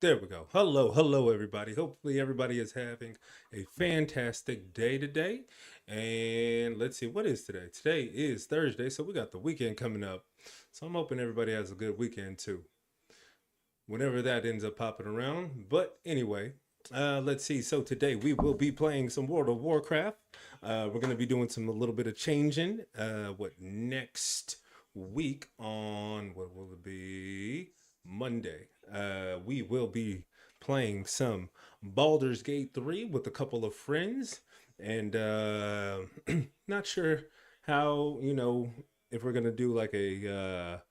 There we go. Hello, everybody. Hopefully, everybody is having a fantastic day today. And let's see, what is today? Today is Thursday, so we got the weekend coming up. So I'm hoping everybody has a good weekend too, whenever that ends up popping around. But anyway, let's see. So today we will be playing some World of Warcraft. We're going to be doing a little bit of changing. What next week on what will it be? Monday. We will be playing some Baldur's Gate 3 with a couple of friends, and not sure how if we're gonna do like a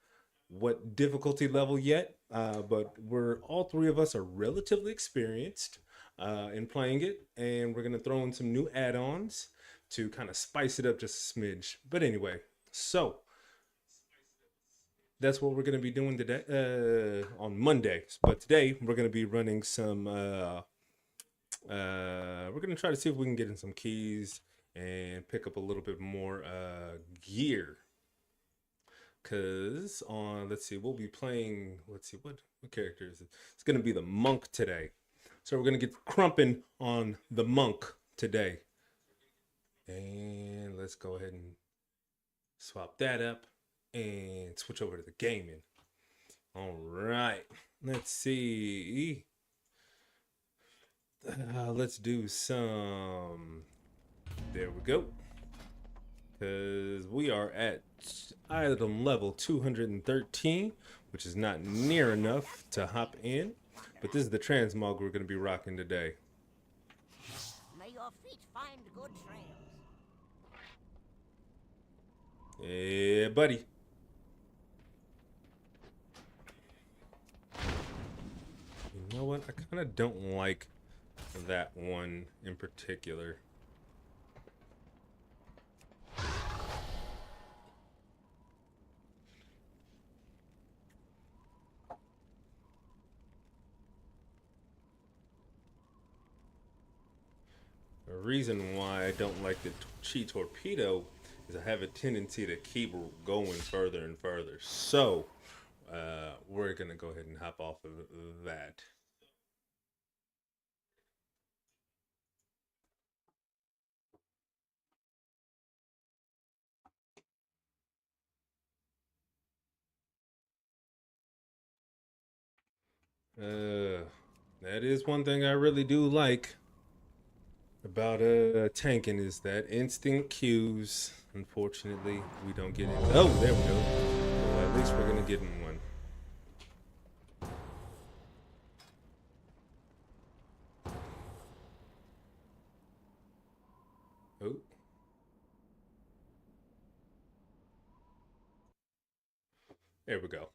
what difficulty level yet, but we're all three of us are relatively experienced in playing it, and we're gonna throw in some new add-ons to kind of spice it up just a smidge. But anyway, so that's what we're going to be doing today on Monday. But today we're going to be running some. We're going to try to see if we can get in some keys and pick up a little bit more gear. Cause on let's see, we'll be playing. Let's see what character is it? It's going to be the monk today. So we're going to get crumping on the monk today. And let's go ahead and swap that up and switch over to the gaming. All right, let's see. Let's do some. There we go. Because we are at item level 213, which is not near enough to hop in. But this is the transmog we're going to be rocking today. May your feet find good trails. Yeah, buddy. You know what? I kind of don't like that one in particular. The reason why I don't like the Chi Torpedo is I have a tendency to keep going further and further. So, we're going to go ahead and hop off of that. That is one thing I really do like about tanking is that instant cues. Unfortunately, we don't get it. Oh, there we go. Well, at least we're gonna get in one. Oh, there we go.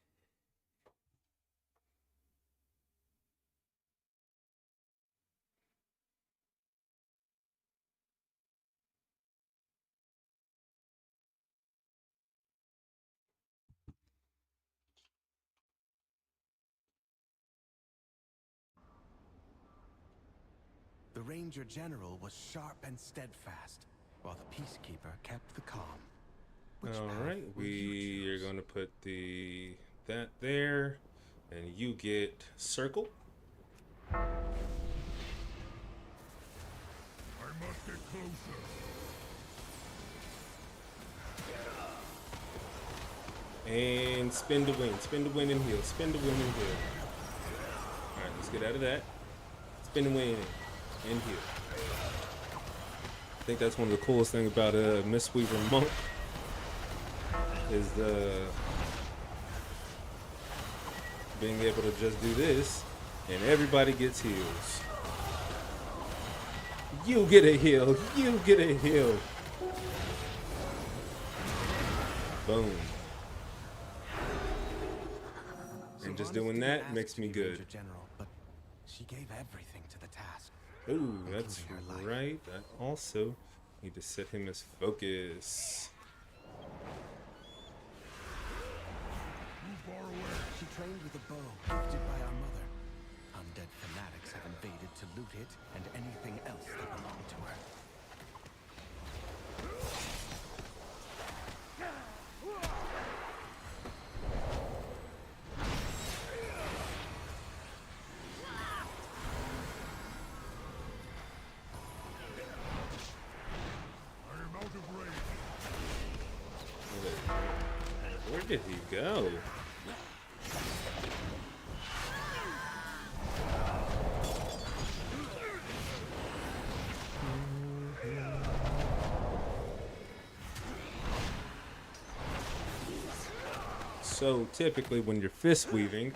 The Ranger General was sharp and steadfast, while the Peacekeeper kept the calm. All right, we are going to put that there, and you get circle. I must get closer. And spin to win. Spin to win and heal. Spin to win and heal. Alright, let's get out of that. Spin to win and heal. I think that's one of the coolest things about Mistweaver Monk is being able to just do this and everybody gets heals. You get a heal. You get a heal. Boom. And just doing that makes me good. General, but she gave everything to the task. Ooh, that's her life. right. I also need to set him as focus. Move far away. She trained with a bow gifted by our mother. Undead fanatics have invaded to loot it and anything else that belonged to her. There you go. So typically when you're fist weaving,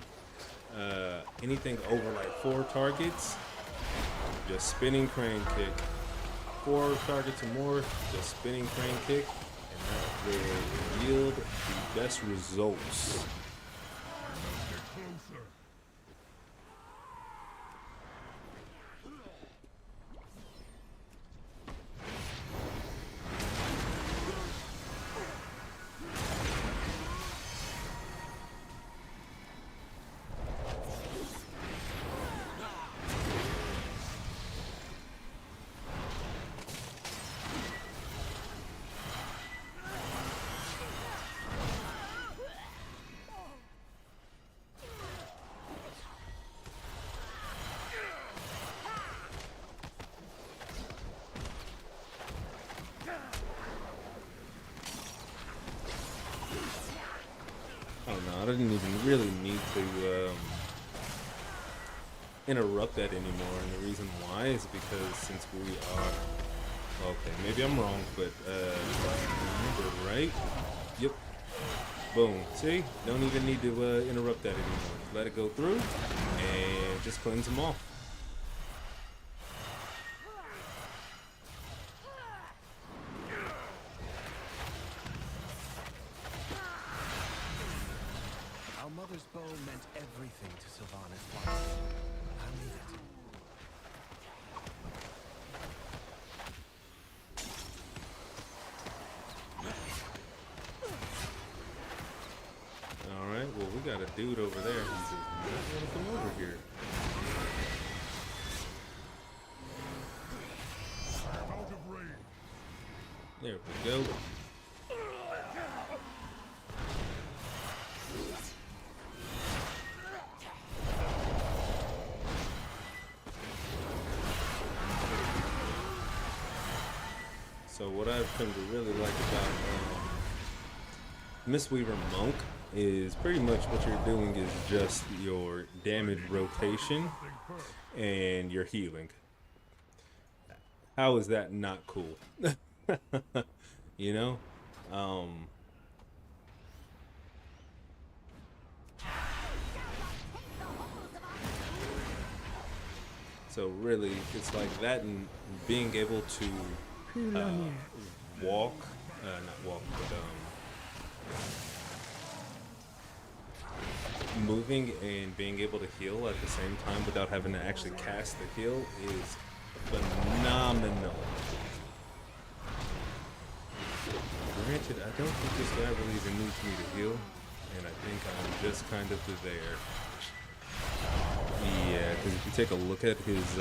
anything over like 4 targets, just spinning crane kick. 4 targets or more, just spinning crane kick, and that will yield the best results. Get closer. I don't know. I didn't even really need to interrupt that anymore, and the reason why is because since we are okay, maybe I'm wrong, but if I remember right. Yep. Boom. See? Don't even need to interrupt that anymore. Let it go through, and just cleanse them off. Our mother's bow meant everything to Sylvanas once. I'll leave it. Alright, well, we got a dude over there who does not want to come over here. I'm out of range. There we go. So what I've come to really like about Mistweaver Monk is pretty much what you're doing is just your damage rotation and your healing. How is that not cool? You know? So really, it's like that and being able to walk, not walk, but moving and being able to heal at the same time without having to actually cast the heal is phenomenal. Granted, I don't think this guy really even needs me to heal, and I think I'm just kind of there. Yeah, because if you take a look at his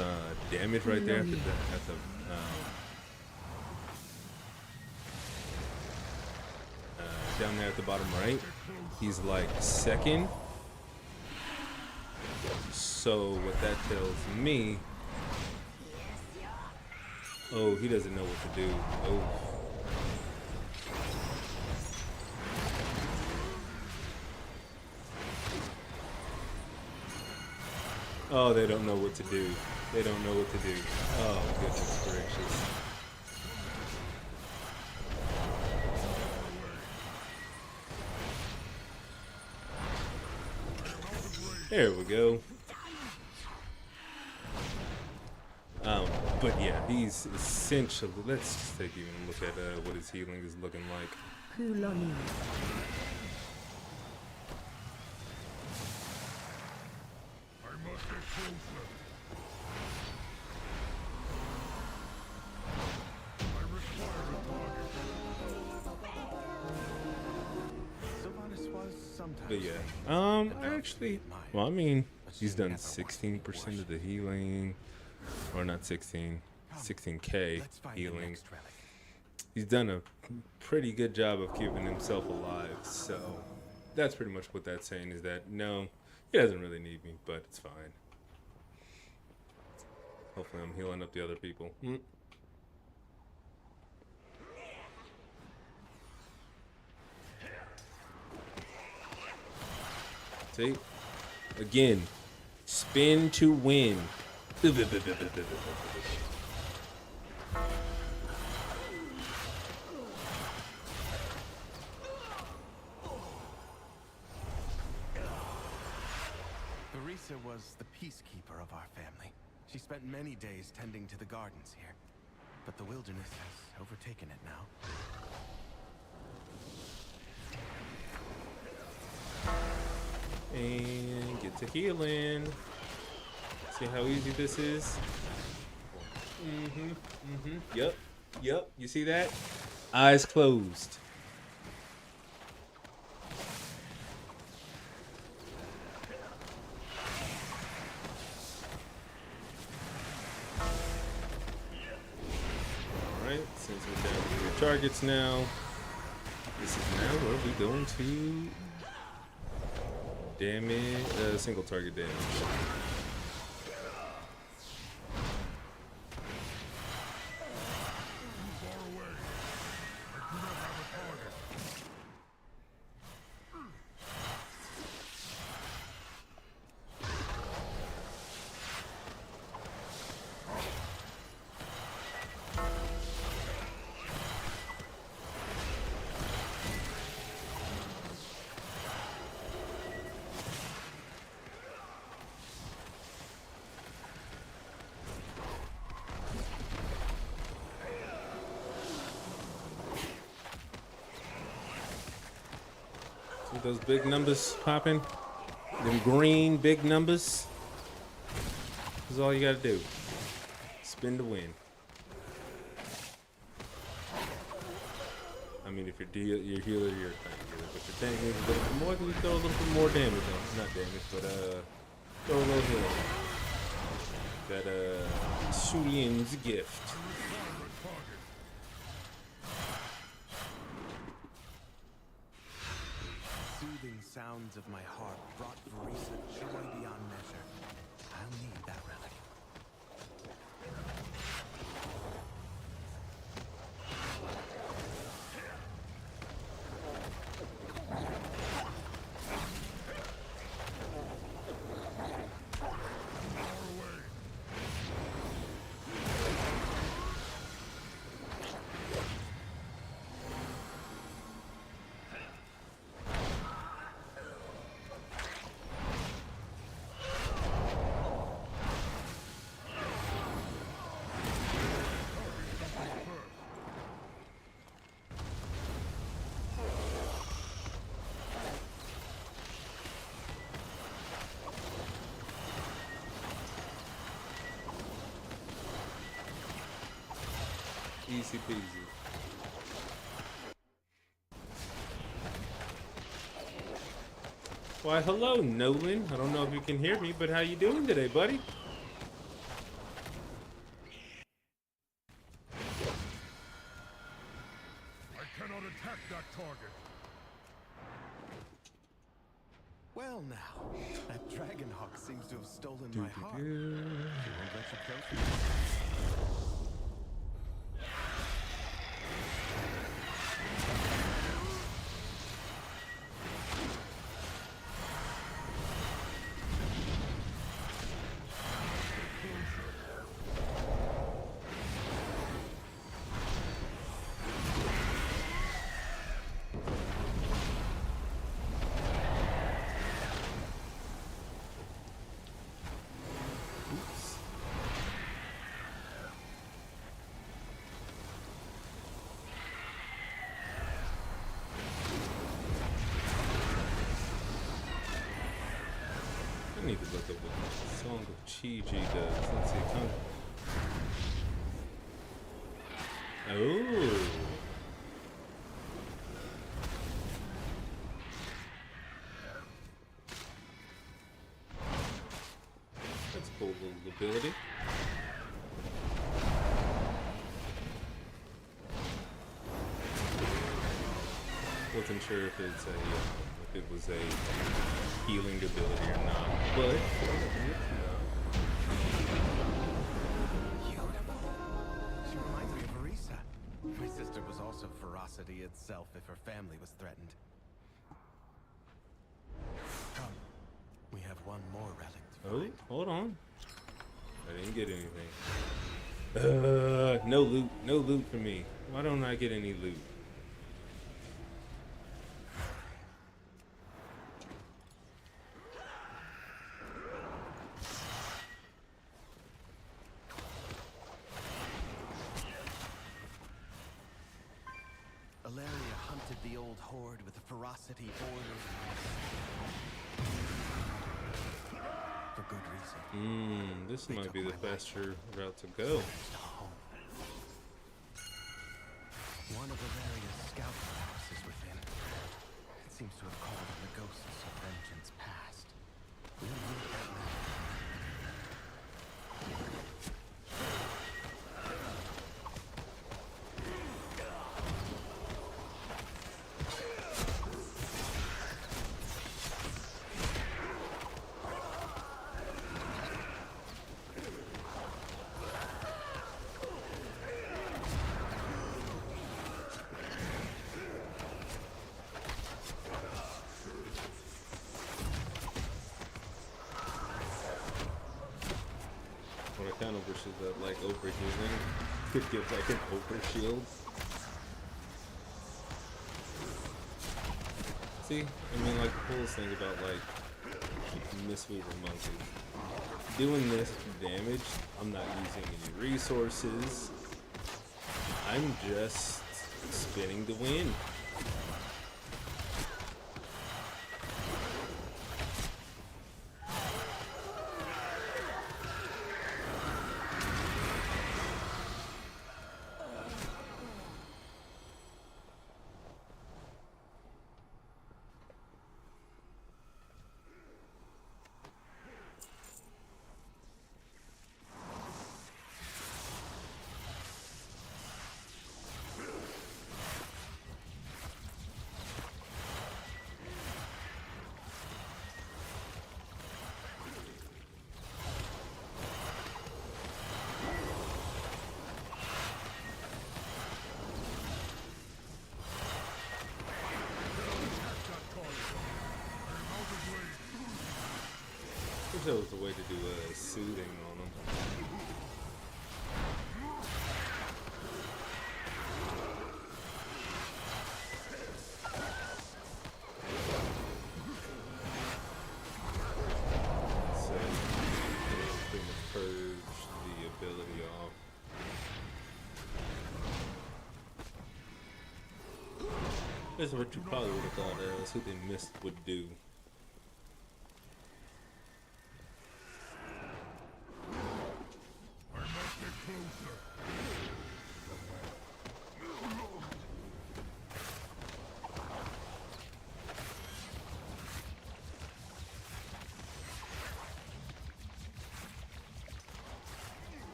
damage right there at the down there at the bottom right, he's like second. So what that tells me, oh, he doesn't know what to do. Oh. Oh, they don't know what to do. They don't know what to do. Oh, goodness gracious. There we go. But yeah, he's essentially, let's just take even a look at what his healing is looking like. I must get closer. I require a target. Sylvanas was sometimes. But yeah, actually, well, I mean, he's done 16% of the healing, or not 16, 16k Let's find the healing. next relic. He's done a pretty good job of keeping himself alive, so that's pretty much what that's saying is that no, he doesn't really need me, but it's fine. Hopefully I'm healing up the other people. See? Again, spin to win. Barisa was the peacekeeper of our family. She spent many days tending to the gardens here, but the wilderness has overtaken it now. And get to healing. See how easy this is? Yep. You see that? Eyes closed. Alright, since we're down to 3 targets now, this is now where we go into damage, single target damage. Far away. I do not have a target. See those big numbers popping? Them green big numbers? This is all you gotta do. Spin to win. I mean, if you're your healer, you're a tank healer. But your tank needs a little bit more, then you throw a little bit more damage on. Not damage, but throw a little healing. That Shulian's gift. Soothing sounds of my heart brought Barisa joy beyond measure. I'll need that relic. Easy peasy. Why, hello, Nolan. I don't know if you can hear me, but how you doing today, buddy? I cannot attack that target. Well now, that Dragonhawk seems to have stolen my heart. She won't let you close. I need to look up what the Song of Chi-Ji does. Let's see. Oh. That's a cool little ability. Wasn't sure if it's if it was a healing ability or not, but She reminds me of Barisa. My sister was also ferocity itself if her family was threatened. Come, one more relic to Oh, find. hold on. I didn't get anything. No loot. No loot for me. Why don't I get any loot? Alaria hunted the old horde with a ferocity bordering for good reason. This They might took be the my life. faster route to go. There's no home. One of Alaria's scout traps is within. It seems to have called on the ghosts of vengeance past. We'll meet that man. What I kind of wish is that, like, overhealing could give, like, an overshield. See? I mean, like, the coolest thing about, like, Mistweaver Monkeys. Doing this damage, I'm not using any resources. I'm just spinning to win. Wish there was a way to do soothing on them. So, pretty much purge the ability off. This is what you probably would have thought was who they missed would do. I must get closer.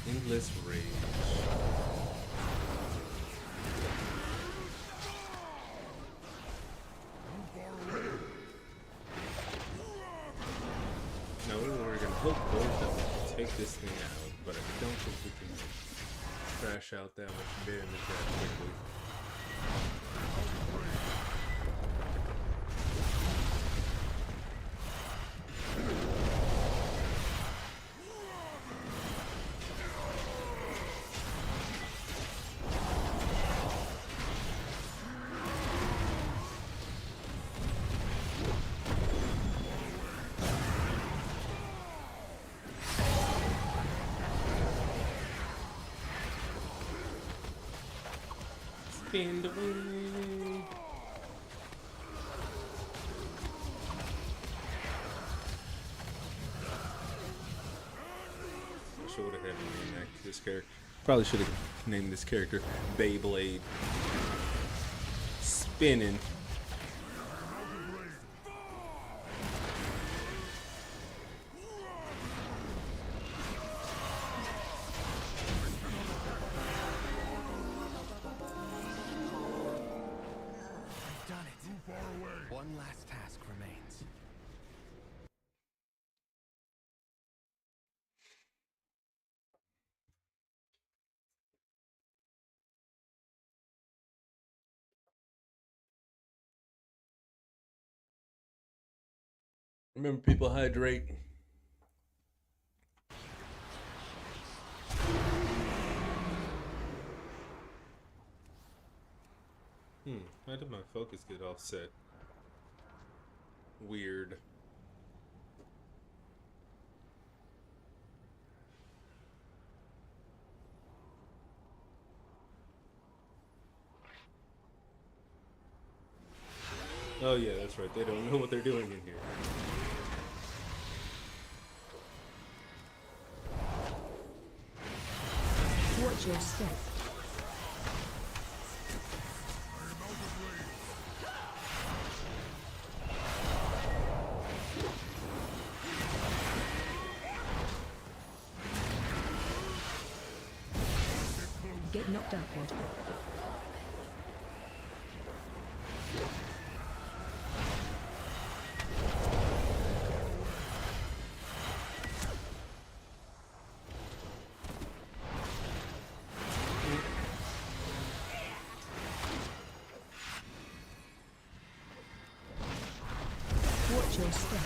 Endless rage. No, we're gonna hope both that we can take this thing out, but I don't think we can crash out that much damage that quickly. Spin the wheel. I should have had to name this character. Probably should have named this character Beyblade. Spinning. Done it. Too far away. One last task remains. Remember, people, hydrate. How did my focus get offset? Weird. Oh yeah, that's right. They don't know what they're doing in here. Watch your step. Get knocked upward. Watch your step.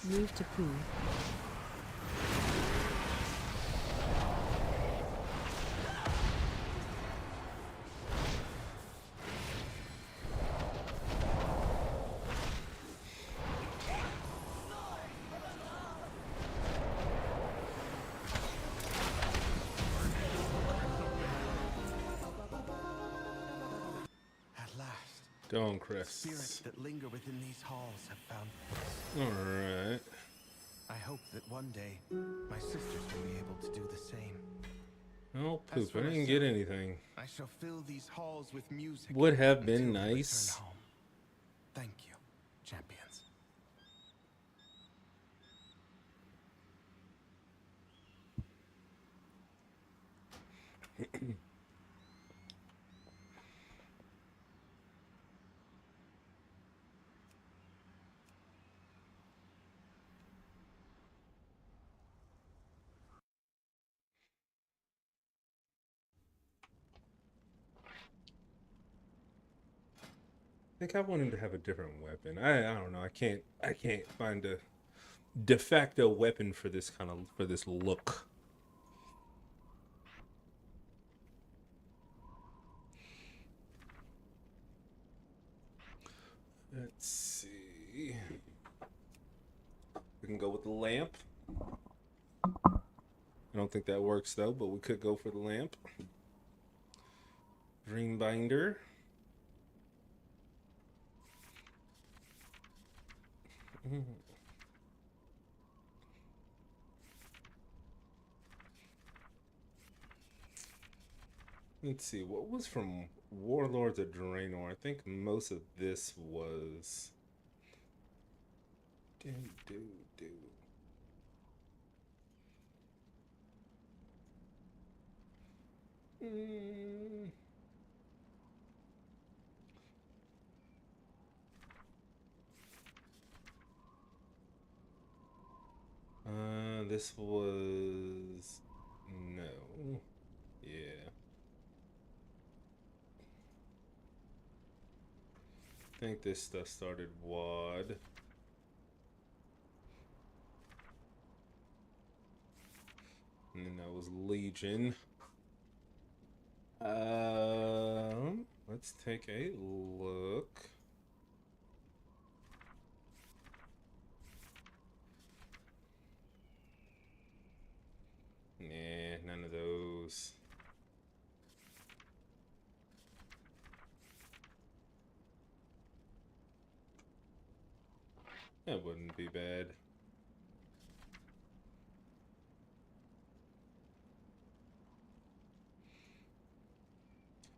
Move to pool. At last. Dawn Spirits crests. that linger within these halls have found peace. All right. I hope that one day my sisters will be able to do the same. Oh As poop! for I didn't get myself, anything. I shall fill these halls with music. Would have been until we nice. return home. Thank you, champions. I think I want him to have a different weapon. I don't know. I can't find a de facto weapon for this look. Let's see. We can go with the lamp. I don't think that works though, but we could go for the lamp. Dream binder. Let's see, what was from Warlords of Draenor? I think most of this was. Do. Mm. This was. No. Yeah. I think this stuff started WAD. And then that was Legion. Let's take a look. That wouldn't be bad.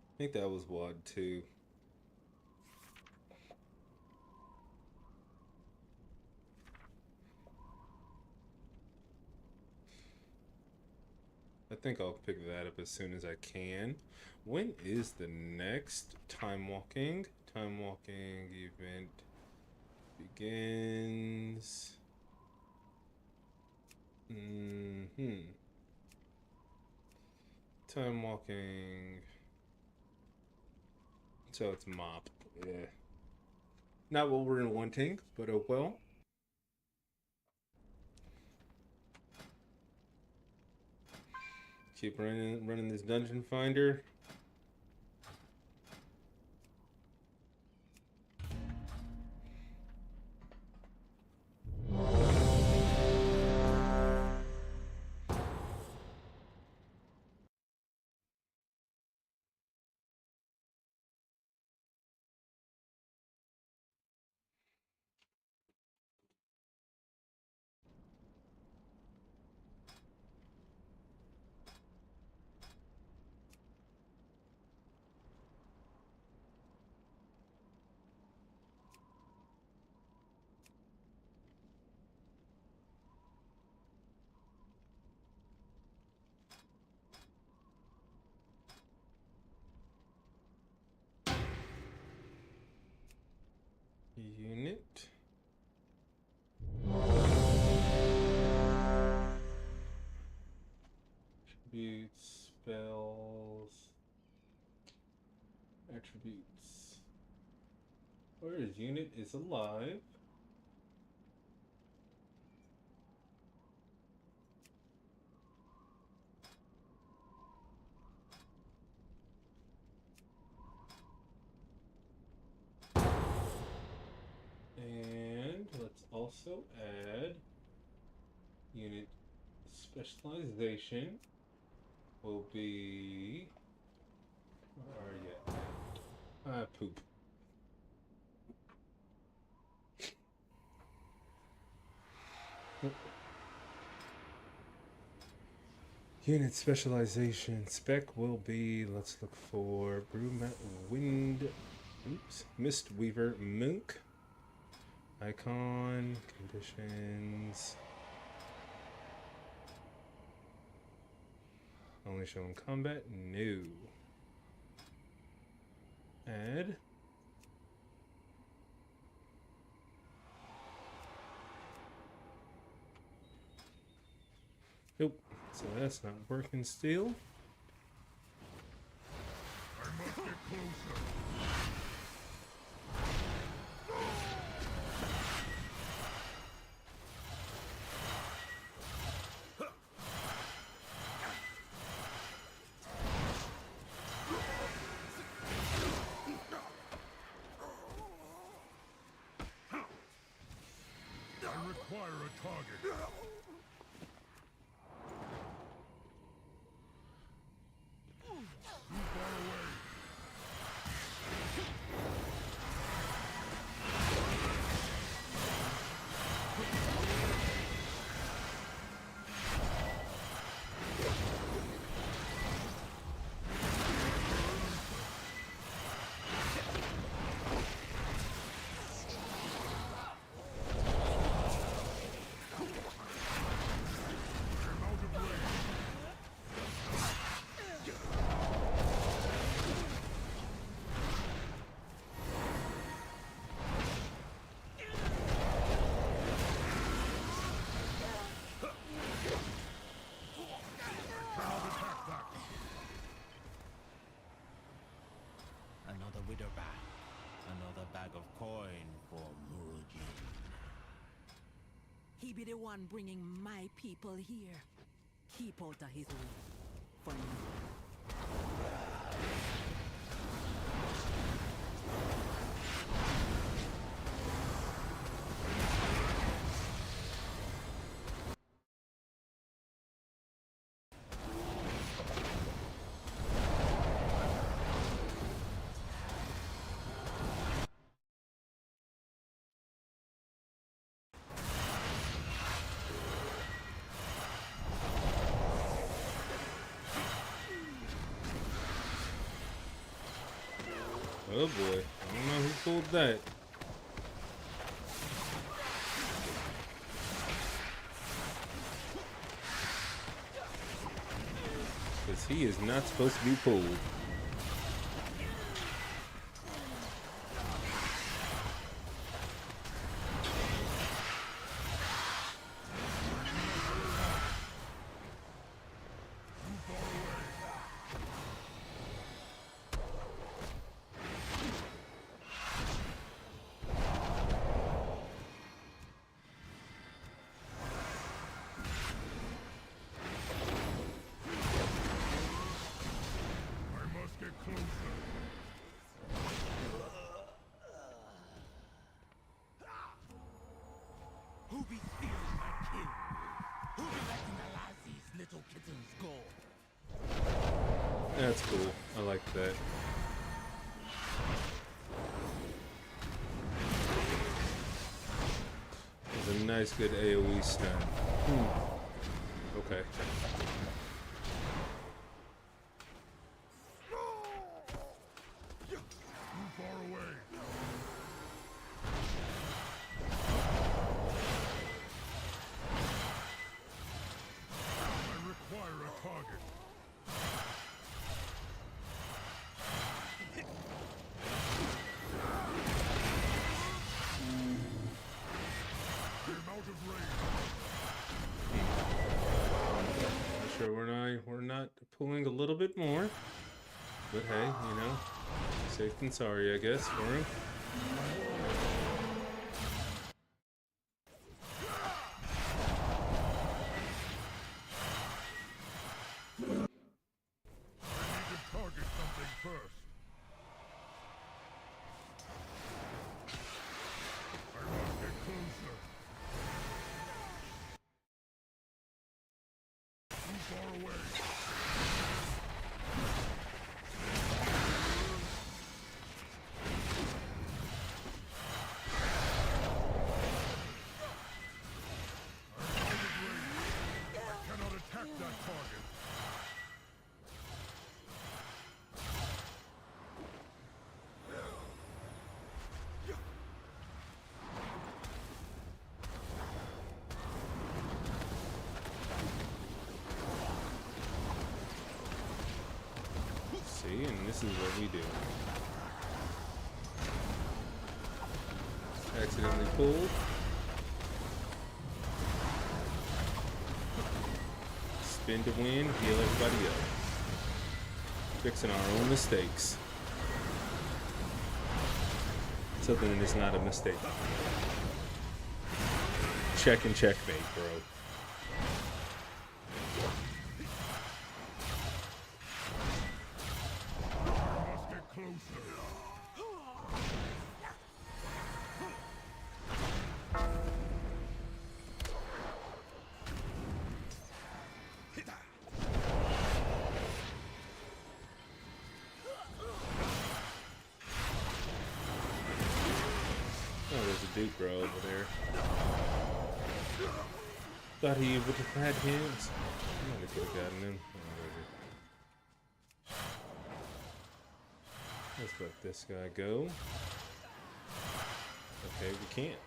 I think that was WOD 2. I think I'll pick that up as soon as I can. When is the next time walking? Time walking event begins. Time walking. So it's mop. Yeah. Not what we're wanting, but oh well. Keep running this dungeon finder. Unit. Attributes, spells, attributes. Where is unit is alive? And let's also add unit specialization will be, where are you at? Poop. Unit specialization spec will be, let's look for Mist Weaver Monk. Icon, conditions. Only shown combat? No. Add. Nope. So that's not working still. I must get closer. I require a target. Too far away. I'm out of range. I cannot attack that. Another widow bag. Another bag of coin for Murugi. He be the one bringing my people here. Keep out of his way. For now. Oh boy, I don't know who pulled that. Because he is not supposed to be pulled. I must get closer. Who be stealing my king? Who be letting the lassie's little kittens go? That's cool. I like that. It's a nice, good AoE stun. Okay. Too far away. I require a target. I'm out of range. Sure, we're not pulling a little bit more, but hey, you know, safe than sorry, I guess, for him. I need to target something first. I must get closer. Too far away. I'm out of range. I cannot attack that target. See, and this is what we do. Accidentally pulled. Spin to win, heal everybody up. Fixing our own mistakes. Something that is not a mistake. Check and checkmate, bro. I must get closer. Oh, there's a Duke bro over there. Thought he would have had hands. I might have could have gotten him. Oh, whatever. Let's let this guy go. Okay, we can't.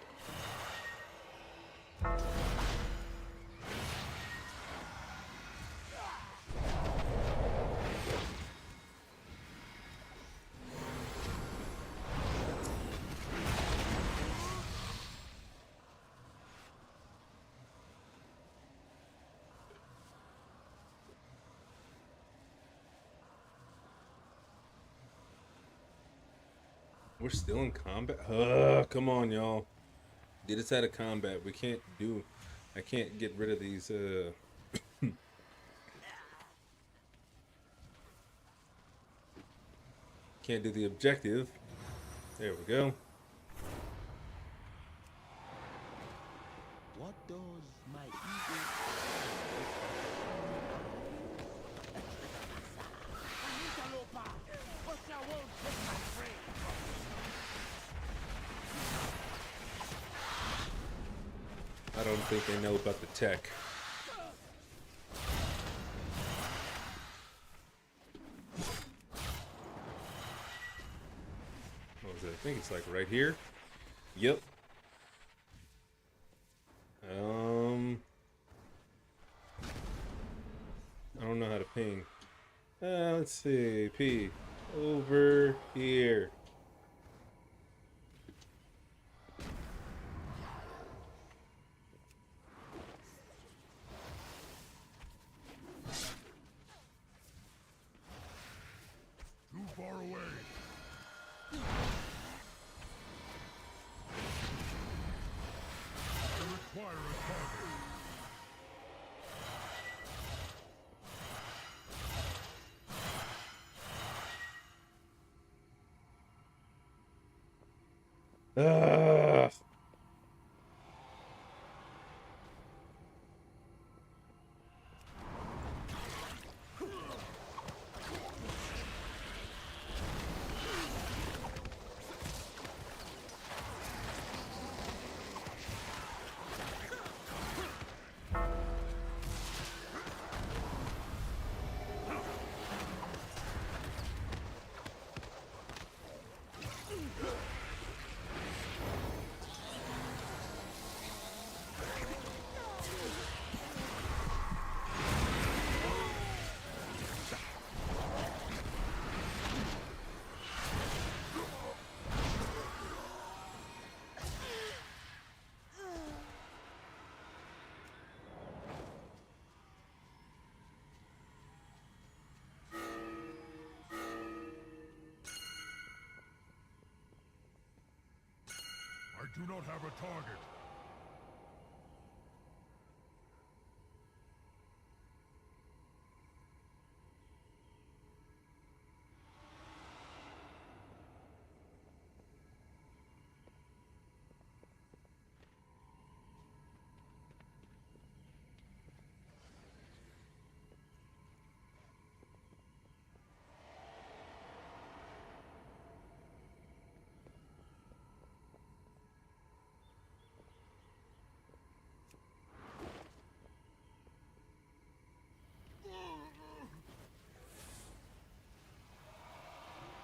We're still in combat. Come on, y'all. Get us out of combat. We can't do. I can't get rid of these. Can't do the objective. There we go. What does my eagle? Interloper, but you won't take my prey. I don't think they know about the tech. think it's like right here. Yep. I don't know how to ping. Let's see. P. Over here. Too far away. I require a target. Ugh. I do not have a target.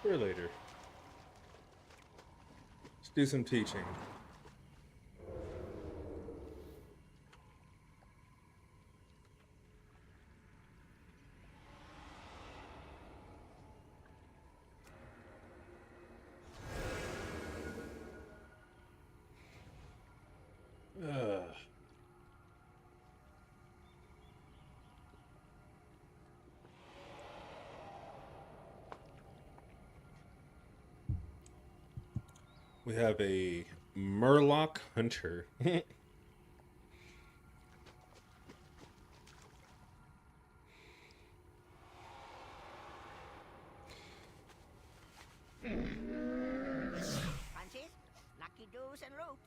For later. Let's do some teaching. Ugh. We have a Murloc Hunter. Fancies? Lucky doos and root.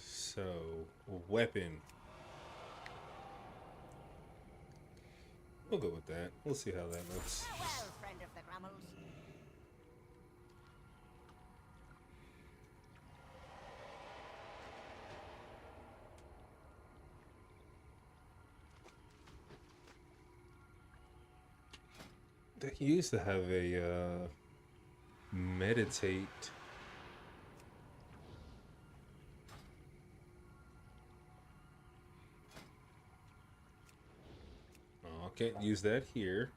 So, weapon. We'll go with that. We'll see how that looks. Farewell, friend of the Grummels. They used to have a meditate. Oh, can't use that here.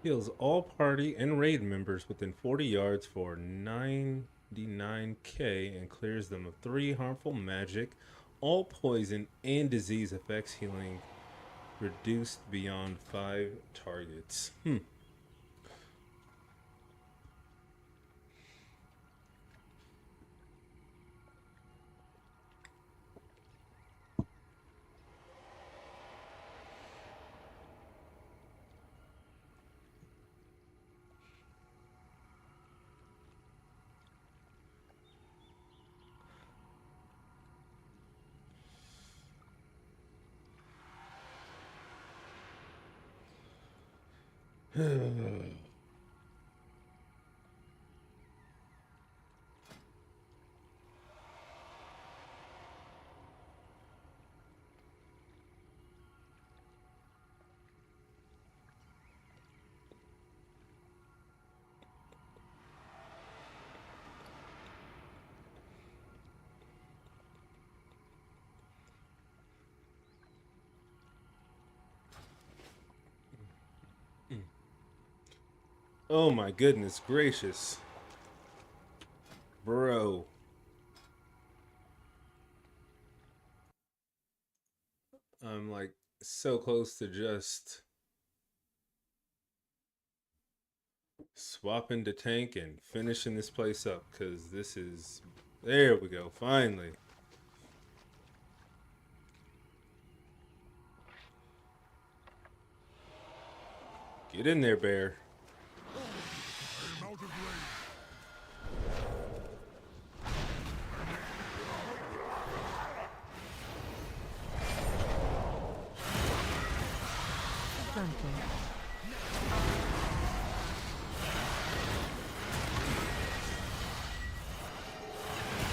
Heals all party and raid members within 40 yards for 99k and clears them of 3 harmful magic, all poison and disease effects, healing reduced beyond 5 targets. Oh my goodness gracious. Bro. I'm like so close to just swapping the tank and finishing this place up because this is. There we go, finally. Get in there, bear. I am out of range. Trample.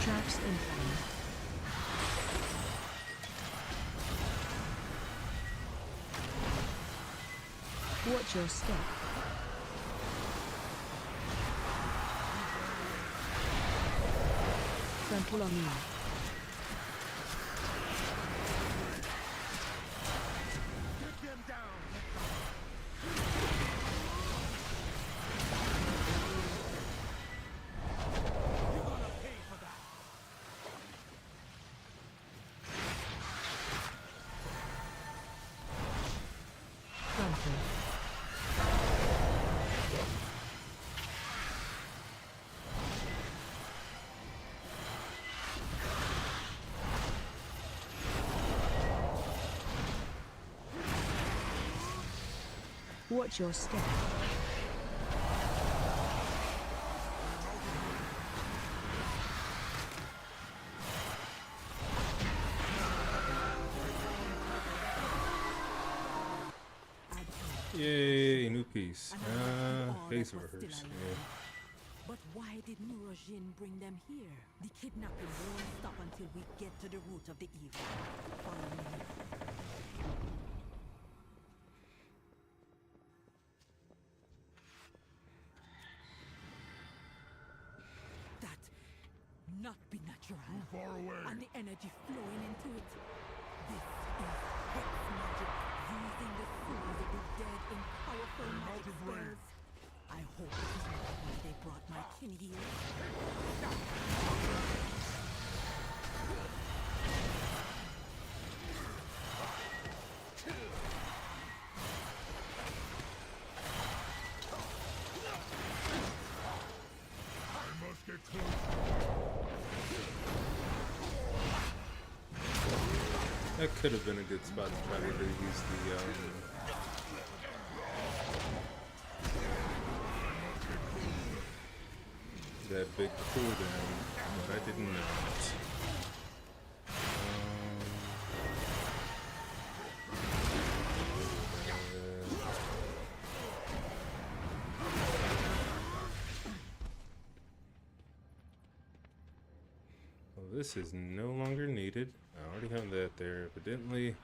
Traps incoming. Watch your step. Trample on you. Get them down! You're gonna pay for that! Trample. Watch your step. Yay, new piece. And I left all Face that was rehearse. still Yeah. alive. But why did Nurajin bring them here? The kidnapping won't stop until we get to the root of the evil. Follow me. That not be natural. Too far away. And the energy flowing into it. This is hex magic, using the souls of the dead in powerful I'm out magic of range. spells. I hope this is not why they brought my kin here. I must get close. That could have been a good spot to try to use that big cooldown, but I did not. Well, this is no longer needed. I already have that there, evidently.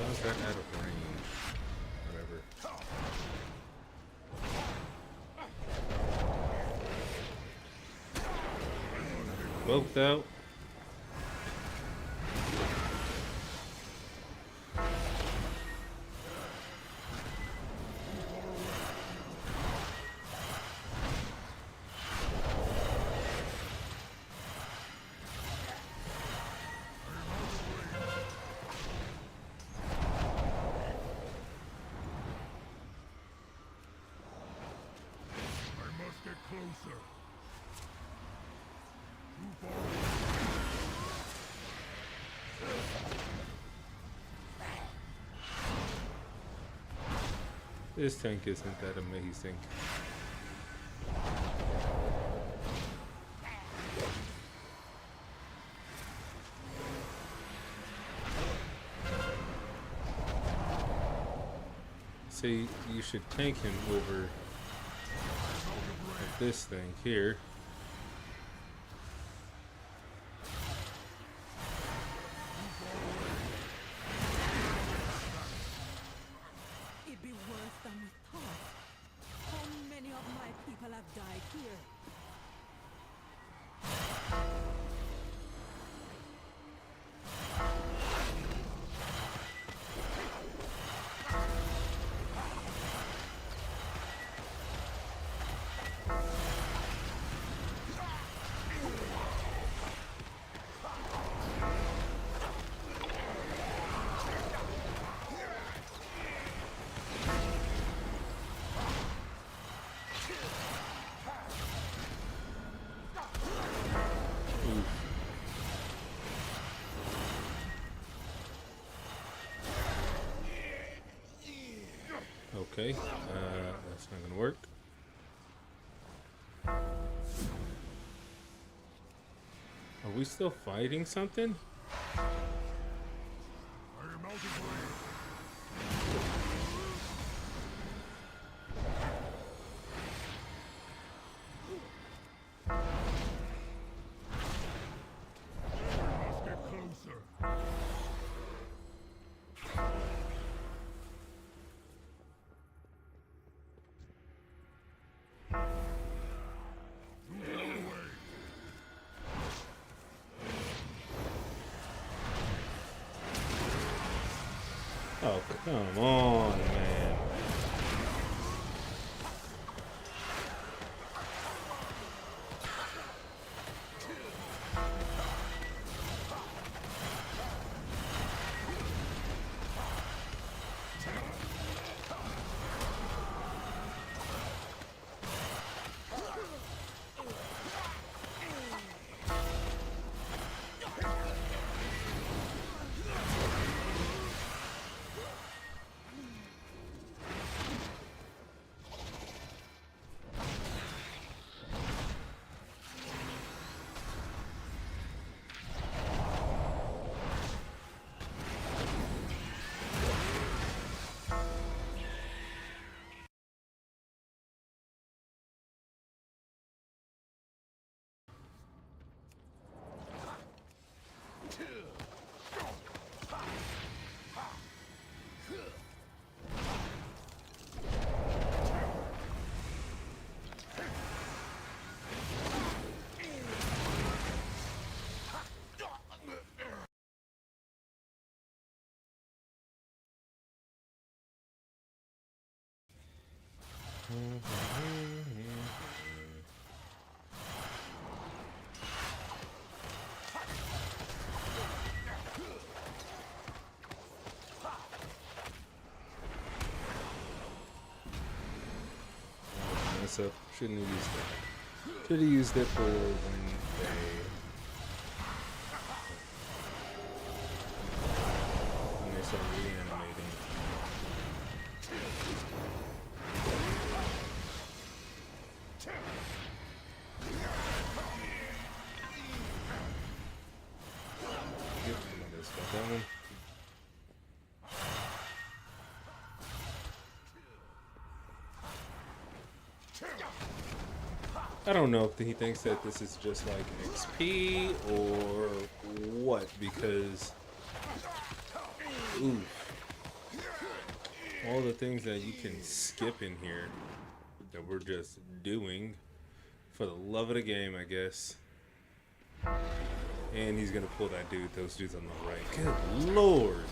How's that out of range? Whatever. Both out. This tank isn't that amazing. See, you should tank him over at this thing here. It'd be worse than we thought. How many of my people have died here? Okay, that's not gonna work. Are we still fighting something? I am out of range. Must get closer. Too far away. Oh, come on, man. Mess up. Shouldn't have used that. Should have used it for when they start reanimating. Yep, got that one. I don't know if he thinks that this is just like XP or what, because oof, all the things that you can skip in here that we're just doing for the love of the game, I guess. And he's gonna pull that dude, those dudes on the right. Good lord.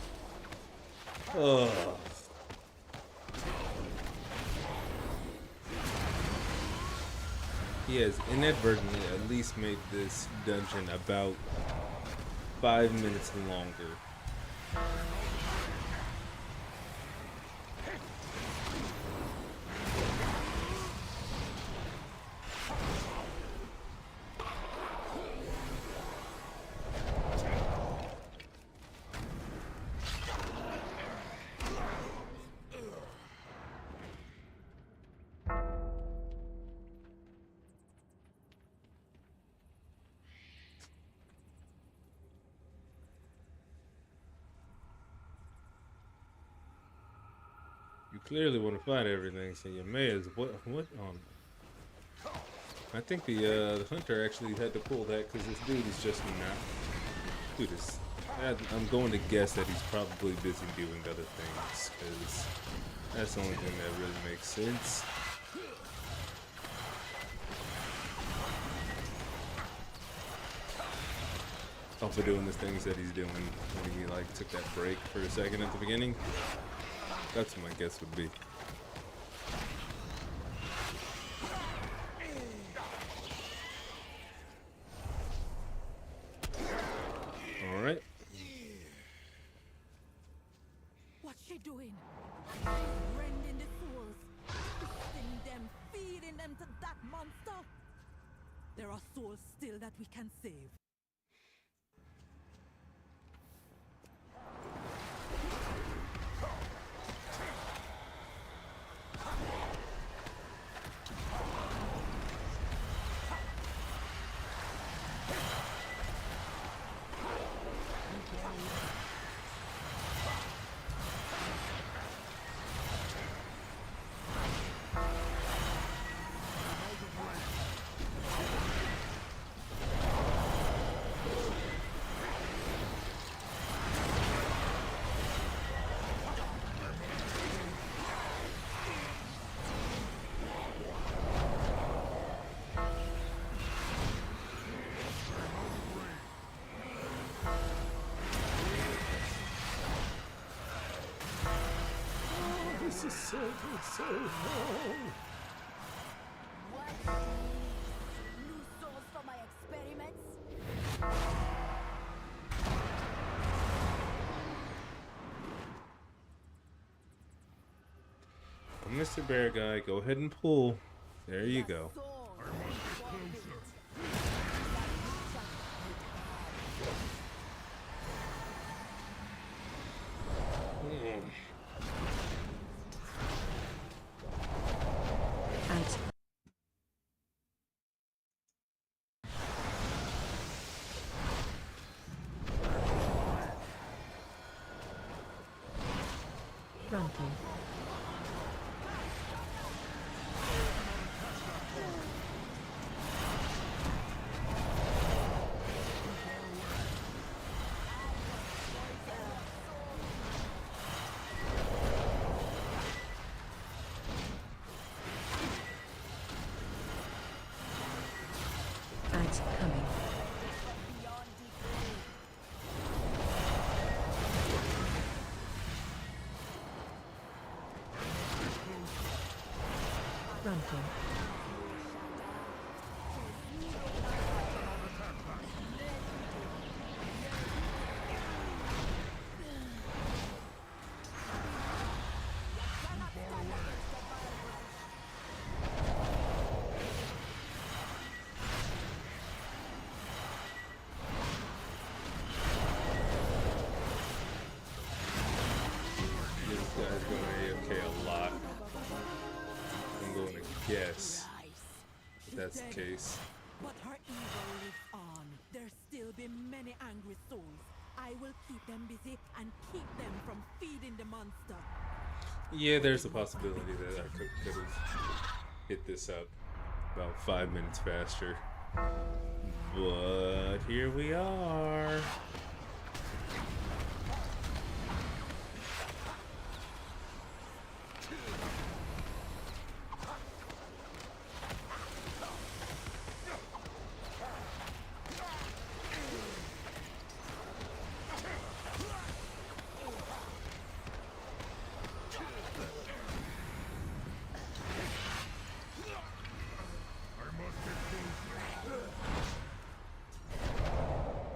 Ugh. He has inadvertently at least made this dungeon about 5 minutes longer. clearly want to fight everything, so you may as well. What on? I think the hunter actually had to pull that because this dude is just not. Dude is. I'm going to guess that he's probably busy doing other things because that's the only thing that really makes sense. Oh, for doing the things that he's doing when he like took that break for a second at the beginning. That's what my guess would be. All right. What's she doing? Rending the souls, twisting them, feeding them to that monster. There are souls still that we can save. This is so long. What? New souls for my experiments? Mr. Bear Guy, go ahead and pull. There you go. Soul. Add. Frontal. Ads coming. Beyond decay. Frontal. This guy's going AFK a lot. I'm going to guess if that's the case. But her evil lives on. There'll still be many angry souls. I will keep them busy and keep them from feeding the monster. Yeah, there's a possibility that I could have hit this up about 5 minutes faster. But here we are.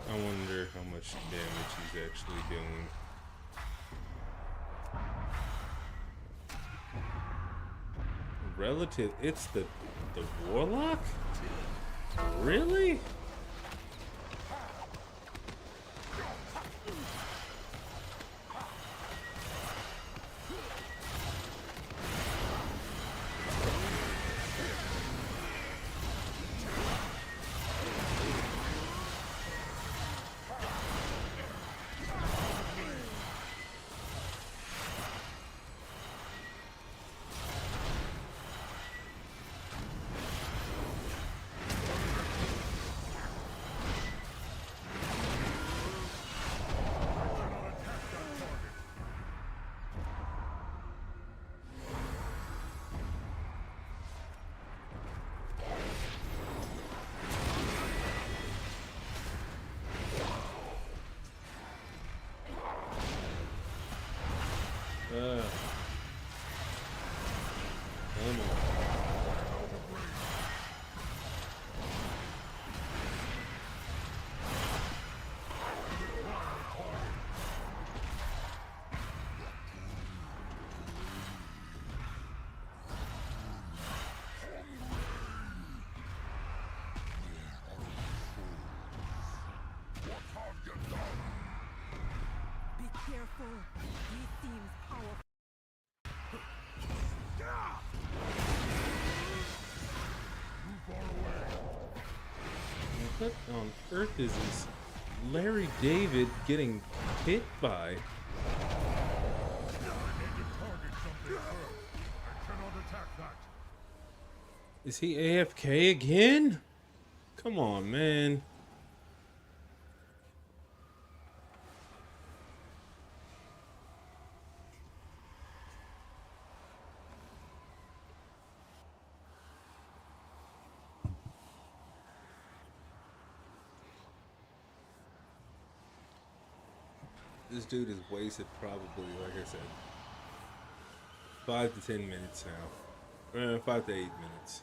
I wonder how much damage he's actually doing. Relative, it's the warlock? Really? Come on. Be careful. He seems powerful. What on earth is this Larry David getting hit by? I need to target something first. I cannot attack that. Is he AFK again? Come on, man. This dude is wasted probably, like I said, 5 to 10 minutes now. 5 to 8 minutes.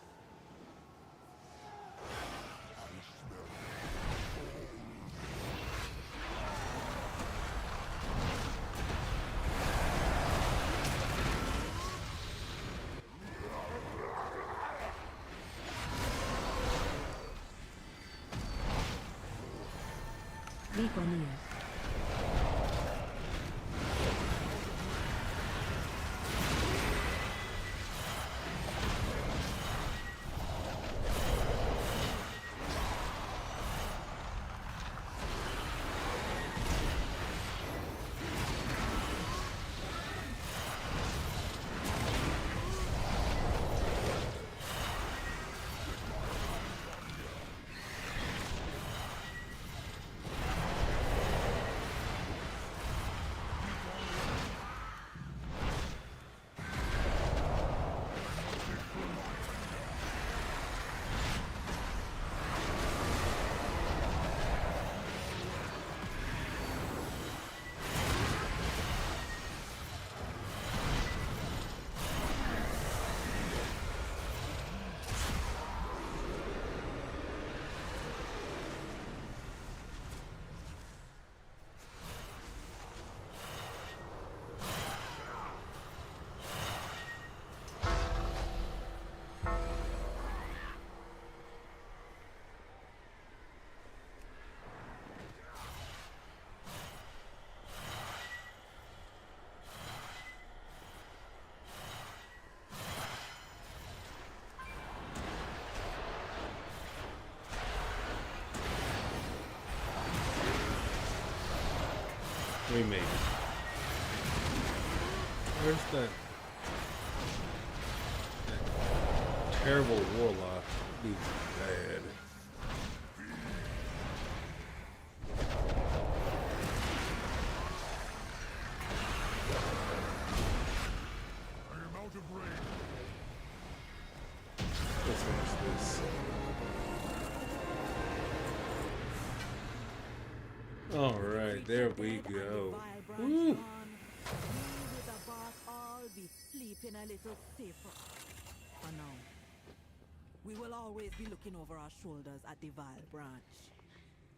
Livonia. We made it. Where's that terrible warlock? He's bad. I am out of range. Let's finish this. All right, there we go. Woo. We with the boss all be sleeping a little safer. For now, we will always be looking over our shoulders at the Vile branch.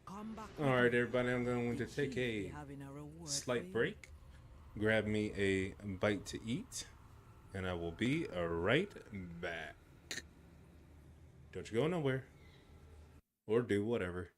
Come back. All right, everybody, I'm going to take a slight break, grab me a bite to eat, and I will be right back. Don't you go nowhere, or do whatever.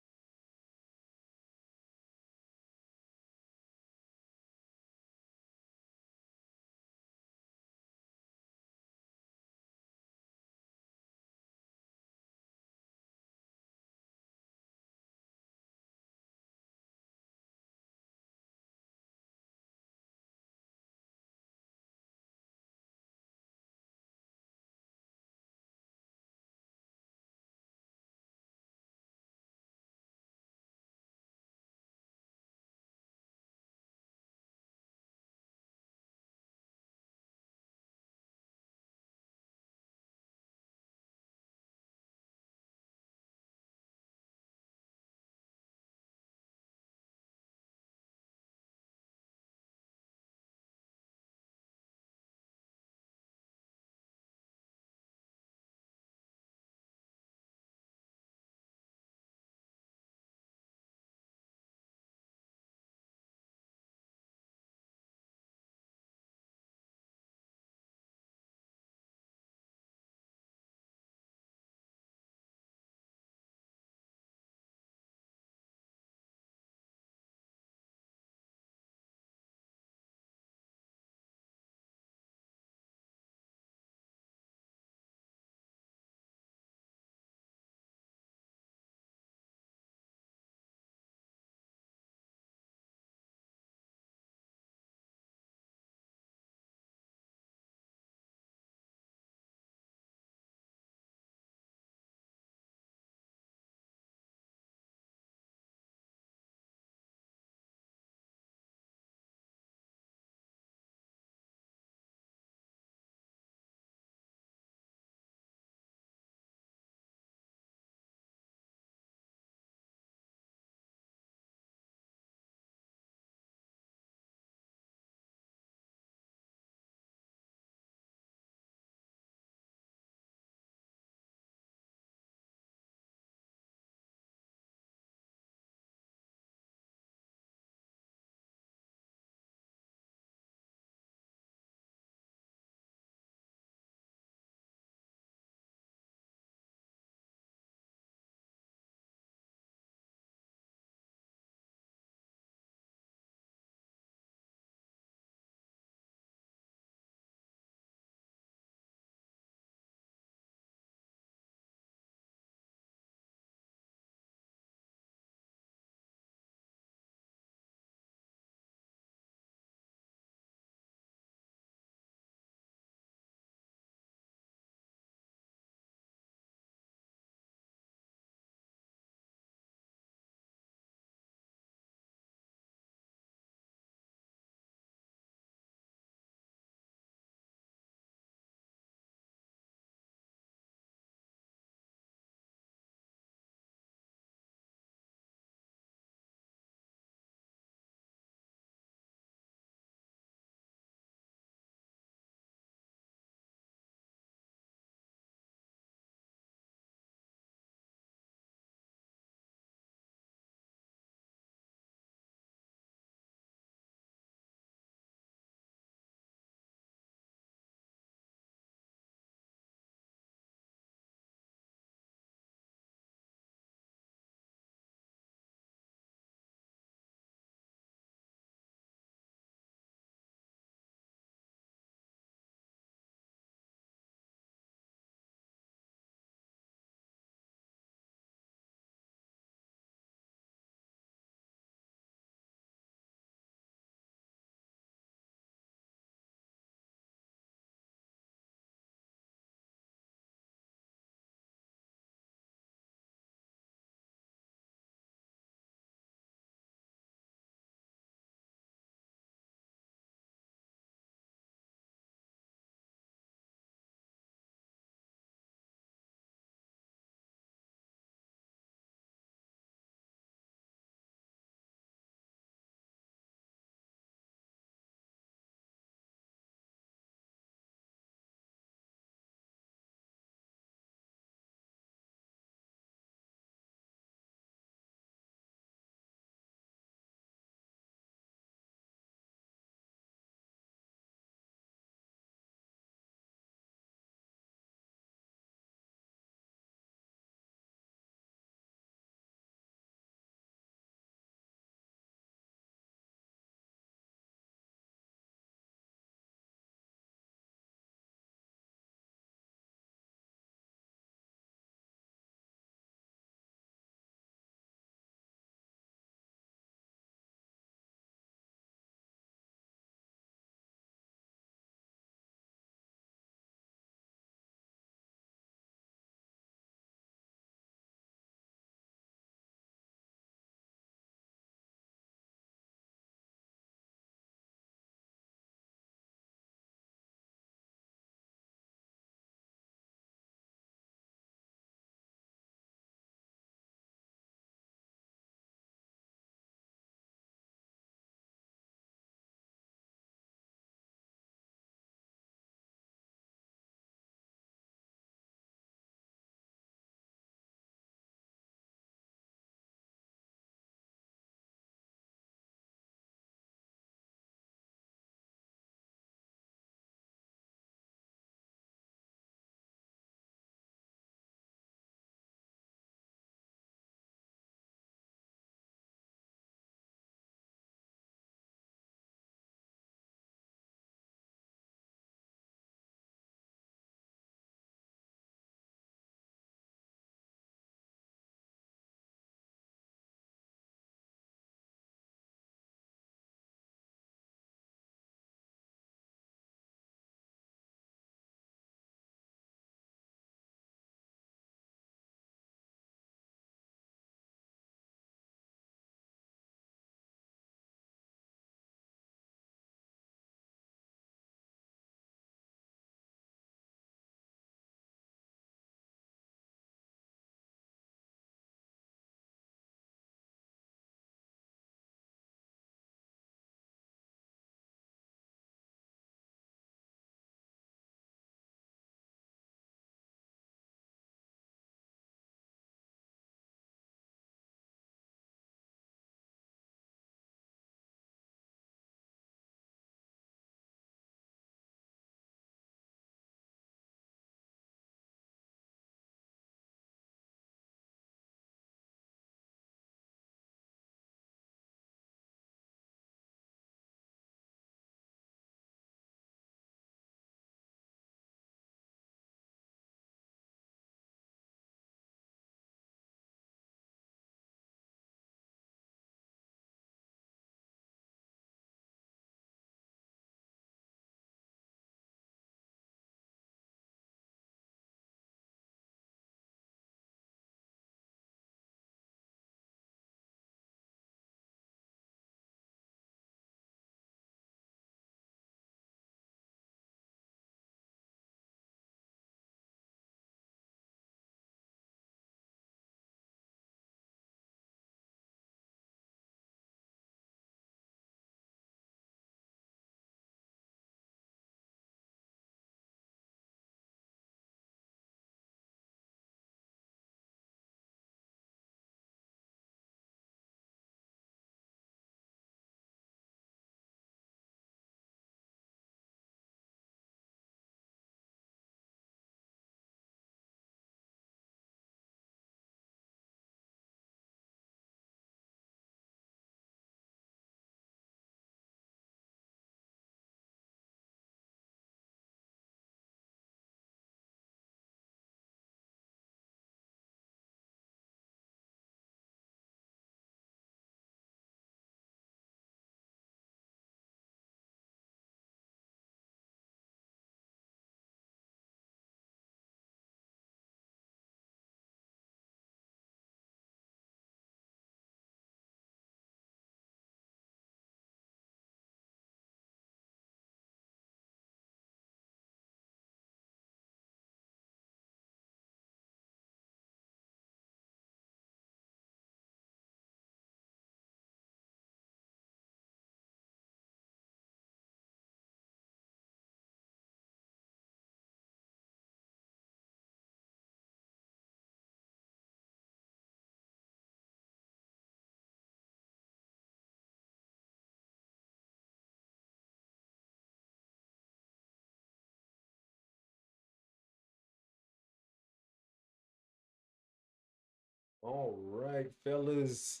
All right, fellas,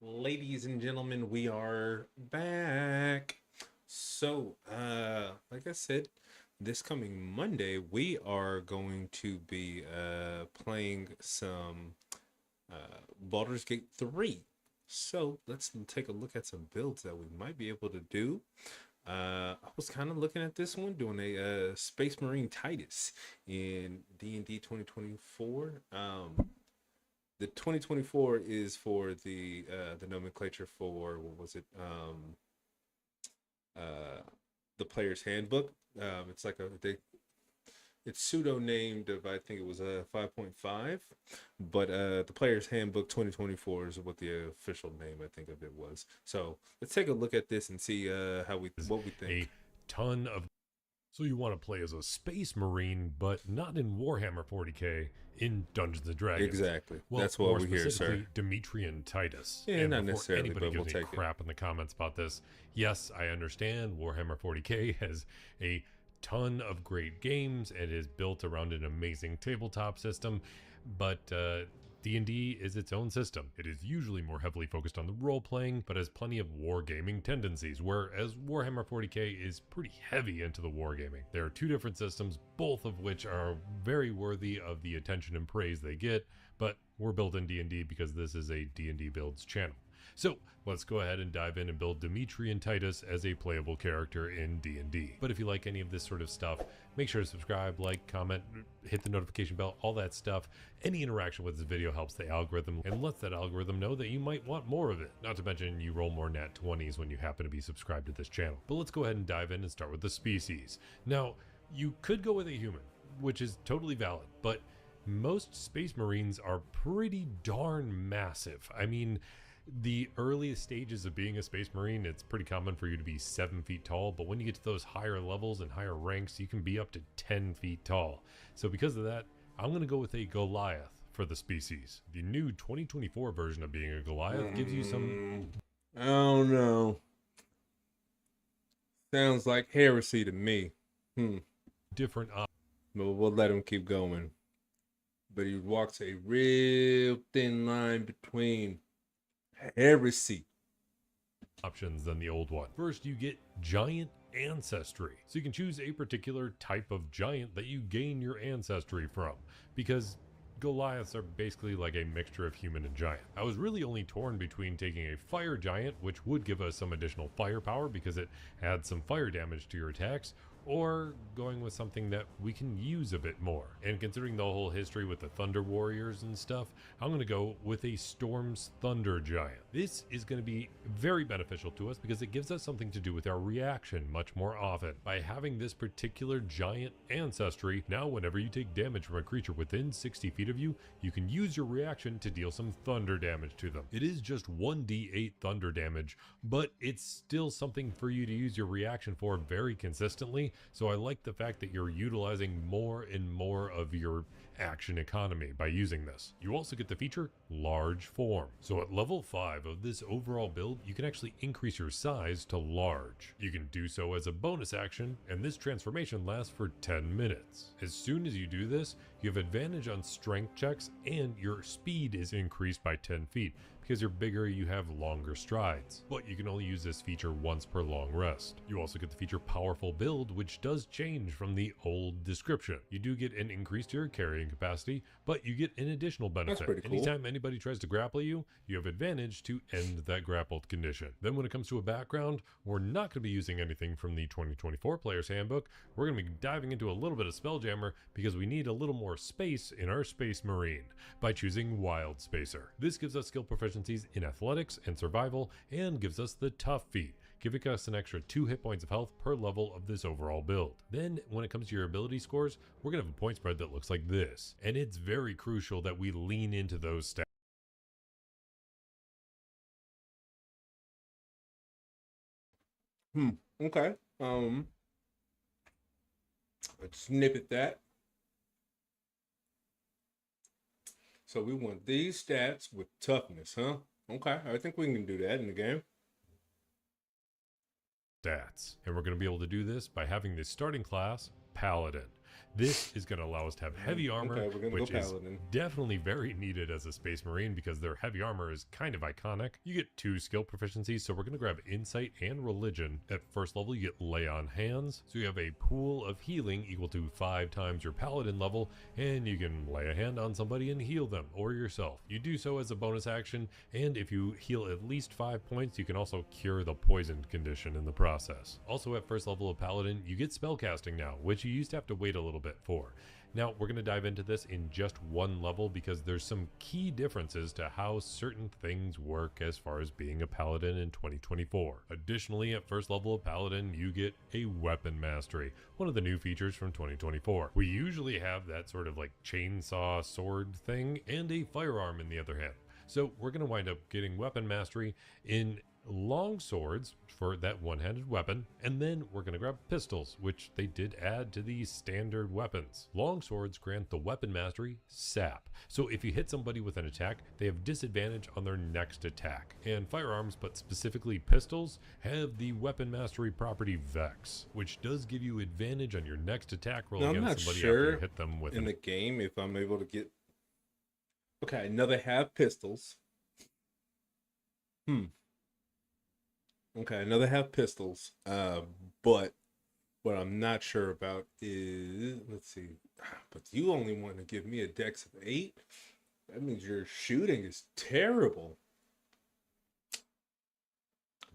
ladies and gentlemen, we are back. So, like I said, this coming Monday, we are going to be playing some Baldur's Gate 3. So, let's take a look at some builds that we might be able to do. I was kind of looking at this one, doing a Space Marine Titus in D&D 2024. The 2024 is for the nomenclature for what was it? The player's handbook. It's like it's pseudo named of, I think it was a 5.5, but the player's handbook 2024 is what the official name I think of it was. So let's take a look at this and see what we think. A ton of. So you want to play as a space marine, but not in Warhammer 40k, in Dungeons and Dragons. Exactly. Well, that's what more we're here, sir. specifically, Demetrian Titus. Yeah, and not before necessarily, anybody but we'll gives me take it. crap in the comments about this, yes, I understand Warhammer 40k has a ton of great games and is built around an amazing tabletop system, but D&D is its own system. It is usually more heavily focused on the role-playing, but has plenty of wargaming tendencies, whereas Warhammer 40k is pretty heavy into the wargaming. There are two different systems, both of which are very worthy of the attention and praise they get, but we're built in D&D because this is a D&D Builds channel. So let's go ahead and dive in and build Demetrian Titus as a playable character in D&D. But if you like any of this sort of stuff, make sure to subscribe, like, comment, hit the notification bell, all that stuff. Any interaction with this video helps the algorithm and lets that algorithm know that you might want more of it. Not to mention you roll more nat 20s when you happen to be subscribed to this channel. But let's go ahead and dive in and start with the species. Now, you could go with a human, which is totally valid, but most space marines are pretty darn massive. I mean, the earliest stages of being a space marine, it's pretty common for you to be 7 feet tall, but when you get to those higher levels and higher ranks, you can be up to 10 feet tall. So because of that, I'm going to go with a Goliath for the species. The new 2024 version of being a Goliath gives you some... I don't know. Sounds like heresy to me. different But we'll let him keep going. But he walks a real thin line between heresy options than the old one. First, you get giant ancestry. So you can choose a particular type of giant that you gain your ancestry from, because Goliaths are basically like a mixture of human and giant. I was really only torn between taking a fire giant, which would give us some additional firepower because it adds some fire damage to your attacks, or going with something that we can use a bit more. And considering the whole history with the Thunder Warriors and stuff, I'm going to go with a Storm's Thunder Giant. This is going to be very beneficial to us because it gives us something to do with our reaction much more often. By having this particular giant ancestry, now whenever you take damage from a creature within 60 feet of you, you can use your reaction to deal some thunder damage to them. It is just 1d8 thunder damage, but it's still something for you to use your reaction for very consistently. So I like the fact that you're utilizing more and more of your action economy by using this. You also get the feature large form. So at level 5 of this overall build, you can actually increase your size to large. You can do so as a bonus action, and this transformation lasts for 10 minutes. As soon as you do this, you have advantage on strength checks, and your speed is increased by 10 feet. Because you're bigger, you have longer strides, but you can only use this feature once per long rest. You also get the feature Powerful Build, which does change from the old description. You do get an increase to your carrying capacity, but you get an additional benefit. That's pretty cool. Anytime anybody tries to grapple you, you have advantage to end that grappled condition. Then when it comes to a background, we're not going to be using anything from the 2024 Player's Handbook. We're going to be diving into a little bit of Spelljammer because we need a little more space in our Space Marine by choosing Wild Spacer. This gives us skill proficiencies in athletics and survival and gives us the tough feat, giving us an extra 2 hit points of health per level of this overall build. Then when it comes to your ability scores, we're going to have a point spread that looks like this, and it's very crucial that we lean into those stats. Okay. Let's snippet that. So we want these stats with toughness, huh? Okay, I think we can do that in the game. And we're going to be able to do this by having the starting class Paladin. This is going to allow us to have heavy armor, Okay, we're gonna which go is Paladin. definitely very needed as a Space Marine because their heavy armor is kind of iconic. You get 2 skill proficiencies, so we're going to grab Insight and Religion. At first level, you get Lay on Hands, so you have a pool of healing equal to 5 times your Paladin level, and you can lay a hand on somebody and heal them, or yourself. You do so as a bonus action, and if you heal at least 5 points, you can also cure the poisoned condition in the process. Also at first level of Paladin, you get spellcasting now, which you used to have to wait a little bit for. Now, we're going to dive into this in just one level because there's some key differences to how certain things work as far as being a Paladin in 2024. Additionally, at first level of Paladin, you get a Weapon Mastery, one of the new features from 2024. We usually have that sort of like chainsaw sword thing and a firearm in the other hand. So we're going to wind up getting Weapon Mastery in long swords for that one-handed weapon, and then we're going to grab pistols, which they did add to these standard weapons. Long swords grant the weapon mastery sap, so if you hit somebody with an attack, they have disadvantage on their next attack. And firearms, but specifically pistols, have the weapon mastery property Vex, which does give you advantage on your next attack roll Now, I'm against not somebody after sure you hit them with in an the game if I'm able to get. Okay, I know they have pistols. Okay, I know they have pistols. But what I'm not sure about is, let's see. But you only want to give me a dex of 8. That means your shooting is terrible.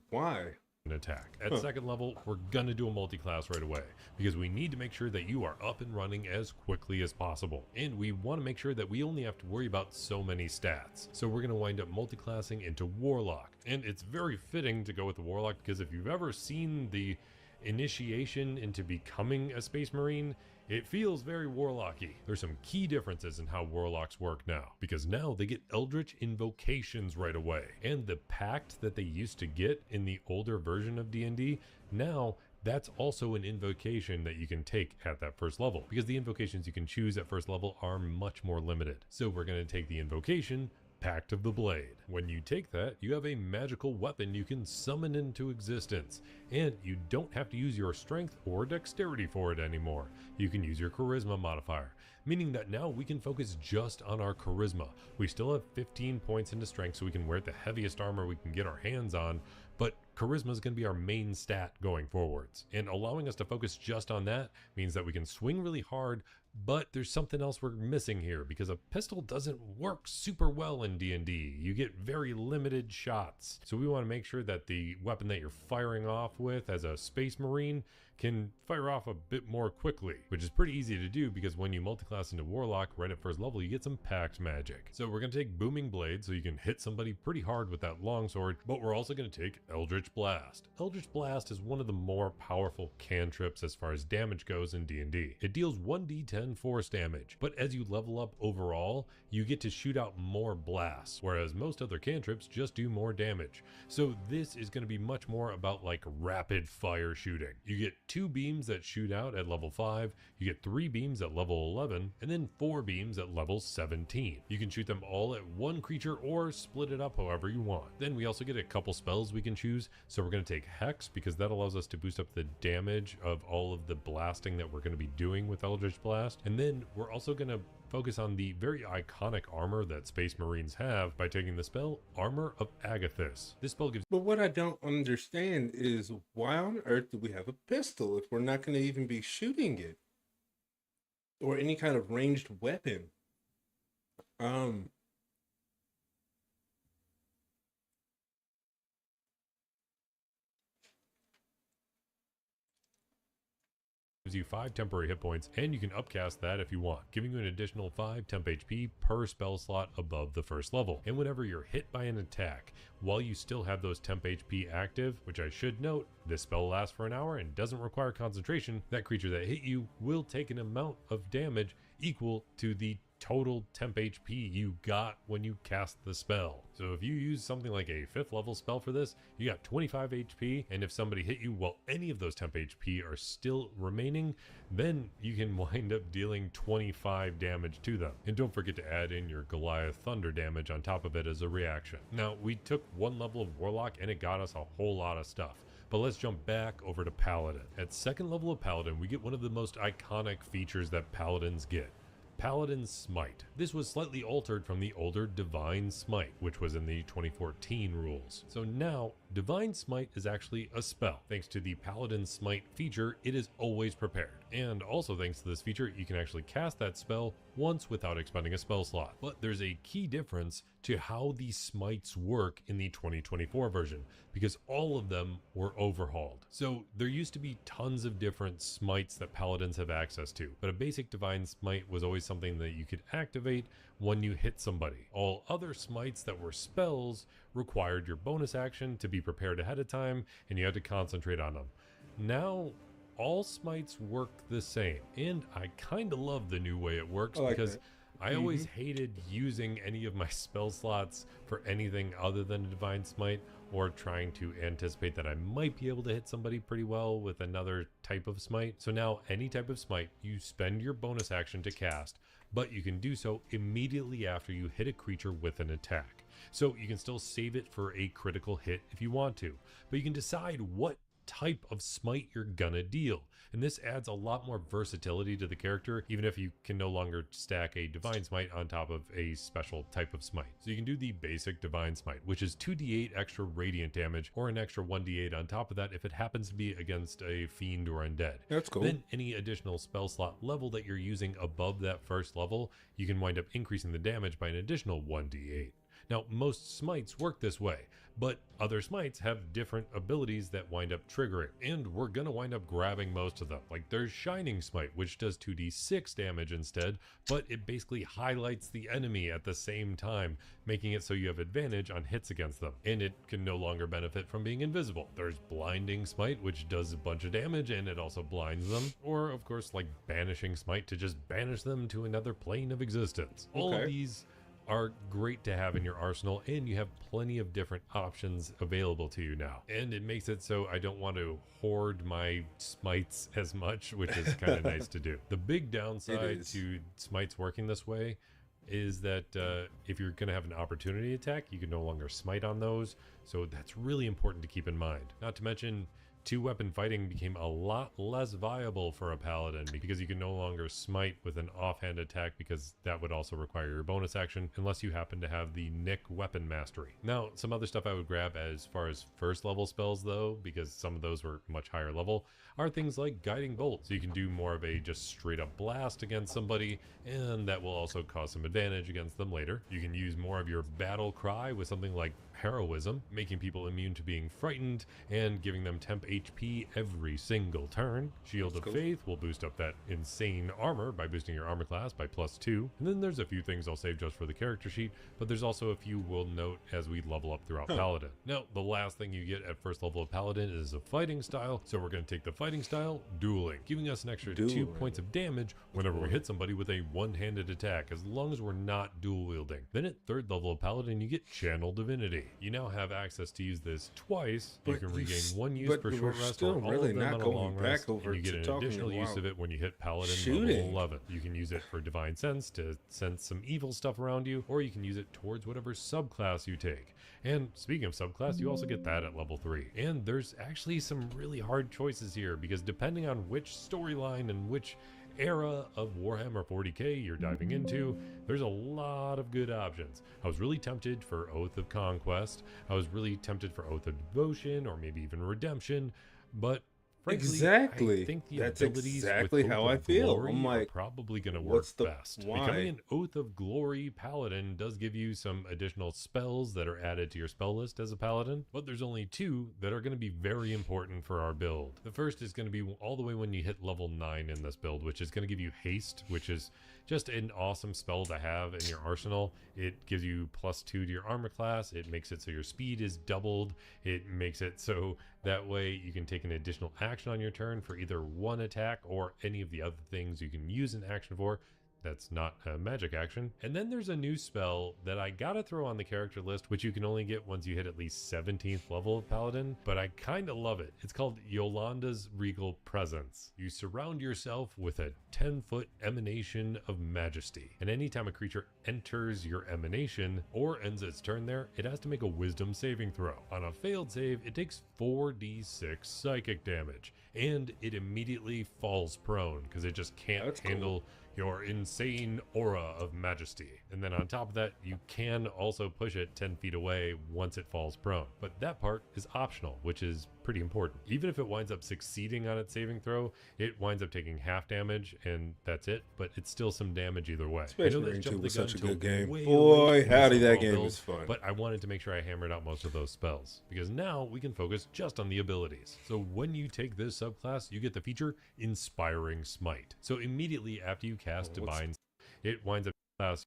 Why? attack. At second level, we're gonna do a multi-class right away because we need to make sure that you are up and running as quickly as possible, and we want to make sure that we only have to worry about so many stats. So we're gonna wind up multi-classing into Warlock, and it's very fitting to go with the Warlock because if you've ever seen the initiation into becoming a Space Marine, it feels very Warlocky. There's some key differences in how Warlocks work now, because now they get Eldritch Invocations right away. And the Pact that they used to get in the older version of D&D, now that's also an invocation that you can take at that first level, because the invocations you can choose at first level are much more limited. So we're going to take the invocation, Pact of the Blade. When you take that, you have a magical weapon you can summon into existence, and you don't have to use your strength or dexterity for it anymore. You can use your charisma modifier, meaning that now we can focus just on our charisma. We still have 15 points into strength, so we can wear the heaviest armor we can get our hands on, but charisma is going to be our main stat going forwards. And allowing us to focus just on that means that we can swing really hard, but there's something else we're missing here, because a pistol doesn't work super well in D&D. You get very limited shots. So we want to make sure that the weapon that you're firing off with as a Space Marine can fire off a bit more quickly, which is pretty easy to do because when you multiclass into Warlock right at first level, you get some packed magic. So we're going to take Booming Blade so you can hit somebody pretty hard with that longsword, but we're also going to take Eldritch Blast. Eldritch Blast is one of the more powerful cantrips as far as damage goes in D&D. It deals 1d10 force damage, but as you level up overall, you get to shoot out more blasts, whereas most other cantrips just do more damage. So this is going to be much more about like rapid fire shooting. You get 2 beams that shoot out at level 5, you get 3 beams at level 11, and then 4 beams at level 17. You can shoot them all at one creature or split it up however you want. Then we also get a couple spells we can choose. So we're going to take Hex because that allows us to boost up the damage of all of the blasting that we're going to be doing with Eldritch Blast. And then we're also going to focus on the very iconic armor that Space Marines have by taking the spell Armor of Agathis. This spell gives. But what I don't understand is why on earth do we have a pistol if we're not going to even be shooting it? Or any kind of ranged weapon? Gives you 5 temporary hit points, and you can upcast that if you want, giving you an additional 5 temp HP per spell slot above the first level. And whenever you're hit by an attack, while you still have those temp HP active, which I should note, this spell lasts for an hour and doesn't require concentration, that creature that hit you will take an amount of damage equal to the total temp HP you got when you cast the spell. So if you use something like a 5th level spell for this, you got 25 HP, and if somebody hit you while any of those temp HP are still remaining, then you can wind up dealing 25 damage to them. And don't forget to add in your Goliath Thunder damage on top of it as a reaction. Now, we took 1 level of Warlock and it got us a whole lot of stuff. But let's jump back over to Paladin. At second level of Paladin, we get one of the most iconic features that Paladins get. Paladin Smite. This was slightly altered from the older Divine Smite, which was in the 2014 rules. So now, Divine Smite is actually a spell. Thanks to the Paladin Smite feature, it is always prepared. And also thanks to this feature, you can actually cast that spell once without expending a spell slot. But there's a key difference to how these smites work in the 2024 version, because all of them were overhauled. So there used to be tons of different smites that paladins have access to, but a basic divine smite was always something that you could activate when you hit somebody. All other smites that were spells required your bonus action to be prepared ahead of time, and you had to concentrate on them. Now all smites work the same, and I kind of love the new way it works, because I always hated using any of my spell slots for anything other than a divine smite, or trying to anticipate that I might be able to hit somebody pretty well with another type of smite. So now any type of smite, you spend your bonus action to cast, but you can do so immediately after you hit a creature with an attack. So you can still save it for a critical hit if you want to, but you can decide what type of smite you're gonna deal, and this adds a lot more versatility to the character, even if you can no longer stack a divine smite on top of a special type of smite. So you can do the basic divine smite, which is 2d8 extra radiant damage, or an extra 1d8 on top of that if it happens to be against a fiend or undead. That's cool. Then any additional spell slot level that you're using above that first level, you can wind up increasing the damage by an additional 1d8. Now, most smites work this way, but other smites have different abilities that wind up triggering, and we're gonna wind up grabbing most of them. Like there's Shining Smite, which does 2d6 damage instead, but it basically highlights the enemy at the same time, making it so you have advantage on hits against them, and it can no longer benefit from being invisible. There's Blinding Smite, which does a bunch of damage, and it also blinds them, or of course like Banishing Smite to just banish them to another plane of existence. All of these are great to have in your arsenal, and you have plenty of different options available to you now. And it makes it so I don't want to hoard my smites as much, which is kind of nice to do. The big downside to smites working this way is that if you're going to have an opportunity attack, you can no longer smite on those. So that's really important to keep in mind. Not to mention, two-weapon fighting became a lot less viable for a paladin because you can no longer smite with an offhand attack, because that would also require your bonus action unless you happen to have the Nick weapon mastery. Now, some other stuff I would grab as far as first level spells though, because some of those were much higher level, are things like Guiding Bolt. So you can do more of a just straight up blast against somebody, and that will also cause some advantage against them later. You can use more of your battle cry with something like Heroism, making people immune to being frightened and giving them temp HP every single turn. Shield of Faith will boost up that insane armor by boosting your armor class by +2. And then there's a few things I'll save just for the character sheet, but there's also a few we'll note as we level up throughout Paladin. Now, the last thing you get at first level of Paladin is a fighting style, so we're going to take the fighting style, Dueling, giving us an extra 2 points of damage whenever we hit somebody with a one-handed attack, as long as we're not dual wielding. Then at third level of Paladin, you get Channel Divinity. You now have access to use this twice. You can regain one use per short rest, or all of them on a long rest, and you get an additional use of it when you hit Paladin level 11. You can use it for Divine Sense to sense some evil stuff around you, or you can use it towards whatever subclass you take. And speaking of subclass, you also get that at level 3. And there's actually some really hard choices here, because depending on which storyline and which era of Warhammer 40k you're diving into, there's a lot of good options. I was really tempted for Oath of Conquest. I was really tempted for Oath of Devotion, or maybe even Redemption, but frankly, I think the abilities exactly with Oath how I of feel. Glory I'm are like, probably going to work best. why? Becoming an Oath of Glory Paladin does give you some additional spells that are added to your spell list as a Paladin, but there's only 2 that are going to be very important for our build. The first is going to be all the way when you hit level 9 in this build, which is going to give you Haste, which is just an awesome spell to have in your arsenal. It gives you +2 to your armor class. It makes it so your speed is doubled. It makes it so that way you can take an additional action on your turn for either one attack or any of the other things you can use an action for. That's not a magic action. And then there's a new spell that I gotta throw on the character list, which you can only get once you hit at least 17th level of Paladin, but I kinda love it. It's called Yolanda's Regal Presence. You surround yourself with a 10-foot emanation of majesty, and anytime a creature enters your emanation or ends its turn there, it has to make a wisdom saving throw. On a failed save, it takes 4d6 psychic damage, and it immediately falls prone because it just can't That's handle your insane aura of majesty. And then on top of that, you can also push it 10 feet away once it falls prone. But that part is optional, which is pretty important. Even if it winds up succeeding on its saving throw, it winds up taking half damage, and that's it. But it's still some damage either way. Special I know Ring that 2 jumped was the gun such a till good game. way Boy, late in this howdy, that overall game build, was fun. But I wanted to make sure I hammered out most of those spells, because now we can focus just on the abilities. So when you take this subclass, you get the feature Inspiring Smite. So immediately after you cast Divine, it winds up class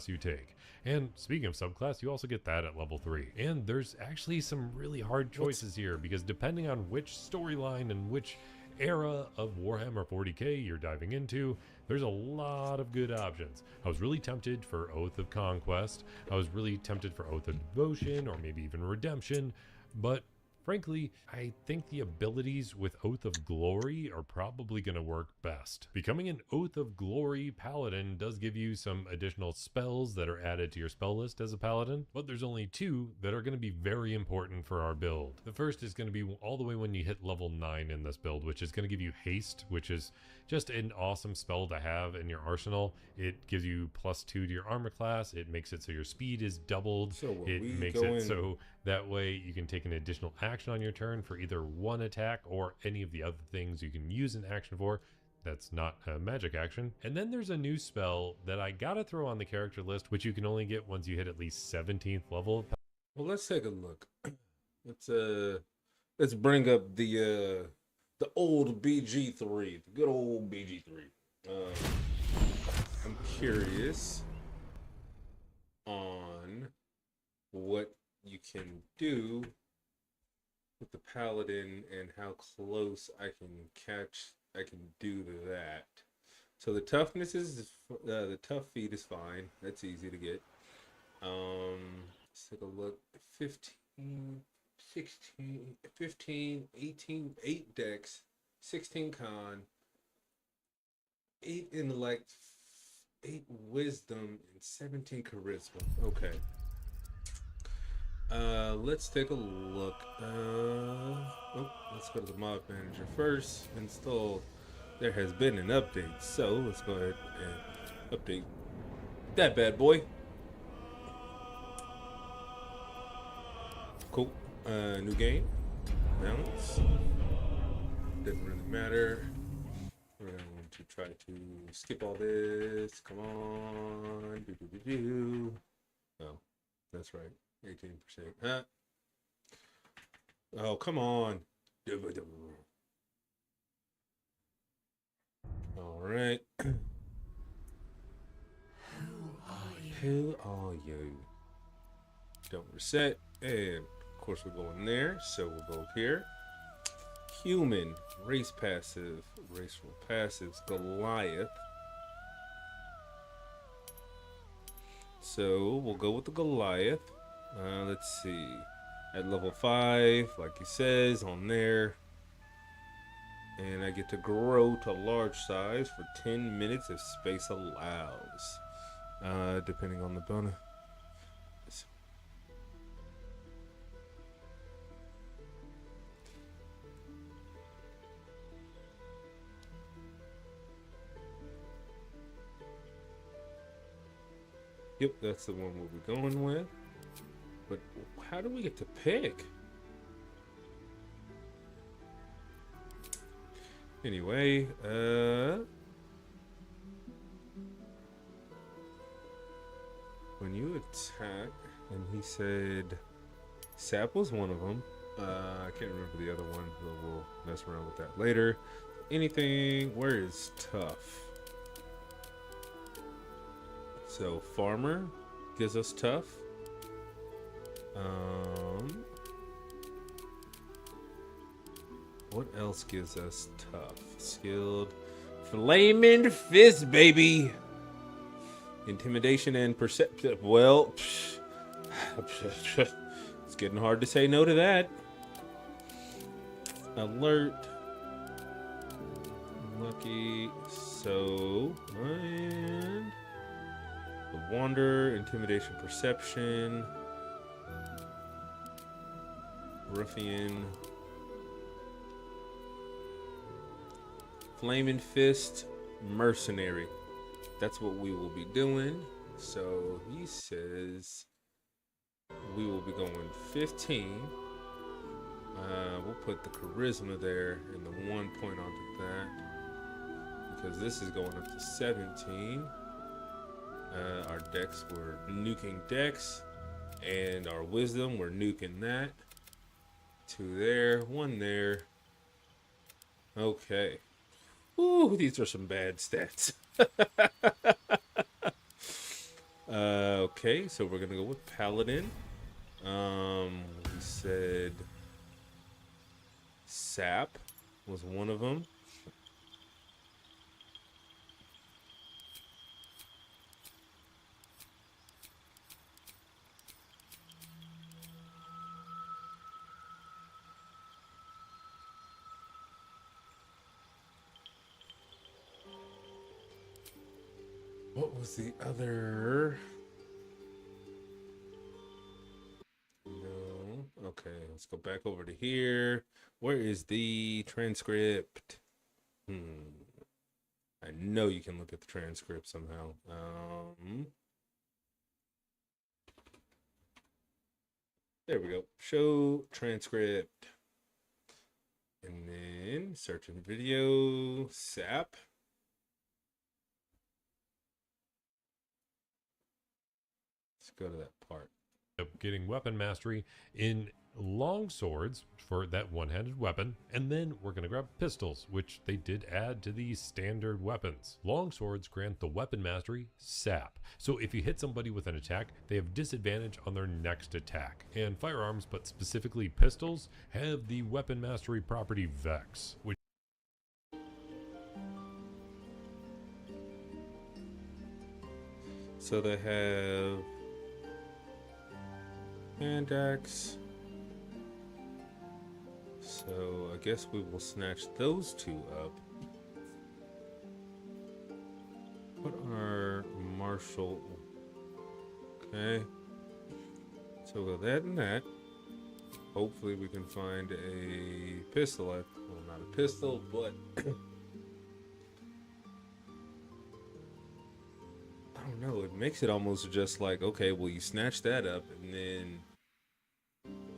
you take. And speaking of subclass, you also get that at level 3. And there's actually some really hard choices here, because depending on which storyline and which era of Warhammer 40k you're diving into, there's a lot of good options. I was really tempted for Oath of Conquest. I was really tempted for Oath of Devotion, or maybe even Redemption, but frankly, I think the abilities with Oath of Glory are probably going to work best. Becoming an Oath of Glory Paladin does give you some additional spells that are added to your spell list as a Paladin, but there's only 2 that are going to be very important for our build. The first is going to be all the way when you hit level 9 in this build, which is going to give you Haste, which is just an awesome spell to have in your arsenal. It gives you +2 to your armor class. It makes it so your speed is doubled. So when It we makes go it in- so that way you can take an additional action on your turn for either one attack or any of the other things you can use an action for. That's not a magic action. And then there's a new spell that I gotta throw on the character list, which you can only get once you hit at least 17th level. Well, let's take a look. Let's bring up the old BG3, the good old BG3. I'm curious on what you can do with the Paladin and how close I can do to that. So the toughness is the tough feat is fine. That's easy to get. Let's take a look. 15, 16, 15, 18, 8 dex, 16 con, 8 intellect, 8 wisdom, and 17 charisma. Okay. Let's take a look. Let's go to the mod manager first. Install. There has been an update, so let's go ahead and update that bad boy. Cool. New game. Balance. Doesn't really matter. We're going to try to skip all this. Come on. Oh, that's right. 18%. Huh? Oh, come on. All right. Who are you? Don't reset. And of course, we're going there. So we'll go here. Human. Race passive. Racial passives. Goliath. So we'll go with the Goliath. Let's see. At level 5, like he says on there. And I get to grow to large size for 10 minutes if space allows. Depending on the bonus. Yep, that's the one we'll be going with. But how do we get to pick? Anyway, when you attack, and he said sap was one of them. I can't remember the other one, but we'll mess around with that later. Anything, where is tough? So farmer gives us tough. What else gives us tough? Skilled, flaming fist, baby. Intimidation and perception. Well, it's getting hard to say no to that. Alert. Lucky. So, and the Wander, intimidation, perception, ruffian, flaming fist, mercenary. That's what we will be doing. So he says we will be going 15. We'll put the charisma there and the 1 point onto that because this is going up to 17. Our dex, we're nuking dex, and our wisdom, we're nuking that. 2 there, 1 there. Okay. Ooh, these are some bad stats. Okay, so we're gonna go with paladin. We said sap was one of them. What was the other? No. Okay, let's go back over to here. Where is the transcript? I know you can look at the transcript somehow. There we go. Show transcript. And then search in video, SAP. Let's go to that part. Getting weapon mastery in long swords for that one-handed weapon, and then we're going to grab pistols, which they did add to these standard weapons. Long swords grant the weapon mastery sap, so if you hit somebody with an attack, they have disadvantage on their next attack. And firearms, but specifically pistols, have the weapon mastery property vex, which so they have hand axe. So I guess we will snatch those 2 up. What are martial? Okay. So we'll go that and that. Hopefully we can find a pistol. Well, not a pistol, but I don't know. It makes it almost just like, okay, well, you snatch that up and then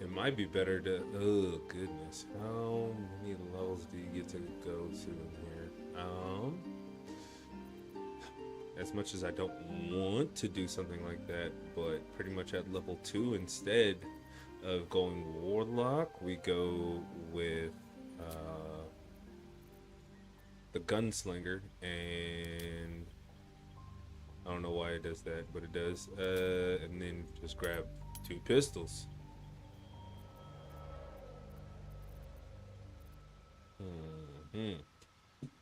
it might be better to, oh goodness, how many levels do you get to go to in here? As much as I don't want to do something like that, but pretty much at level 2 instead of going warlock, we go with the gunslinger, and I don't know why it does that, but it does, and then just grab 2 pistols.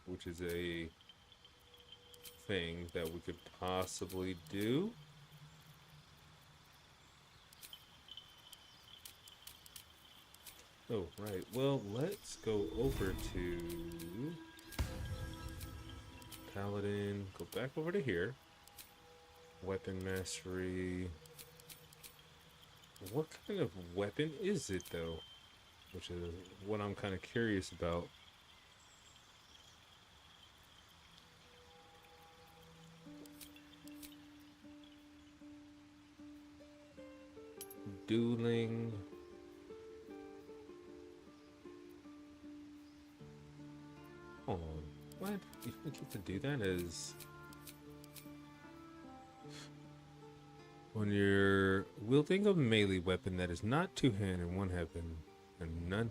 Which is a thing that we could possibly do. Oh, right. Well, let's go over to Paladin. Go back over to here. Weapon mastery. What kind of weapon is it, though? Which is what I'm kind of curious about. Dueling. Oh, what? You don't get to do that as when you're wielding a melee weapon that is not 2-hand and 1 weapon and none.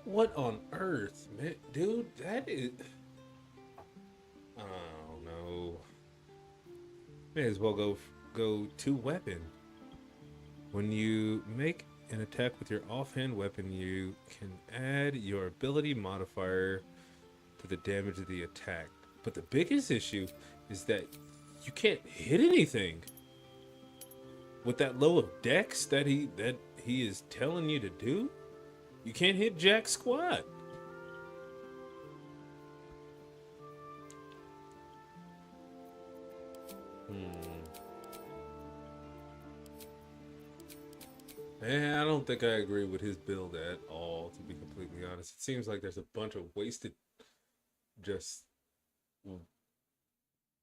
What on earth, man, dude? That is. I don't know. May as well go 2 weapon. When you make an attack with your offhand weapon, you can add your ability modifier to the damage of the attack. But the biggest issue is that you can't hit anything with that low of dex that he is telling you to do. You can't hit jack squat. And I don't think I agree with his build at all, to be completely honest. It seems like there's a bunch of wasted, just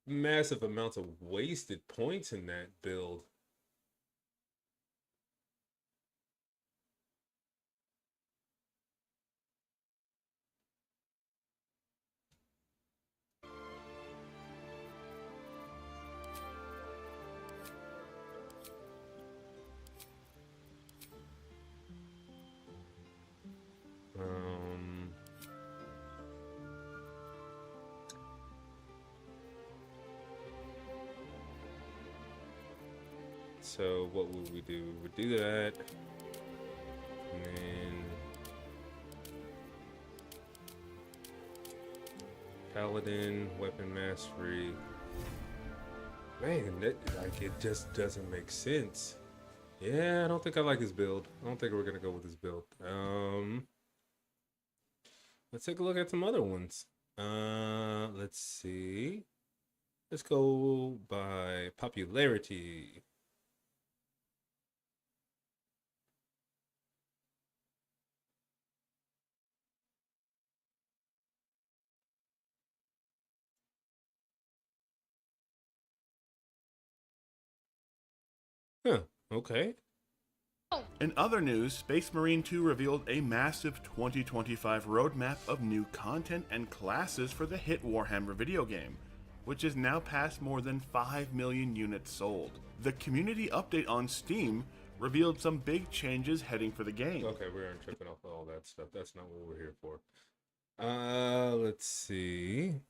massive amounts of wasted points in that build. So what would we do? We would do that, and then Paladin, Weapon Mastery. Man, that, like, it just doesn't make sense. Yeah, I don't think I like his build. I don't think we're gonna go with his build. Let's take a look at some other ones. Let's see. Let's go by popularity. Huh, okay. In other news, Space Marine 2 revealed a massive 2025 roadmap of new content and classes for the hit Warhammer video game, which has now passed more than 5 million units sold. The community update on Steam revealed some big changes heading for the game. Okay, we aren't tripping off all that stuff. That's not what we're here for. Let's see.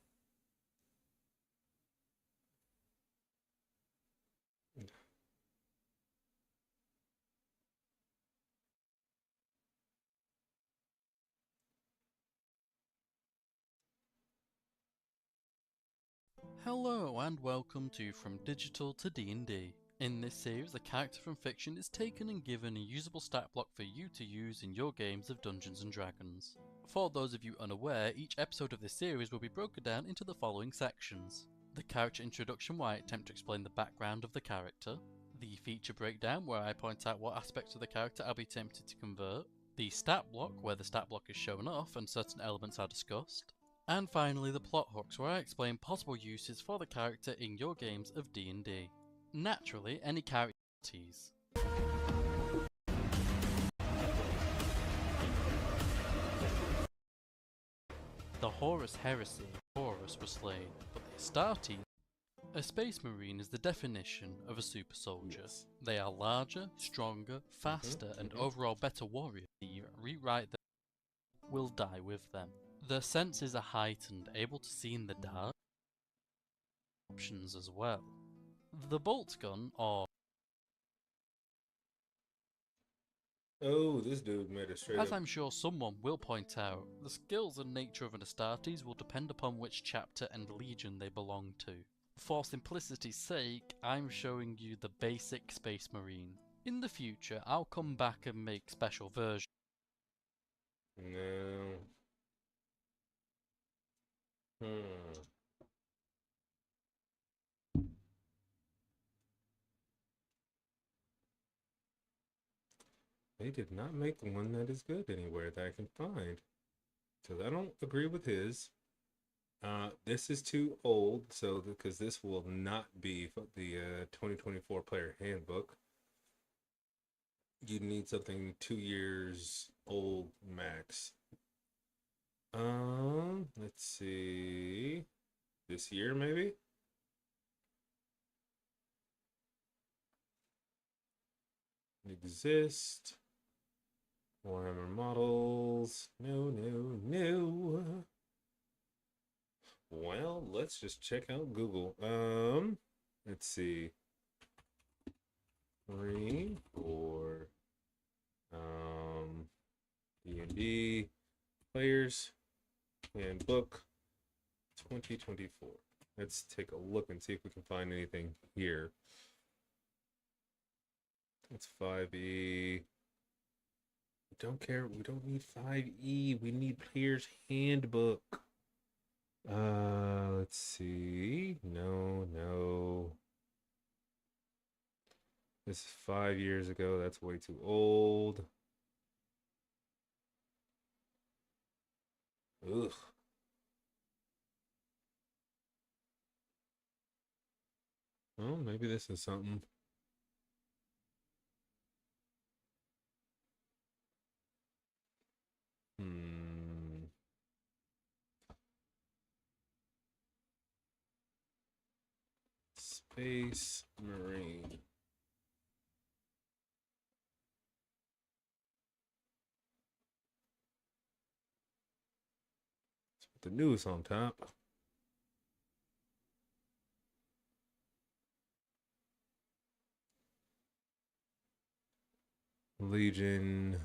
Hello and welcome to From Digital to D&D. In this series, a character from fiction is taken and given a usable stat block for you to use in your games of Dungeons & Dragons. For those of you unaware, each episode of this series will be broken down into the following sections. The character introduction, where I attempt to explain the background of the character. The feature breakdown, where I point out what aspects of the character I'll be tempted to convert. The stat block, where the stat block is shown off and certain elements are discussed. And finally, the plot hooks, where I explain possible uses for the character in your games of D&D. Naturally, any characters. The Horus Heresy, Horus was slain, but the Astartes. A Space Marine is the definition of a super soldier. Yes. They are larger, stronger, faster, and overall better warriors. Rewrite them, will die with them. Their senses are heightened, able to see in the dark. Options as well. The bolt gun, or Oh, this dude made a straight as up. I'm sure someone will point out, the skills and nature of an Astartes will depend upon which chapter and legion they belong to. For simplicity's sake, I'm showing you the basic Space Marine. In the future, I'll come back and make special versions. No. They did not make one that is good anywhere that I can find. So I don't agree with his. This is too old, so because this will not be the 2024 player handbook. You need something 2 years old max. Let's see. This year maybe? Exist. Warhammer models. No, no, no. Well, let's just check out Google. Let's see. Marine or D&D players handbook 2024. Let's take a look and see if we can find anything here. That's 5E. Don't care. We don't need 5E. We need Player's Handbook. Let's see. No. This is 5 years ago. That's way too old. Ugh. Well, maybe this is something. Space Marine. Let's put the news on top. Legion.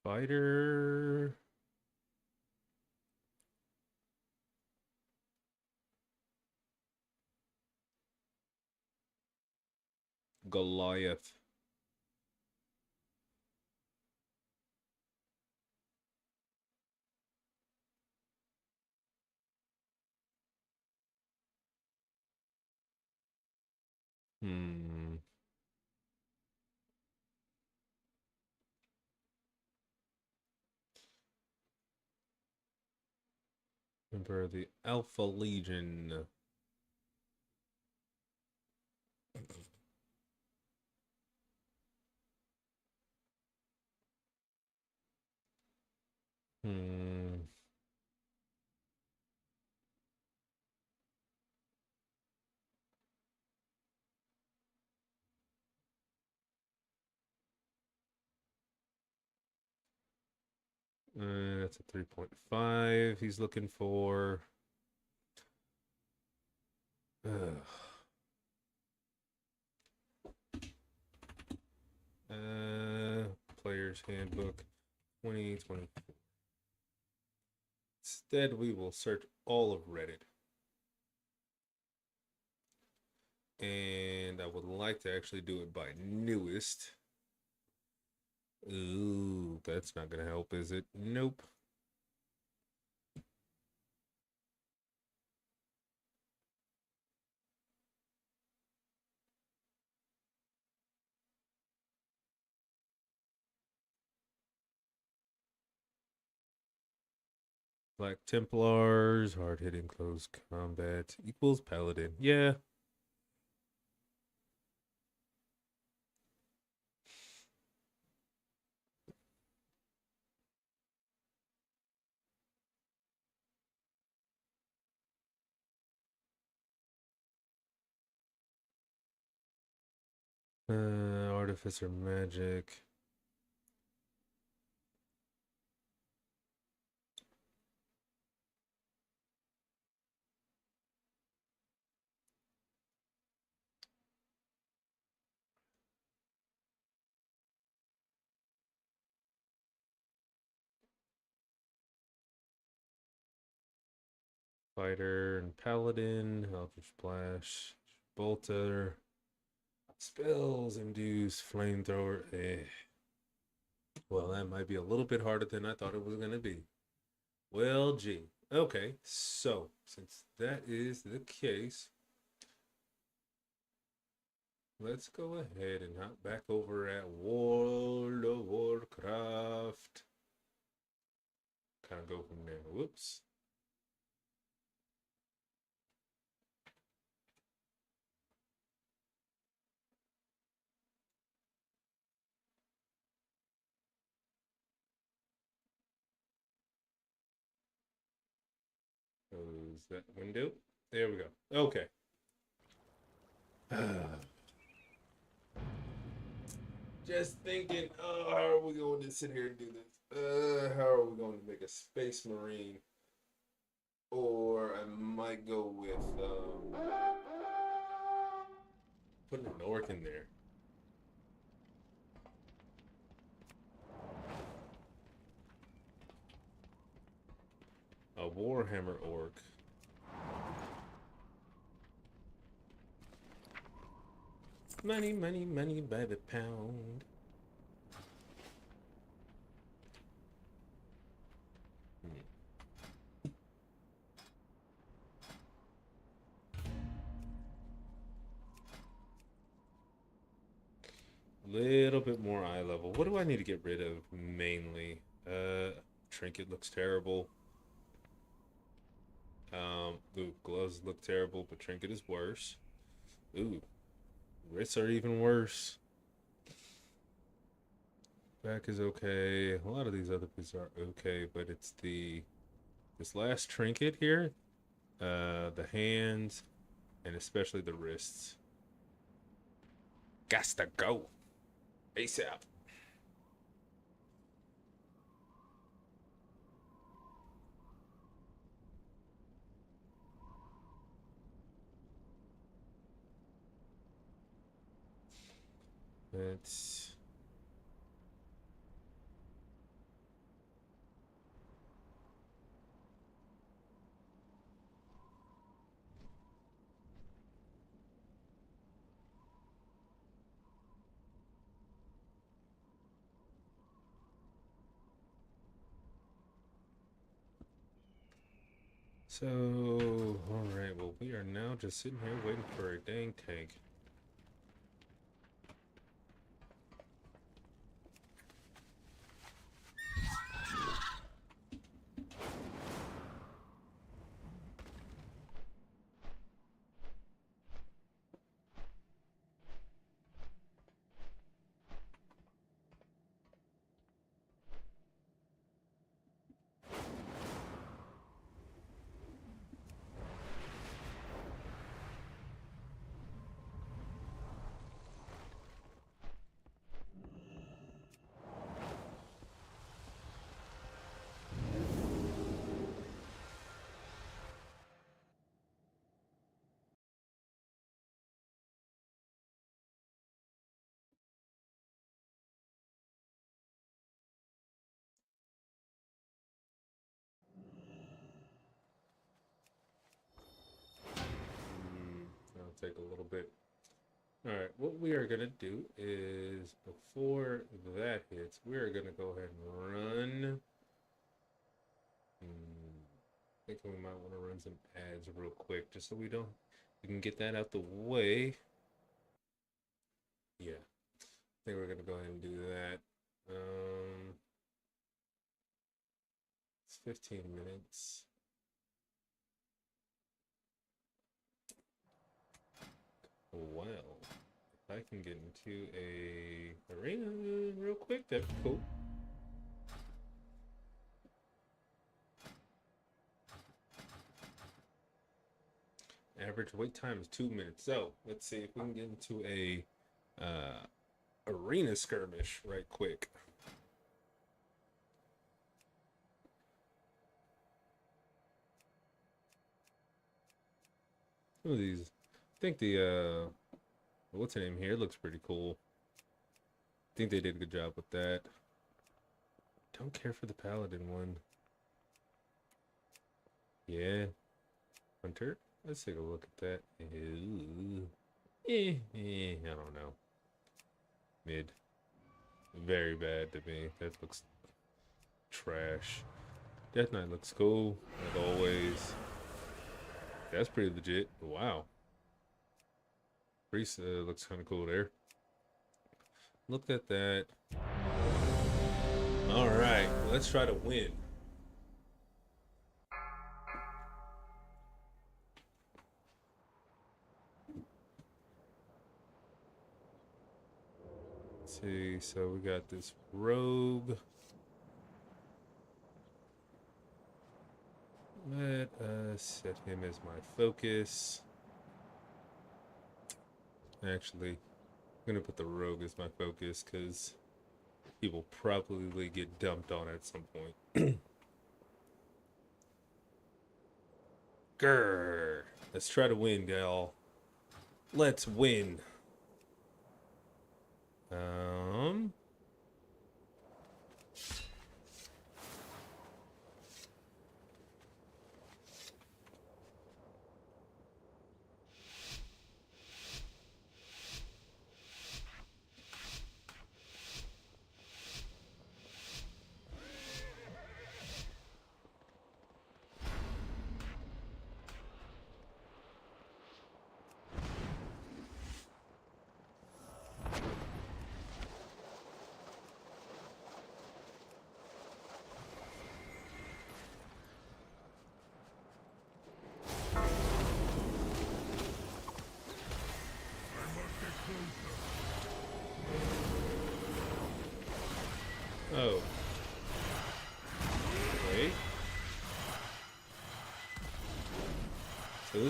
Fighter. Goliath. Hmm. Member of the Alpha Legion. Hmm. That's a 3.5 he's looking for. Ugh. Player's Handbook 2020. Instead, we will search all of Reddit. And I would like to actually do it by newest. Ooh, that's not going to help, is it? Nope. Black Templars, hard hitting close combat equals Paladin. Yeah. Artificer magic. Fighter and Paladin, Eldritch Splash, Bolter, spells, induce, flamethrower. Well, that might be a little bit harder than I thought it was going to be. Well, gee. Okay, so since that is the case, let's go ahead and hop back over at World of Warcraft. Kind of go from there. Whoops. Close that window. There we go. Okay. Just thinking, how are we going to sit here and do this? How are we going to make a Space Marine? Or I might go with putting an orc in there. A Warhammer orc. Money, money, money by the pound. Little bit more eye level. What do I need to get rid of mainly? Trinket looks terrible. Ooh, gloves look terrible, but trinket is worse. Ooh, wrists are even worse. Back is okay. A lot of these other pieces are okay, but it's this last trinket here, the hands, and especially the wrists. Gots to go ASAP. Let's. So, alright, well, we are now just sitting here waiting for a dang tank. That'll take a little bit. Alright, what we are going to do is, before that hits, we are going to go ahead and run. I think we might want to run some ads real quick, just so we can get that out the way. Yeah, I think we're going to go ahead and do that. It's 15 minutes. Well, if I can get into a arena real quick, that'd be cool. Average wait time is 2 minutes. So let's see if we can get into a arena skirmish right quick. Some of these, I think the what's the name here looks pretty cool. I think they did a good job with that. Don't care for the paladin one. Yeah, hunter. Let's take a look at that. I don't know. Mid. Very bad to me. That looks trash. Death Knight looks cool, like always. That's pretty legit. Wow. Priest looks kind of cool there. Look at that. All right, let's try to win. Let's see, so we got this rogue. Let us set him as my focus. Actually, I'm gonna put the rogue as my focus because he will probably get dumped on at some point. Grr. Let's try to win, gal. Let's win.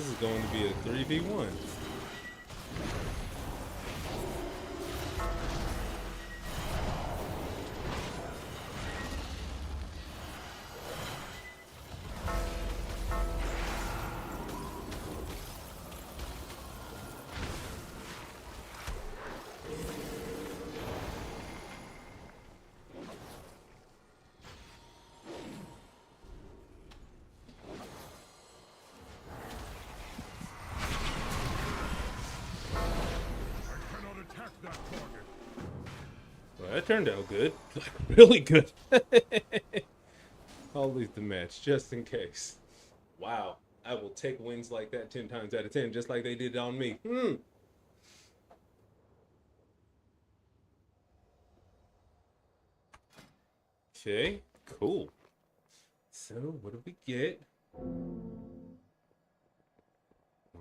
this is going to be a 3v1. Cannot attack that target. Well, that turned out good. Like, really good. I'll leave the match just in case. Wow. I will take wins like that 10 times out of 10, just like they did on me. Okay, cool. So, what do we get? I'm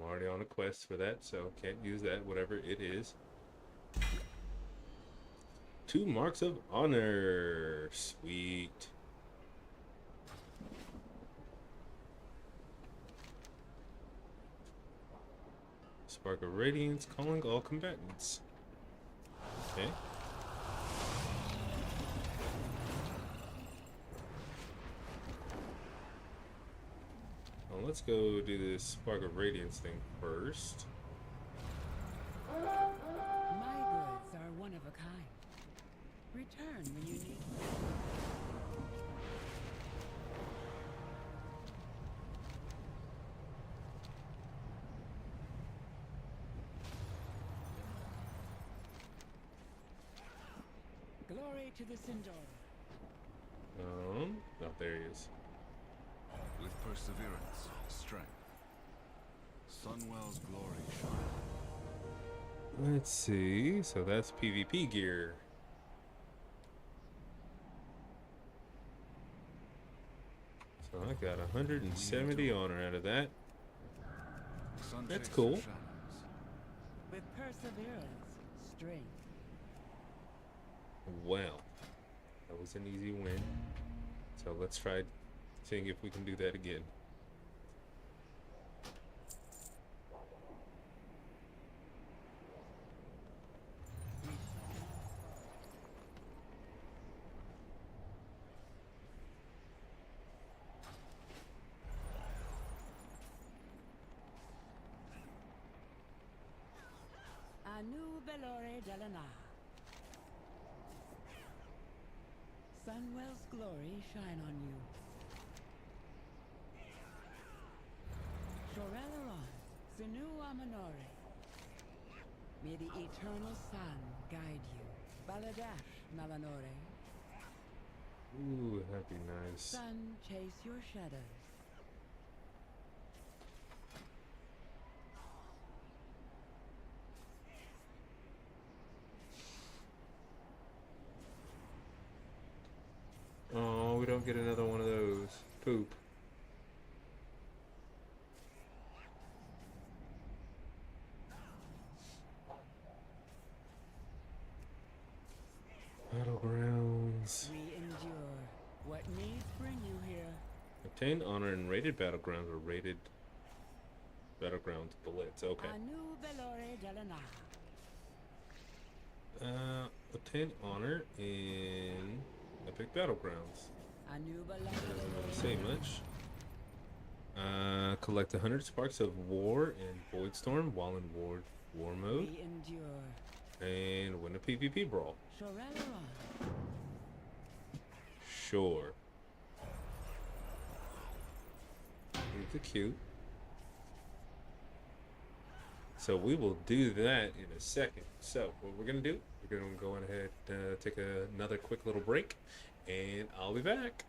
already on a quest for that, so can't use that, whatever it is. 2 marks of honor. Sweet. Spark of Radiance, calling all combatants. Okay. Well, let's go do this Spark of Radiance thing first. My goods are one of a kind. Return when you need them. Glory to the Sindor. Oh, there he is. With perseverance, strength, Sunwell's glory shine. Let's see. So that's PvP gear. So I got 170 honor out of that. Sun That's chases cool. shadows. With perseverance, strength. Well, that was an easy win. So let's try seeing if we can do that again. Anu Belore Delana. Sunwell's glory shine on you. Shoreleron, Sinu Amanore. May the eternal sun guide you. Baladash Nalanore. Ooh, that'd be nice. Sun, chase your shadows. Oh, we don't get another one of those. Poop. Battlegrounds. We endure. What needs bring you here? Obtain honor in rated battlegrounds or rated battlegrounds bullets. Okay. Anu Belore Delana. Obtain honor in epic battlegrounds. Anu Doesn't really say Belore. much. Collect 100 sparks of war in Voidstorm while in war mode, We endure. and win a PvP brawl. Shoreleron. Sure. He's a cute. So we will do that in a second. So what we're gonna do? We're gonna go ahead, take another quick little break, and I'll be back.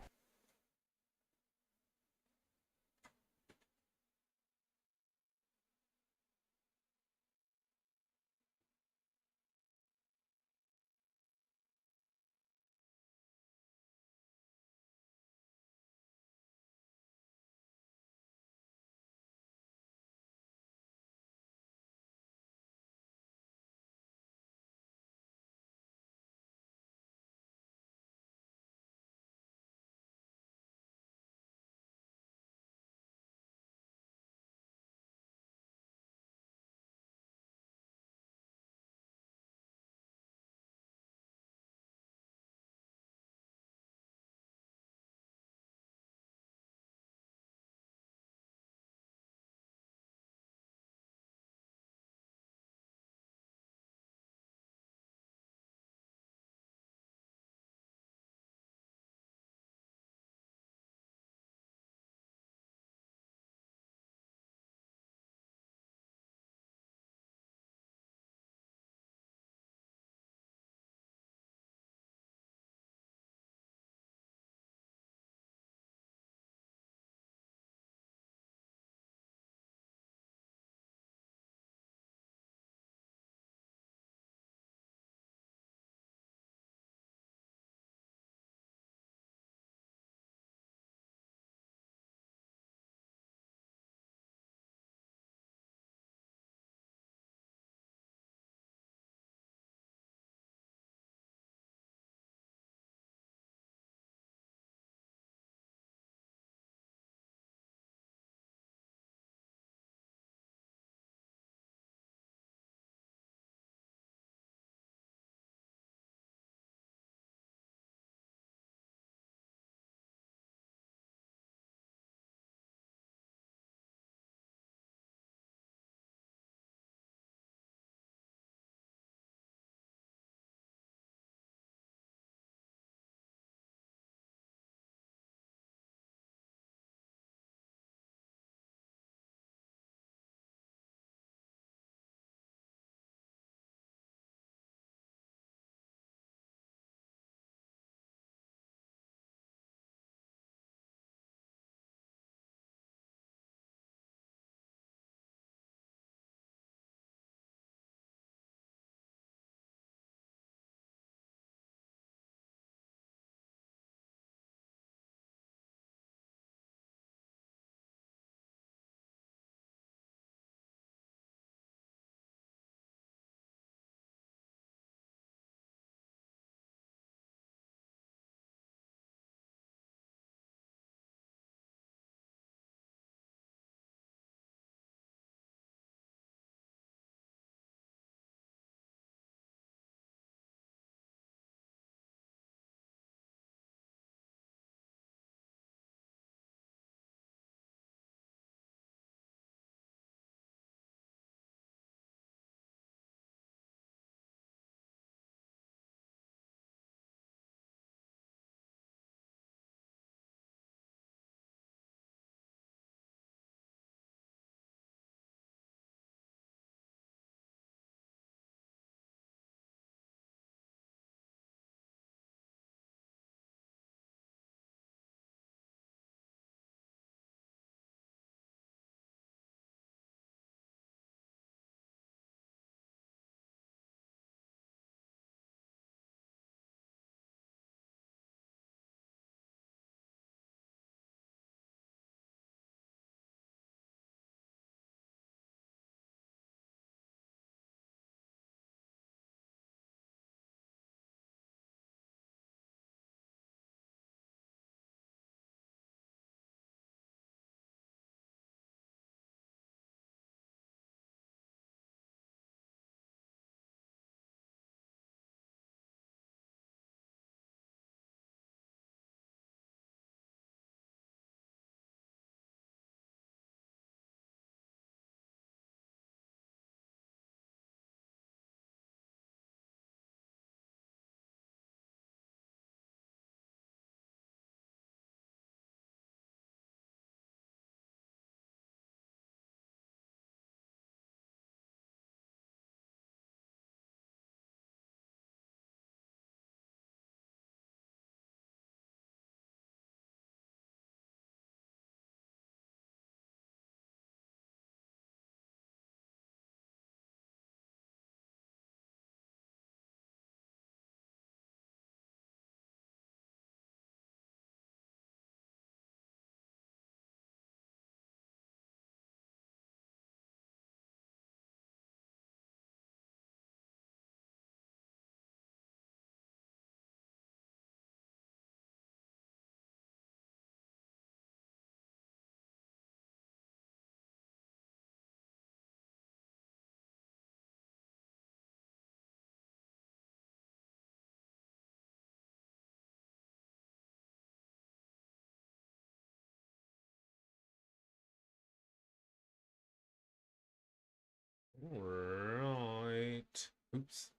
Right. Oops.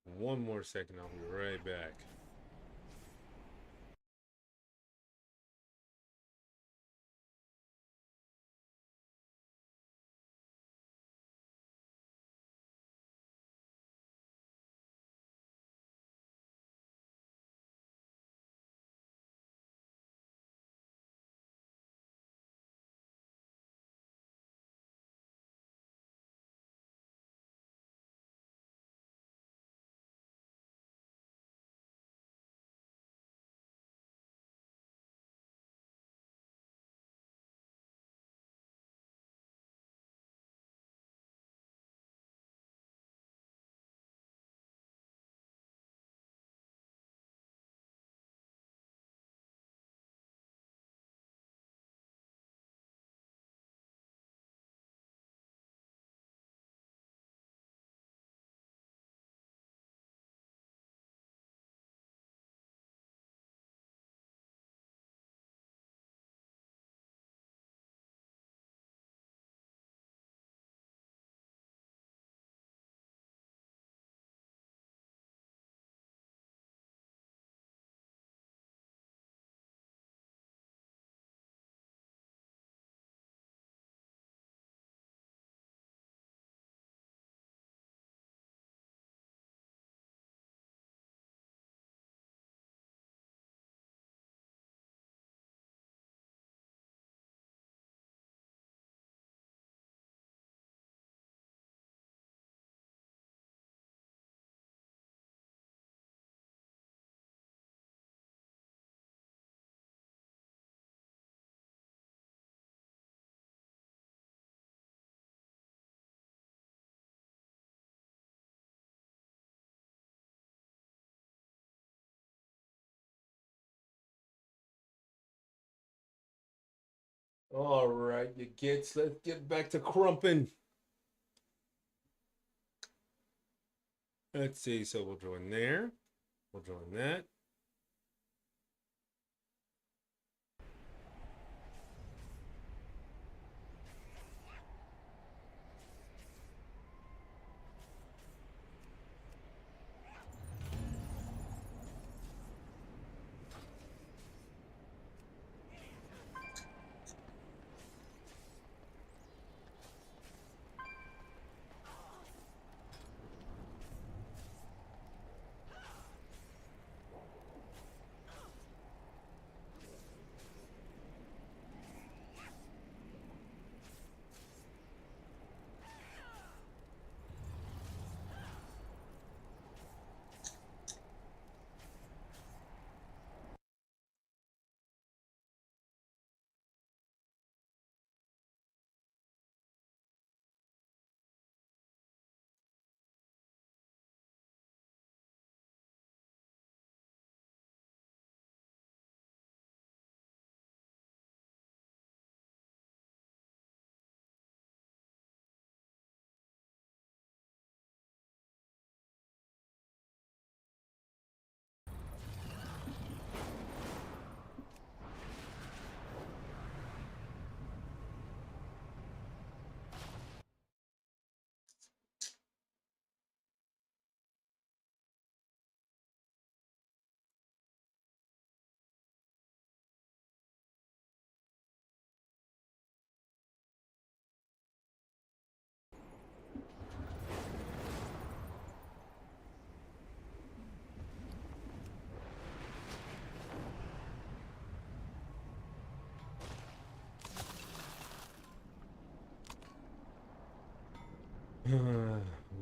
One more second. I'll be right back. All right, you gets. Let's get back to crumping. Let's see. So we'll join there. We'll join that.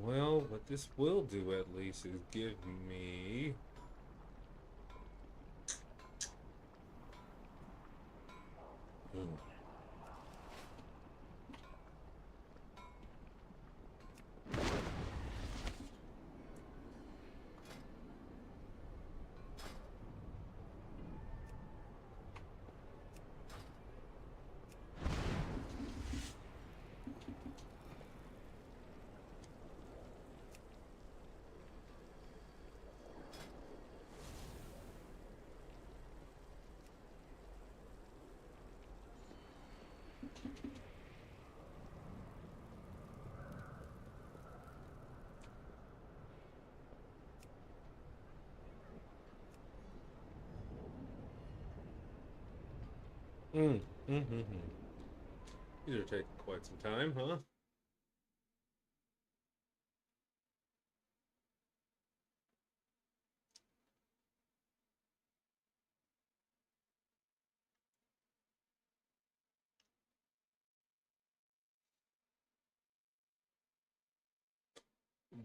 Well, what this will do at least is give me. Hmm. Mm, These are taking quite some time, huh?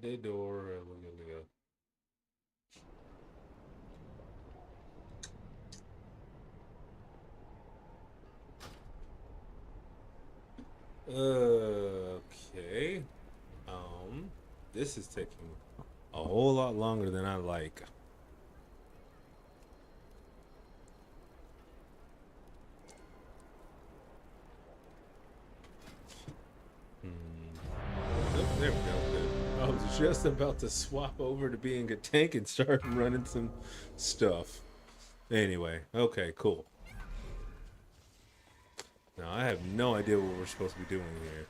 Day door. Okay. This is taking a whole lot longer than I like. Oh, there we go. Good. I was just about to swap over to being a tank and start running some stuff. Anyway, okay, cool. Now I have no idea what we're supposed to be doing here.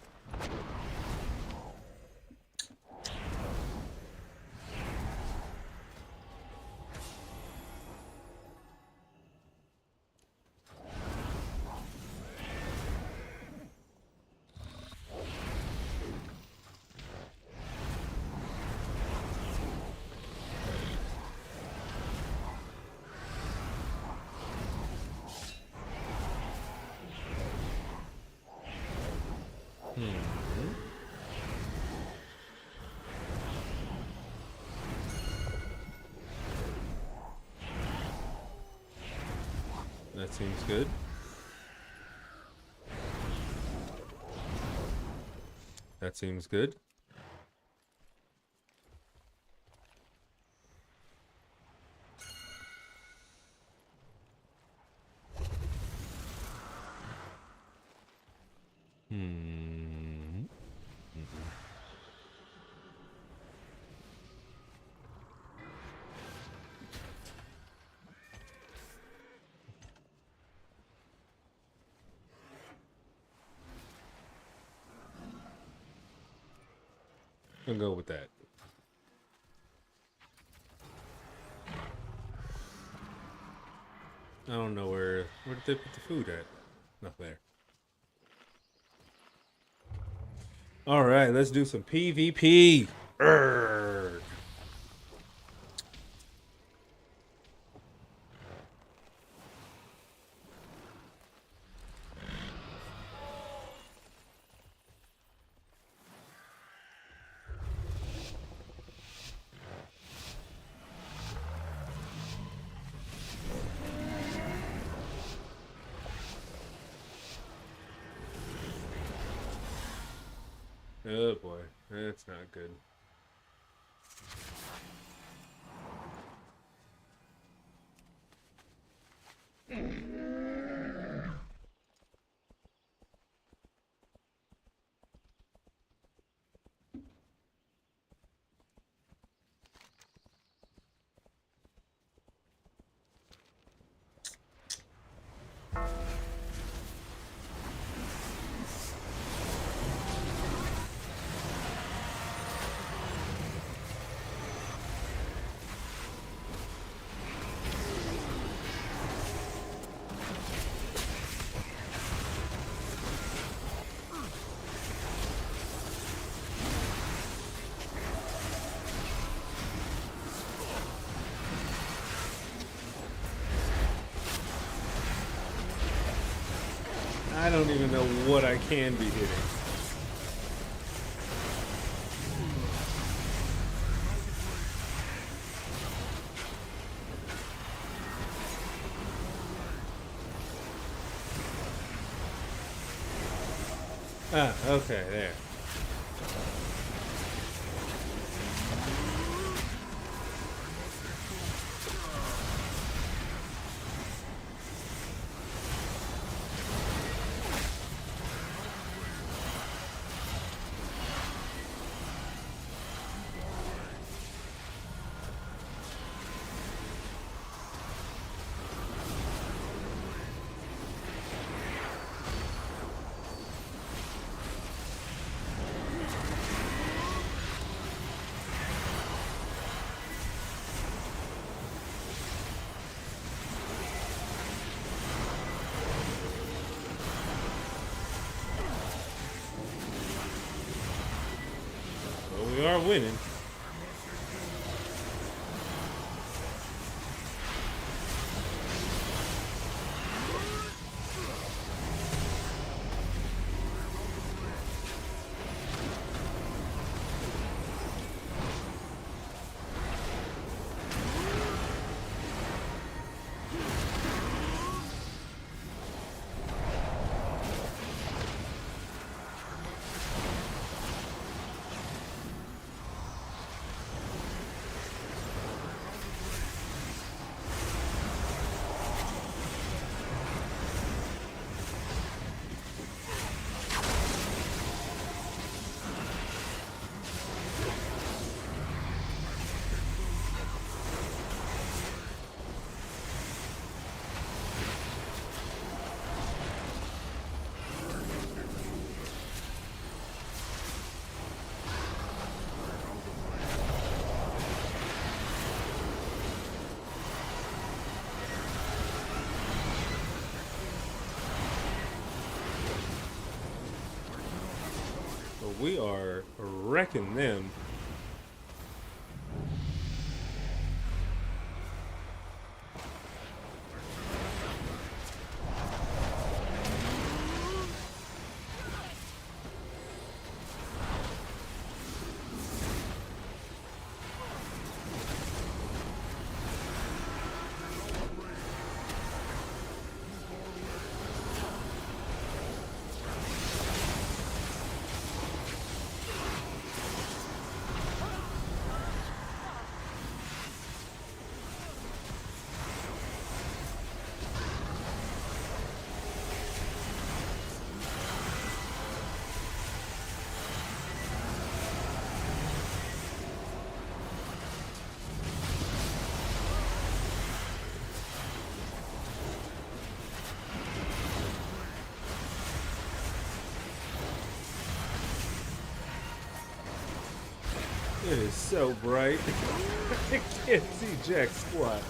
That seems good. That seems good. I'll go with that. I don't know where did they put the food at? Not there. All right, let's do some PvP. Urgh. Oh boy, that's not good. I don't even know what I can be hitting. Ah, okay, there. We are winning. But we are wrecking them. It is so bright. I can't see jack squat.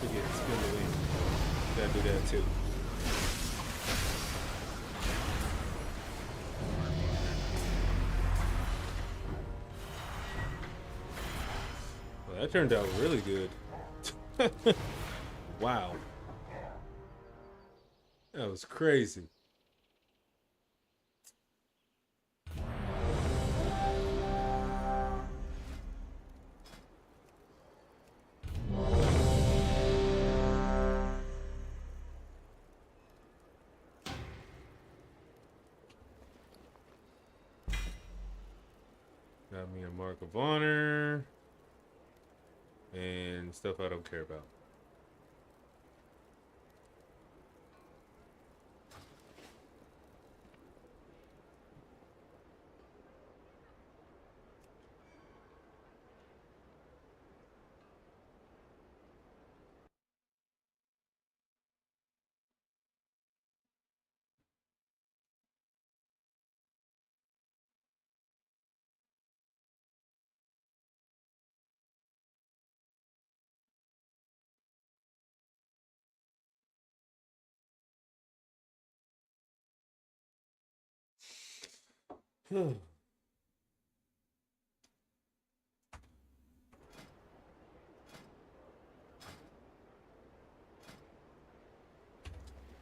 forget, spin the wheel. Gotta do that too. Well, that turned out really good. Wow. That was crazy. Got me a mark of honor and stuff I don't care about.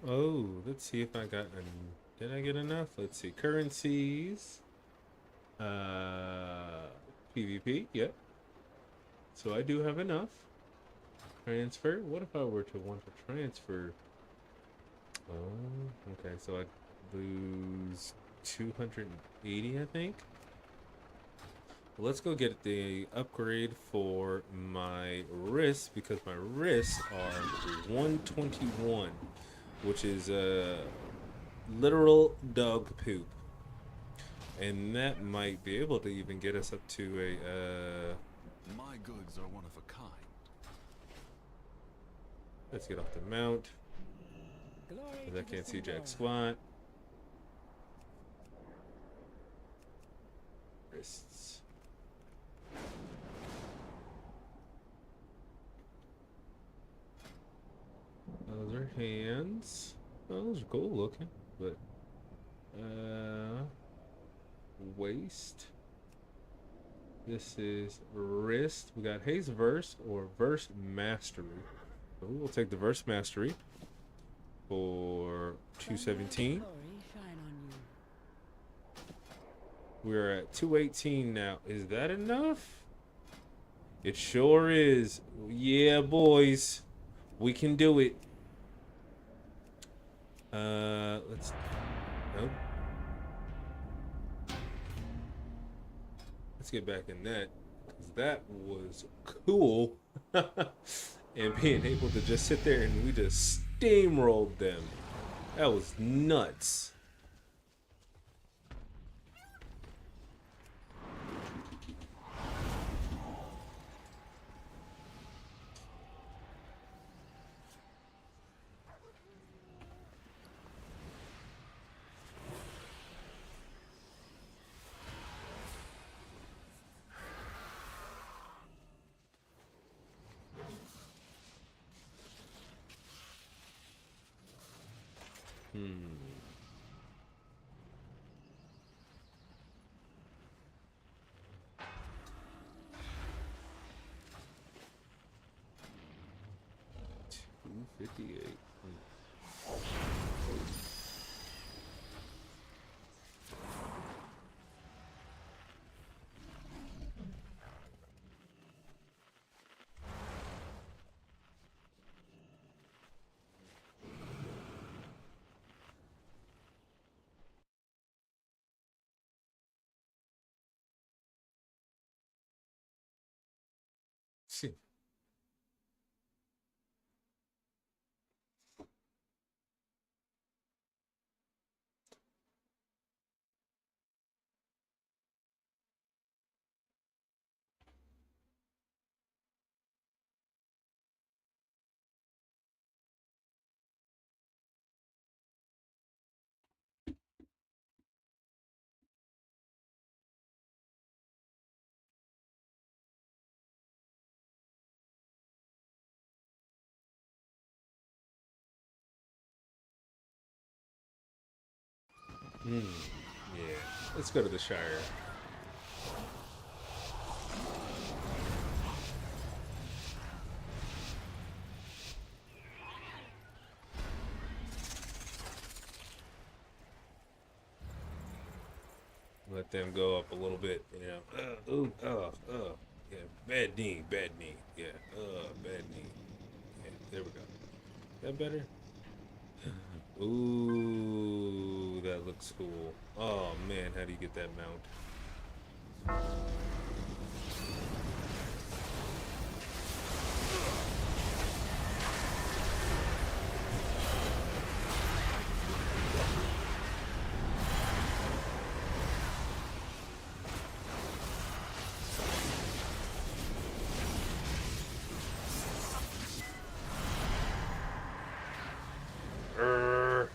Oh, let's see if I got did I get enough? Let's see. Currencies. Uh PvP, yep. So I do have enough. Transfer. What if I were to want to transfer? Oh, okay. So I lose 280, I think. Let's go get the upgrade for my wrists because my wrists are 121, which is literal dog poop. And that might be able to even get us up to a My goods are one of a kind. let's get off the mount. Glory 'Cause I to the can't see jack Simbora. squat. Wrists. Those are hands. Oh, those are cool looking, but waist. This is wrist. We got Haze Verse or Verse Mastery. So we will take the Verse Mastery for 217. Glory shine on you. We're at 218 now. Is that enough? It sure is. Yeah, boys. We can do it. Let's. Nope. Let's get back in that. Because that was cool. And being able to just sit there and we just steamrolled them. That was nuts. Hmm. $258. See. Yeah. Let's go to the Shire. Let them go up a little bit, you know. Yeah, bad knee, bad knee. Yeah, bad knee. Yeah, there we go. That better? Ooh, that looks cool. Oh man, how do you get that mount? Err.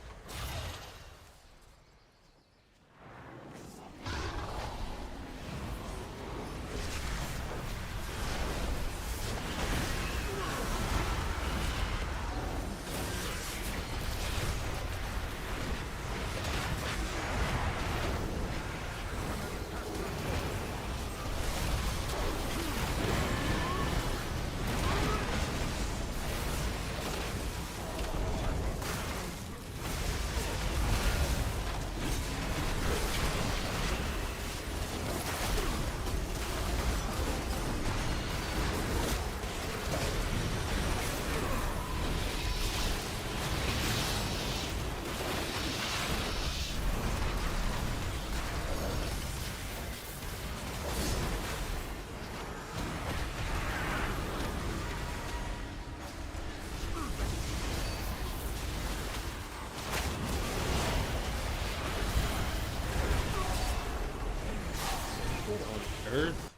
What on earth?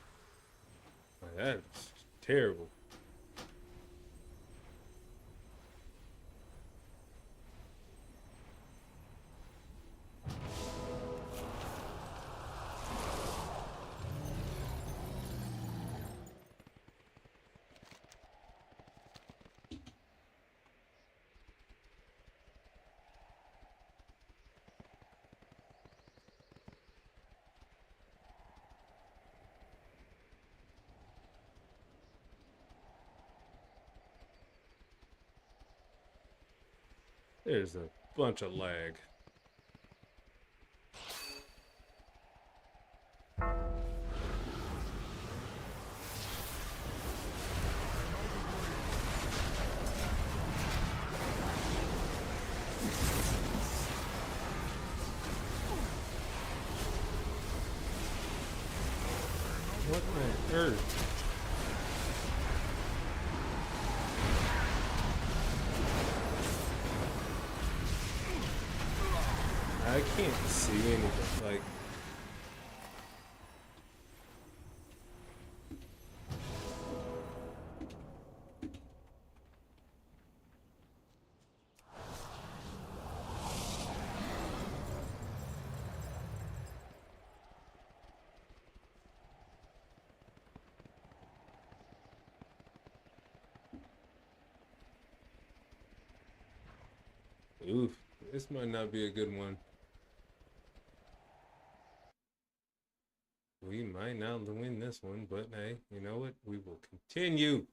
That's terrible. There's a bunch of lag. What on earth? I can't see anything. Like, oof, this might not be a good one. We might not win this one, but hey, you know what? We will continue.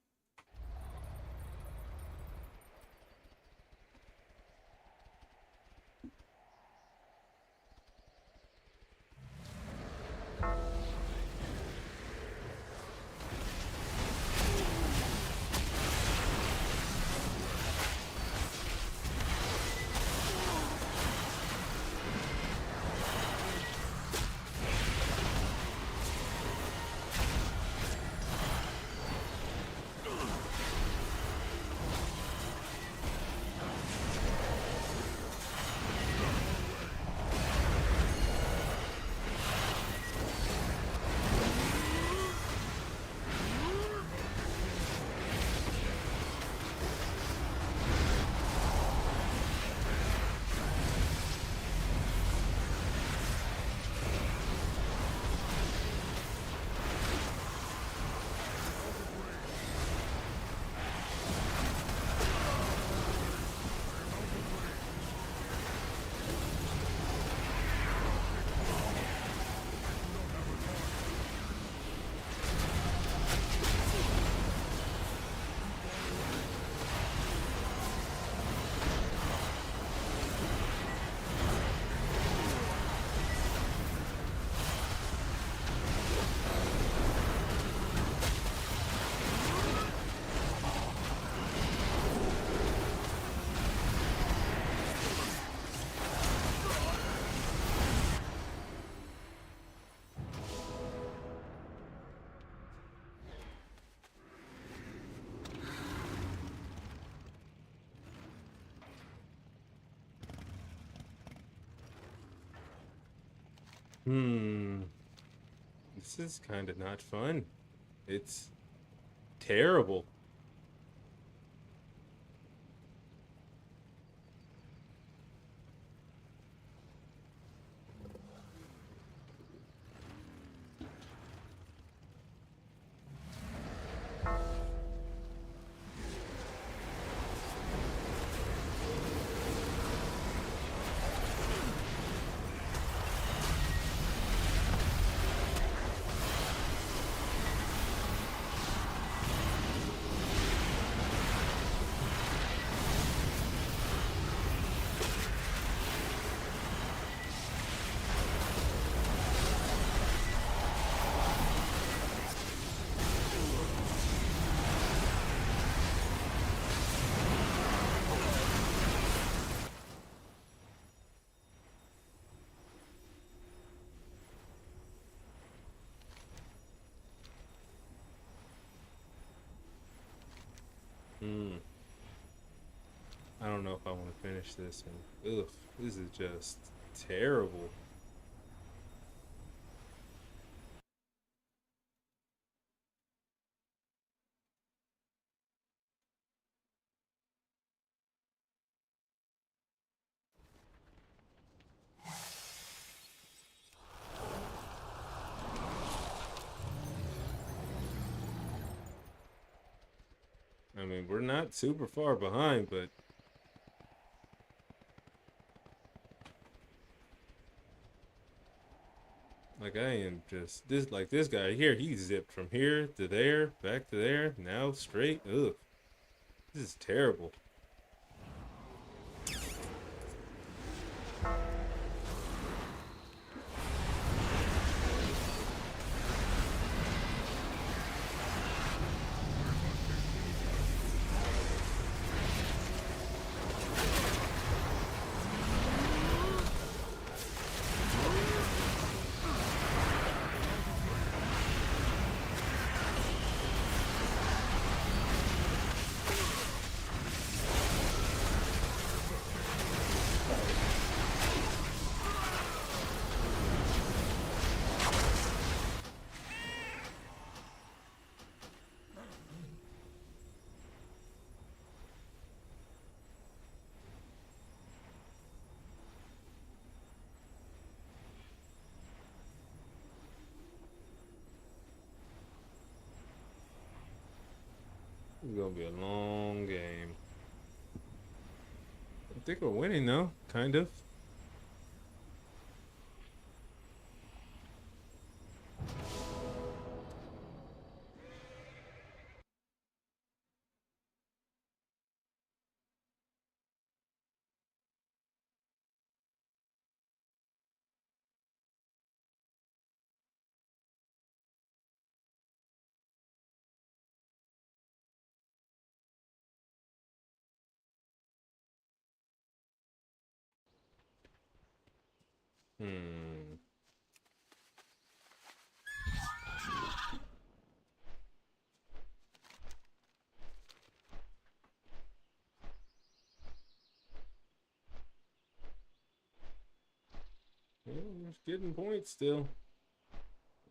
Hmm. This is kind of not fun. It's terrible. Hmm. I don't know if I want to finish this one. Ugh, this is just terrible. I mean, we're not super far behind, but like I am just this like this guy here, he zipped from here to there, back to there, now straight. Ugh. This is terrible. It's gonna be a long game. I think we're winning though, kind of. Hmm. Yeah, we're just getting points still.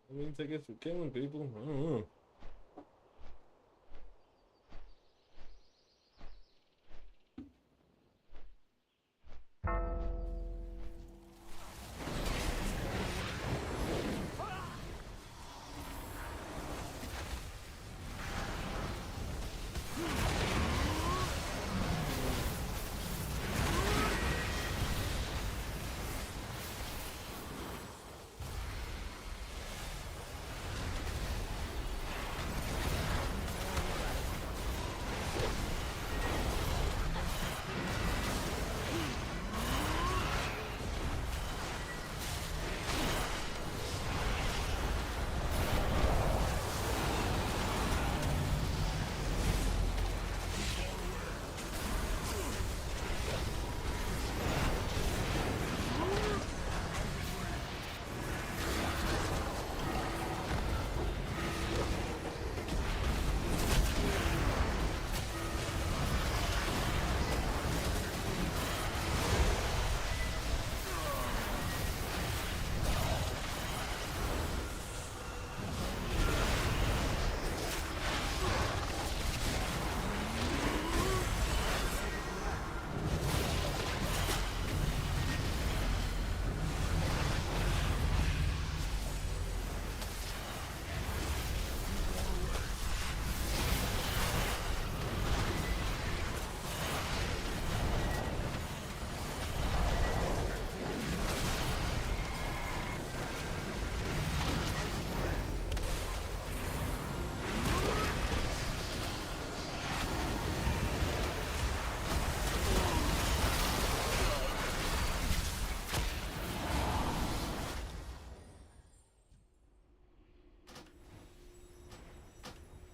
That means I guess we're killing people. I don't know.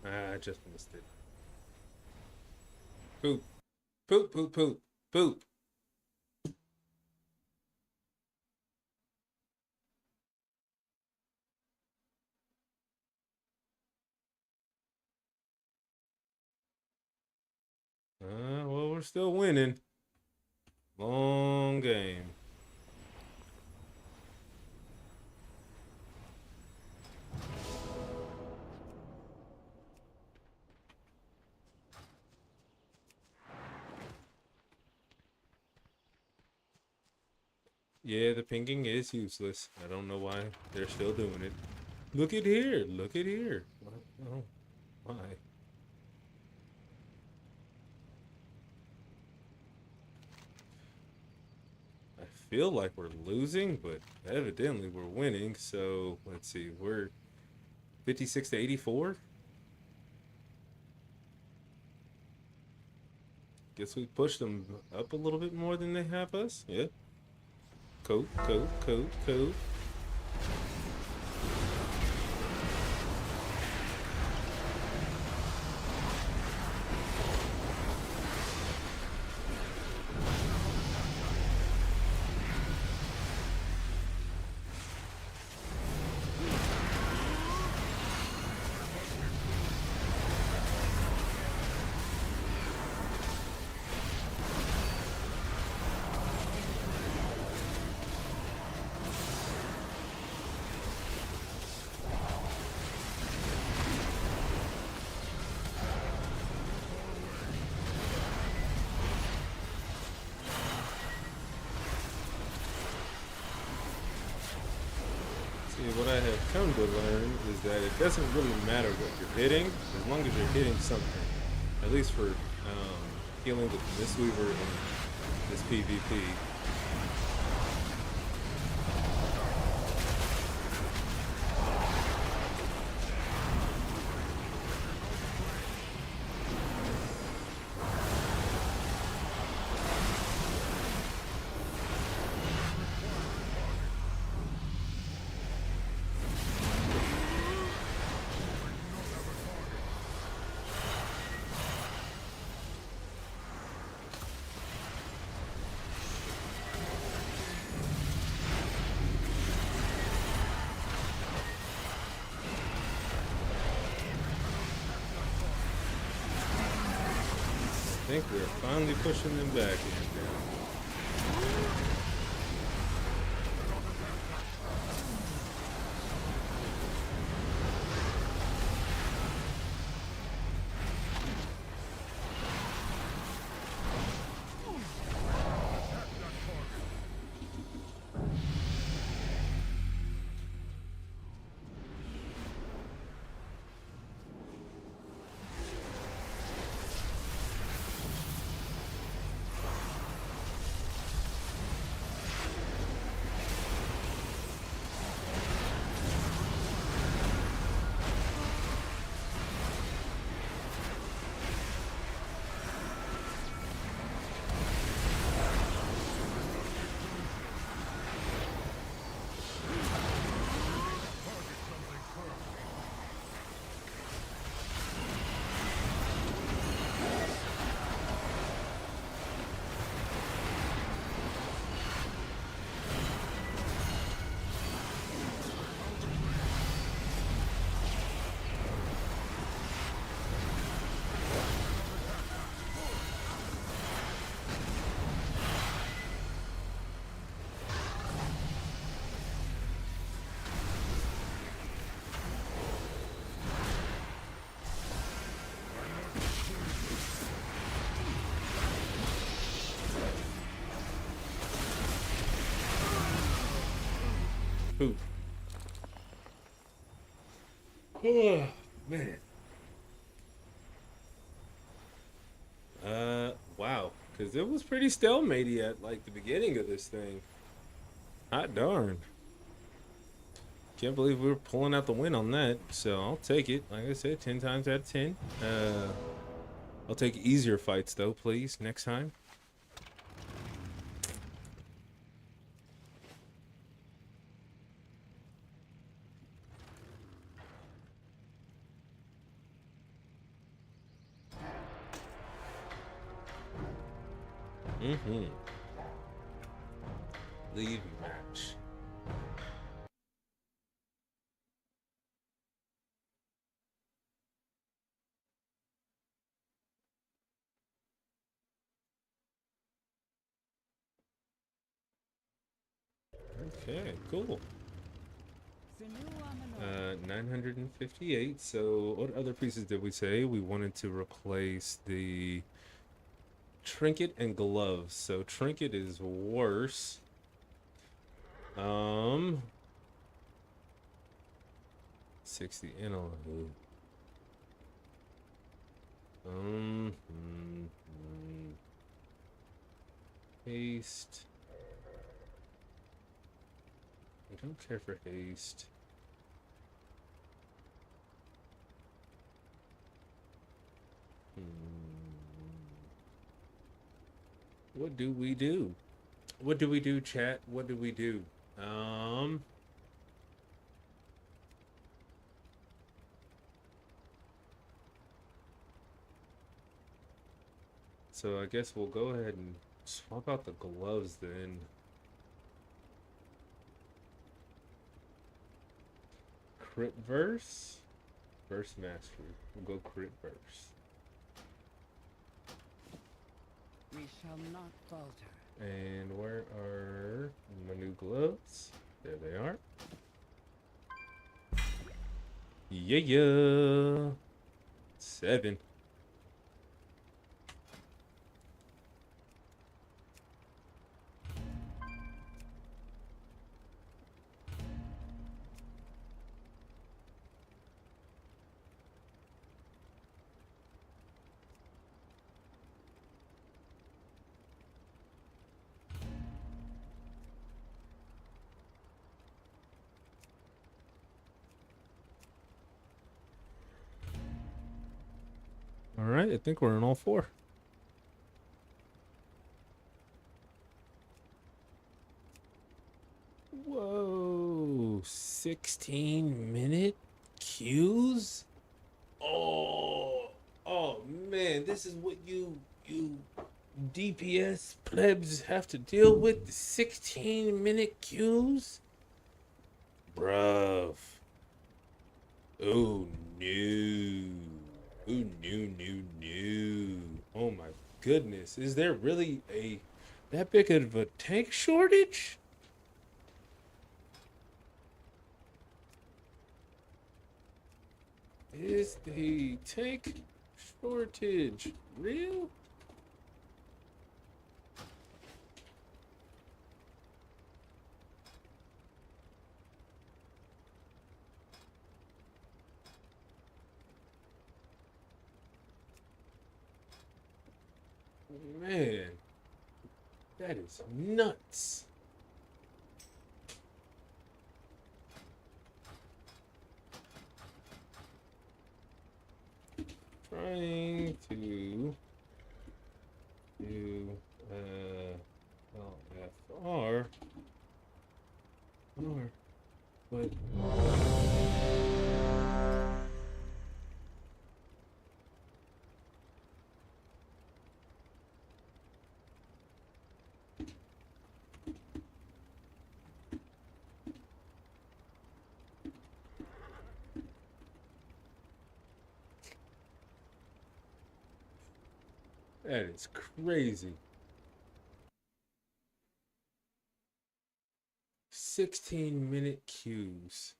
I just missed it. Poop. Poop, poop, poop, poop. Well, we're still winning. Long game. Yeah, the pinging is useless. I don't know why they're still doing it. Look at here. Look at here. Oh, why? I feel like we're losing, but evidently we're winning. So let's see. We're 56 to 84. Guess we pushed them up a little bit more than they have us. Yeah. Coat, coat, coat, coat. See, what I have come to learn is that it doesn't really matter what you're hitting, as long as you're hitting something. At least for healing with this Weaver and this PvP. I think we're finally pushing them back in now. Poop. Oh, man. Wow. Because it was pretty stalematy at like the beginning of this thing. Hot darn. Can't believe we were pulling out the win on that. So I'll take it. Like I said, 10 times out of 10. I'll take easier fights though, please, next time. Mm-hmm. Leave match. Okay, cool. 958. So, what other pieces did we say? We wanted to replace the trinket and gloves. So, trinket is worse. 60 analog. Haste. I don't care for haste. What do we do? What do we do, chat? What do we do? So I guess we'll go ahead and swap out the gloves then. Crit verse? Verse mastery. We'll go crit verse. We shall not falter. And where are my new gloves? There they are. Yeah. 7. All right, I think we're in all 4. Whoa, 16-minute queues? Oh man, this is what you DPS plebs have to deal with, the 16-minute queues? Bruv. Oh no. Oh no. Oh my goodness. Is there really that big of a tank shortage? Is the tank shortage real? Man, that is nuts. Trying to do LFR, but that is crazy. 16-minute queues.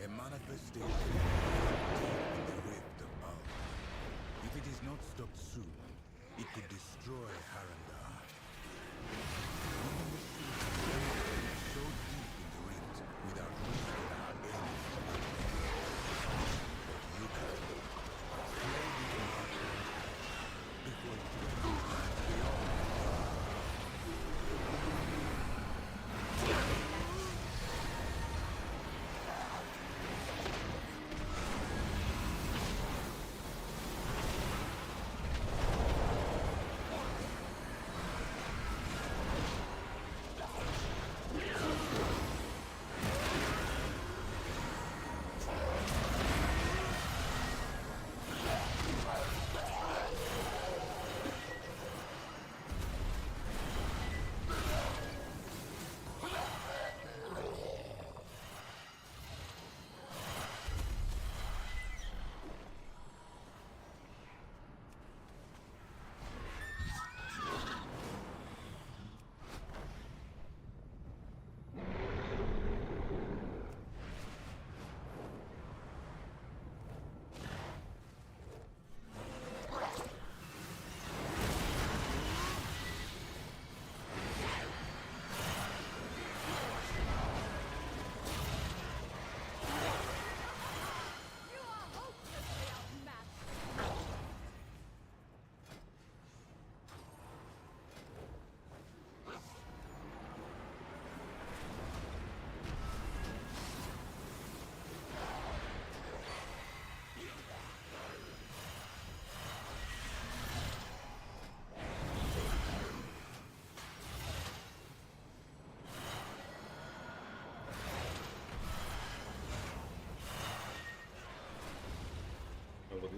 A manifestation in the rift above. If it is not stopped soon, it could destroy Harandar. Even the shield penetrated so deep in the rift without reaching our enemies. But you can slay the immortal before it reaches land beyond.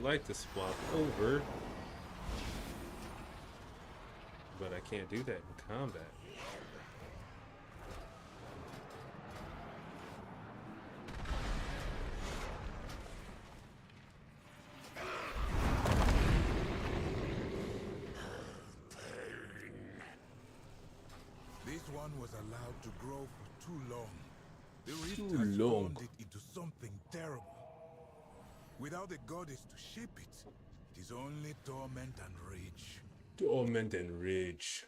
would like to swap over, but I can't do that in combat. This one was allowed to grow for too long. The rift Too has long. formed it into something terrible. Without a goddess to shape it, it is only torment and rage. Torment and rage.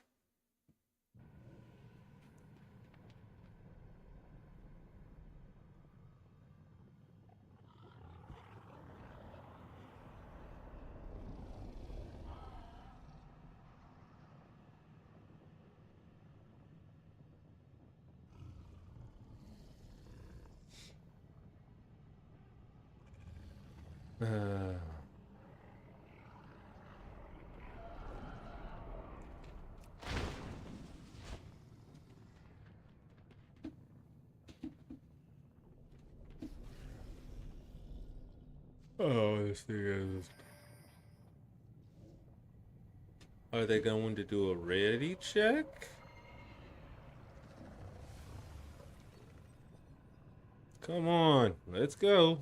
Oh, this thing is. Are they going to do a ready check? Come on, let's go.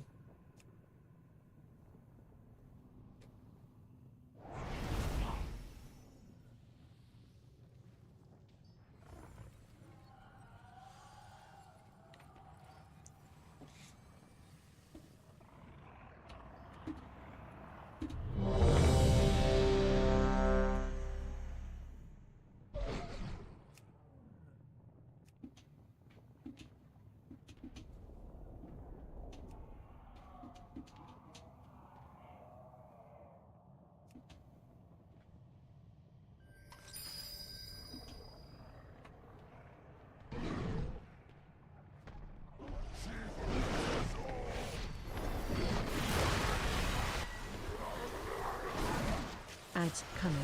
Ads coming.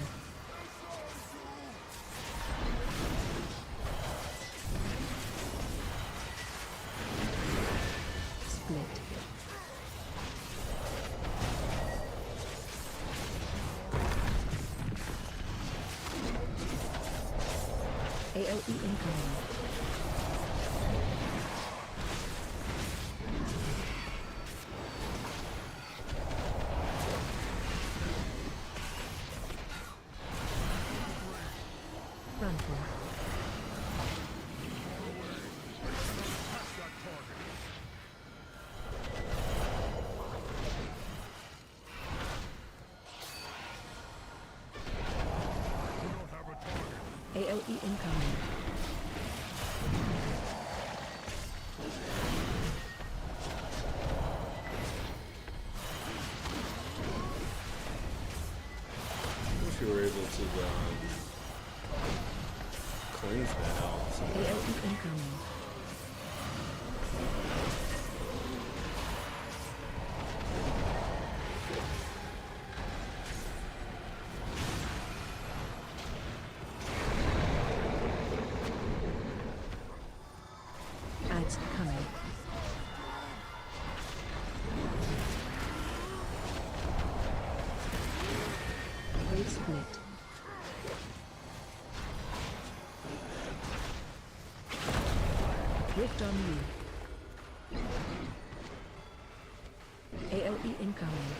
Split. AOE incoming. Frontal. AOE incoming. Wish you were able to cleanse that out. AOE incoming. Ads coming. Wave split. Rift on you. AOE incoming.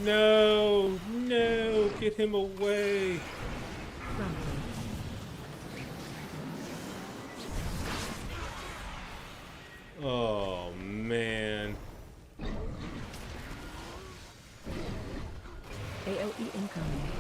No, no, get him away. Frontal. Oh, man. AOE incoming.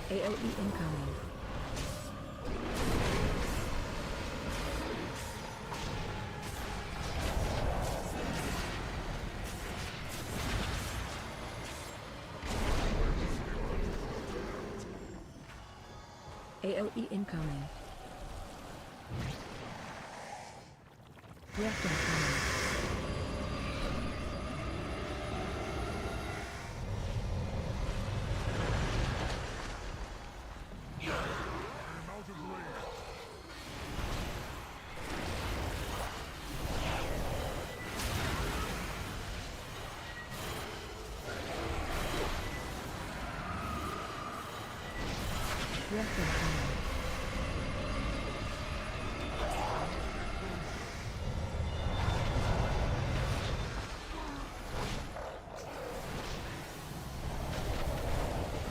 AOE incoming. AOE incoming. Rift incoming. Rift incoming.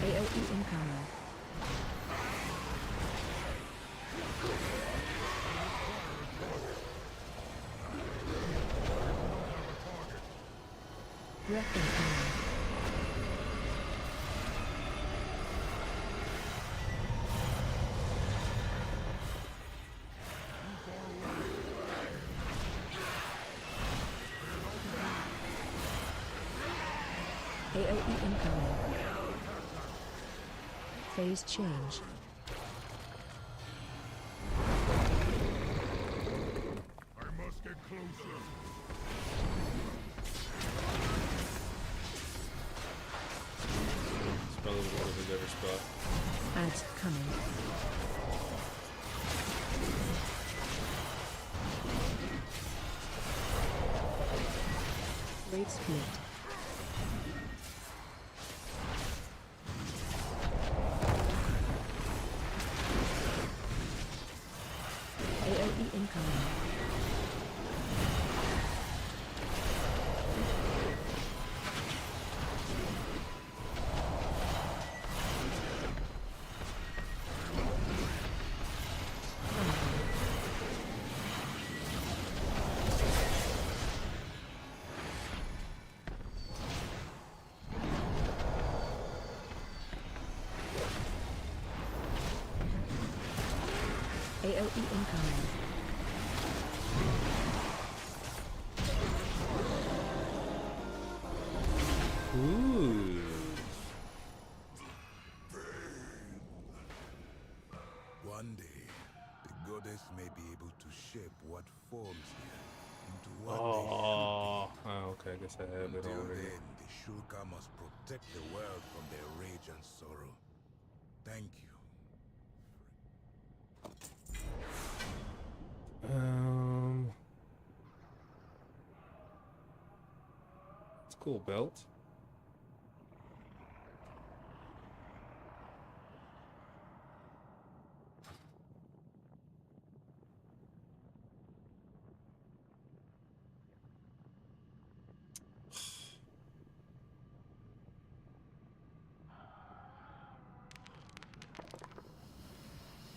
AOE incoming. Rift incoming. AOE incoming. Phase change. I must get closer. It's probably one of the better spot. Ads coming. Rate split. AOE incoming. AOE incoming. Ooh. One day, the goddess may be able to shape what forms here into what Oh, okay. I guess I have they it should be. Until already. then, the Shulka must protect the world from their rage and sorrow. Thank you. It's a cool belt.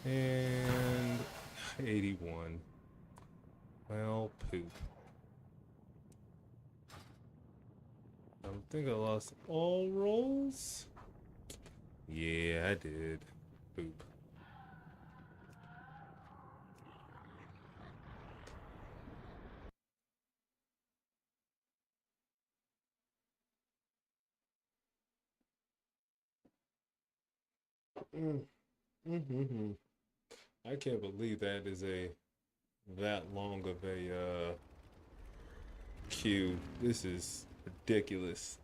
And 81. Well, poop. I think I lost all rolls. Yeah, I did. Poop. Mm-hmm. I can't believe that is that long of a queue. This is ridiculous.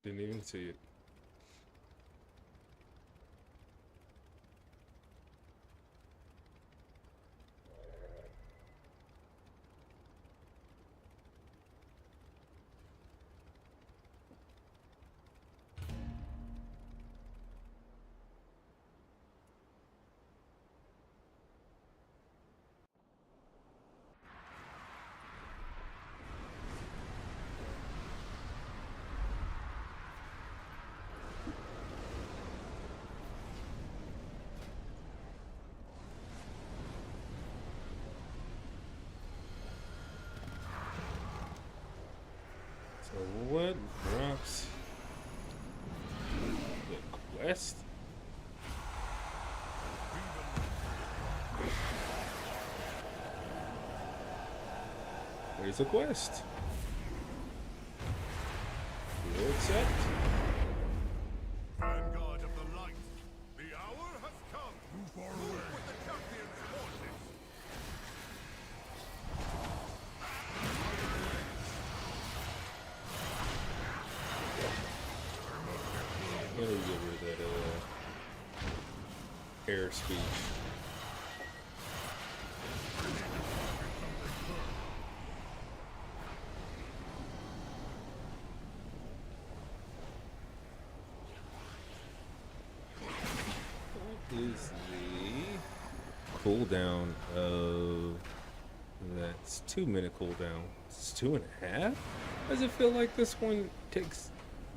Didn't even see it. So what drops the quest? There's a quest. You accept. Vanguard of the light, the hour has come. Move far away. With the champion's forces. I'm gonna give her that air speech. What is the cooldown of that's 2 minute cooldown? It's 2.5? Does it feel like this one takes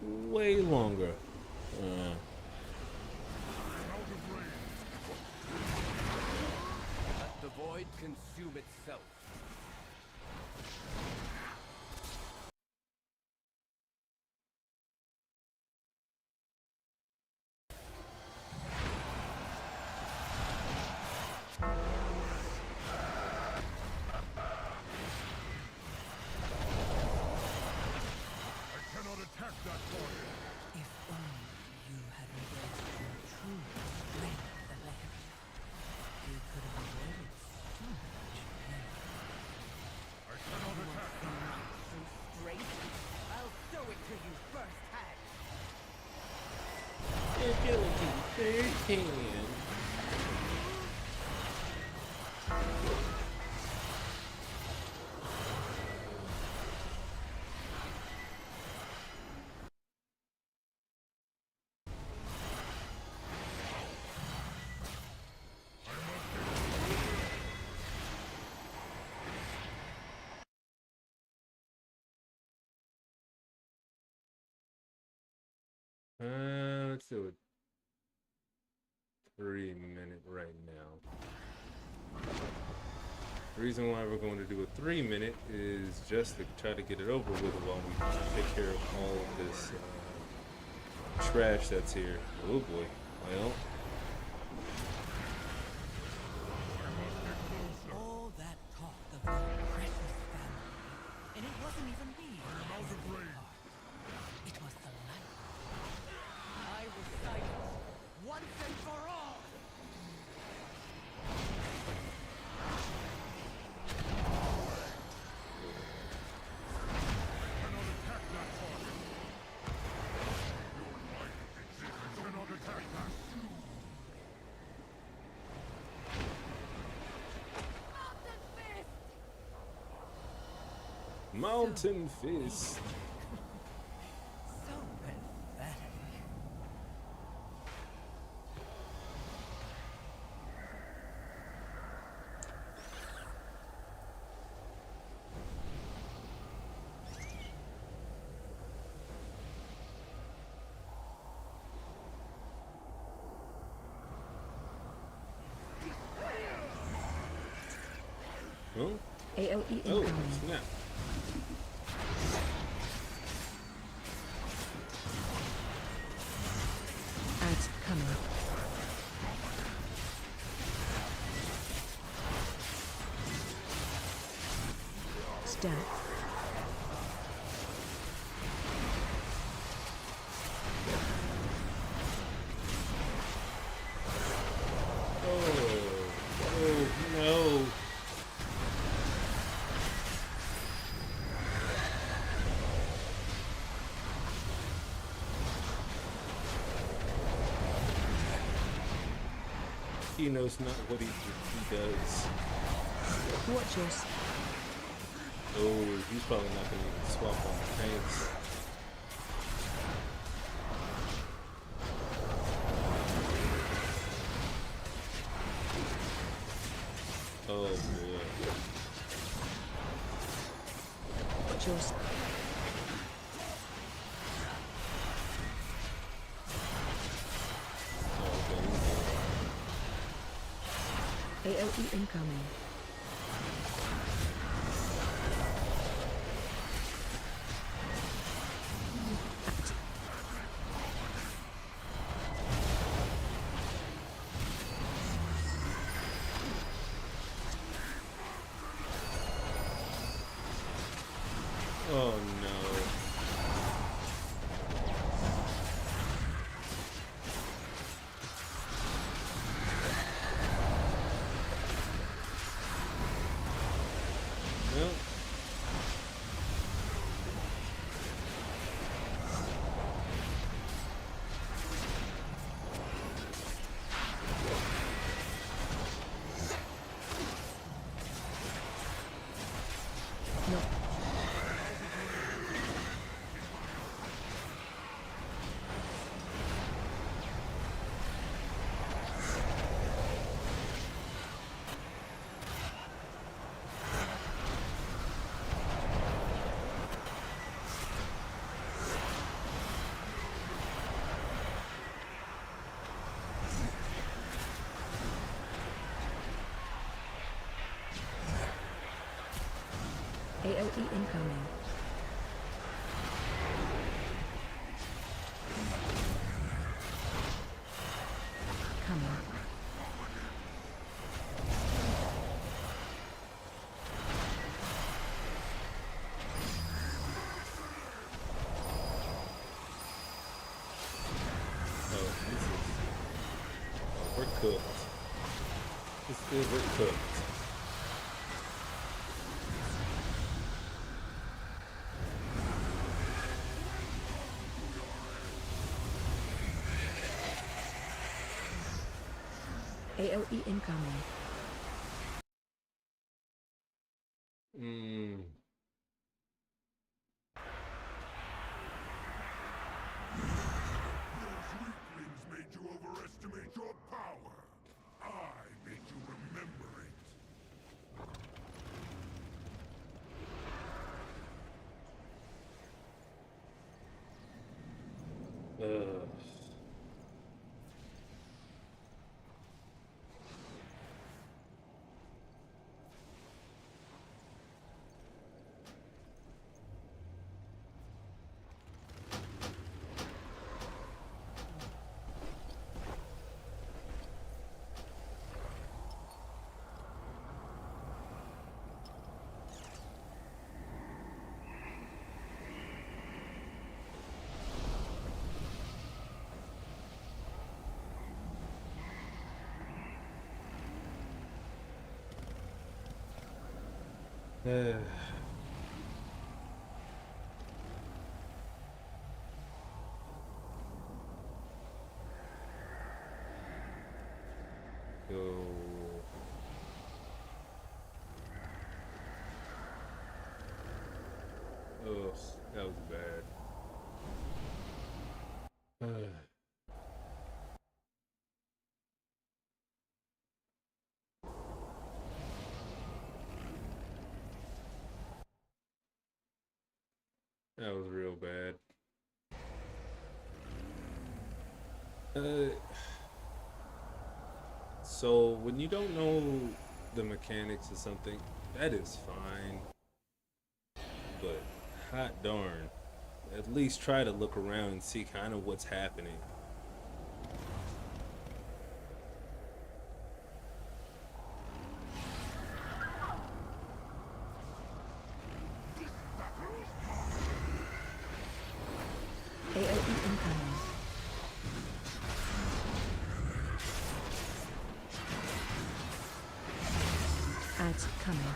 way longer? Let the void consume itself. I cannot attack that target. If only you had embraced the true strength of the land, we could have avoided so much pain. I cannot attack that. True strength? I'll show it to you firsthand. Agility 13. Let's do it 3 minute right now. The reason why we're going to do a 3 minute is just to try to get it over with while we take care of all of this trash that's here. Oh boy. Well, All that talk of my precious family, and it wasn't even me. Out of range. It was the light. I was silent once and for all. Cannot attack that target. Your life existence cannot attack that. Mountain Fist. So pathetic. Huh? AOE Oh, incoming. snap. Ads coming. Stat. Oh, no. He knows not what he does. Watch us. Oh, he's probably not gonna even swap on the tanks. Oh boy. Watch us. AOE incoming. Oh no. Well, No. AOE incoming. Coming. we're cooked. It's good, we're cooked. AOE incoming. Mm. Weaklings made you overestimate your power. I made you remember it. Ugh. Uh. Go. Ugh, that was bad. That was real bad. So when you don't know the mechanics of something, that is fine. But hot darn, at least try to look around and see kind of what's happening. AOE incoming. Ads coming.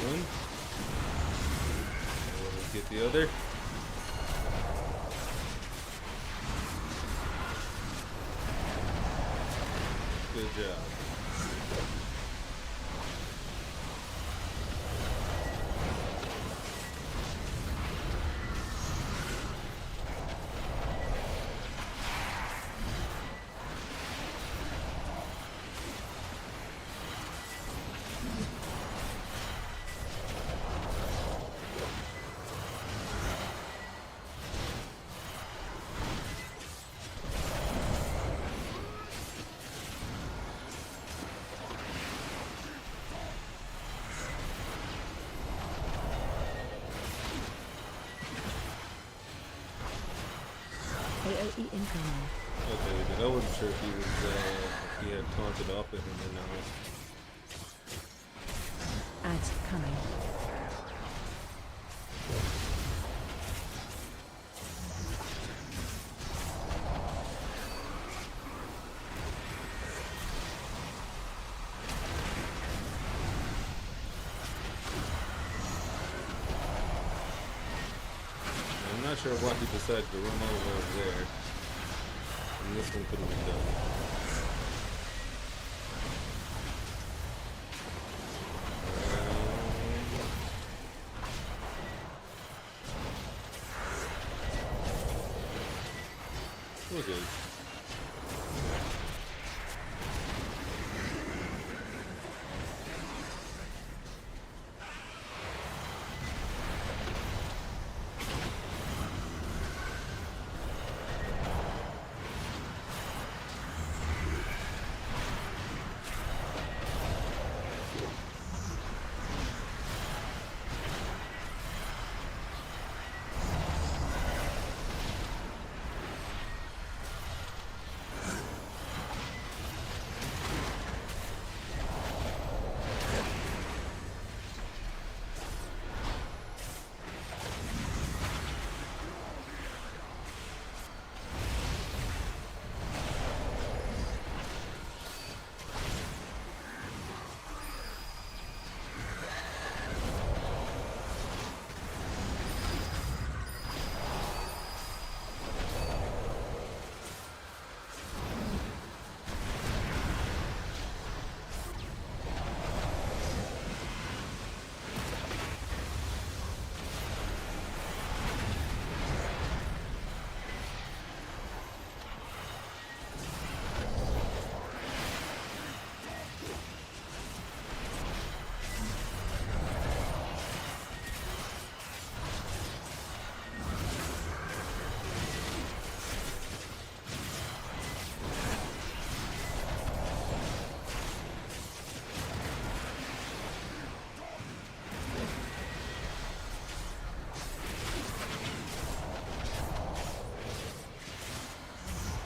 one. Let's get the other. Good job. AOE incoming. Okay, then I wasn't sure if he was if he had taunted off at him or not. Ads coming. I'm not sure why he decided to run over there. And this one could have been done. Okay.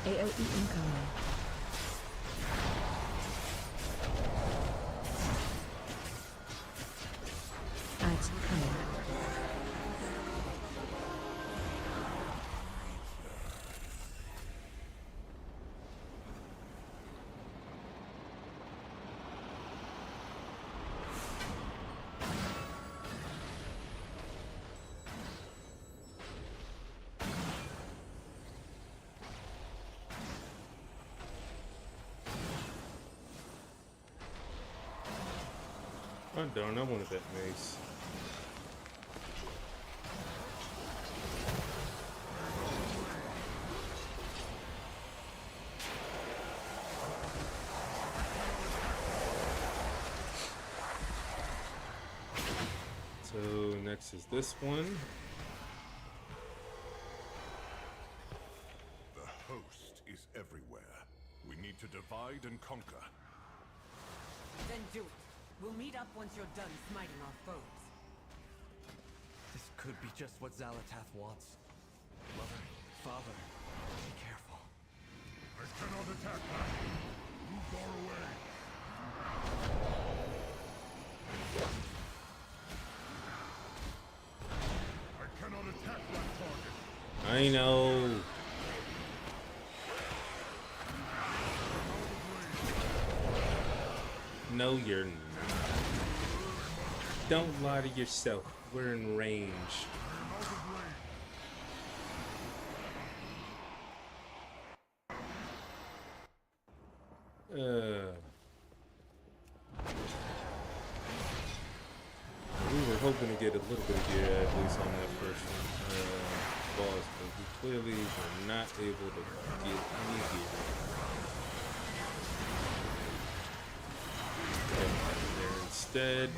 AOE incoming. Ads coming. Oh darn, I wanted that mace. So next is this one. The host is everywhere. We need to divide and conquer. Then do it. We'll meet up once you're done smiting our foes. This could be just what Zalatath wants. Mother, father, be careful. I cannot attack that. You far away. I cannot attack that target. I know. No, you're not. Don't lie to yourself. We're in range. We were hoping to get a little bit of gear at least on that first one, boss, but we clearly were not able to get any gear. There instead.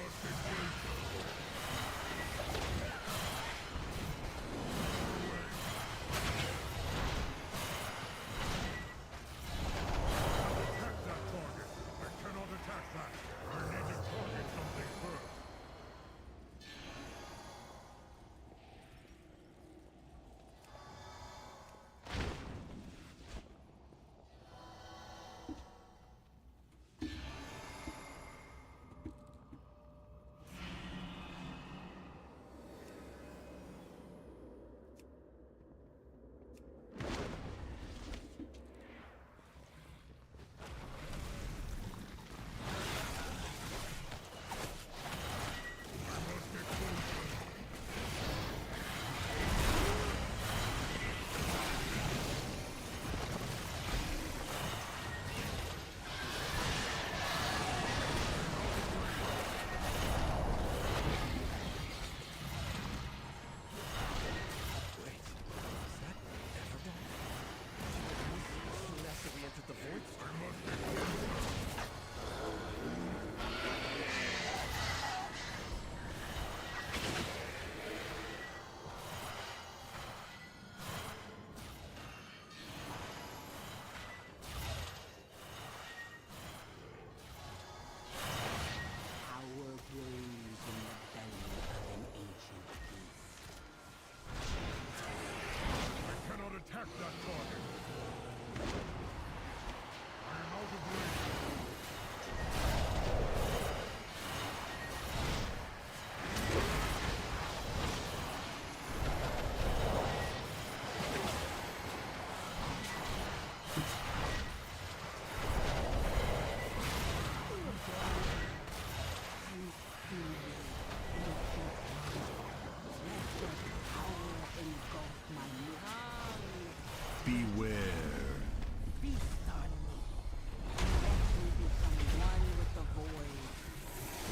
Beware.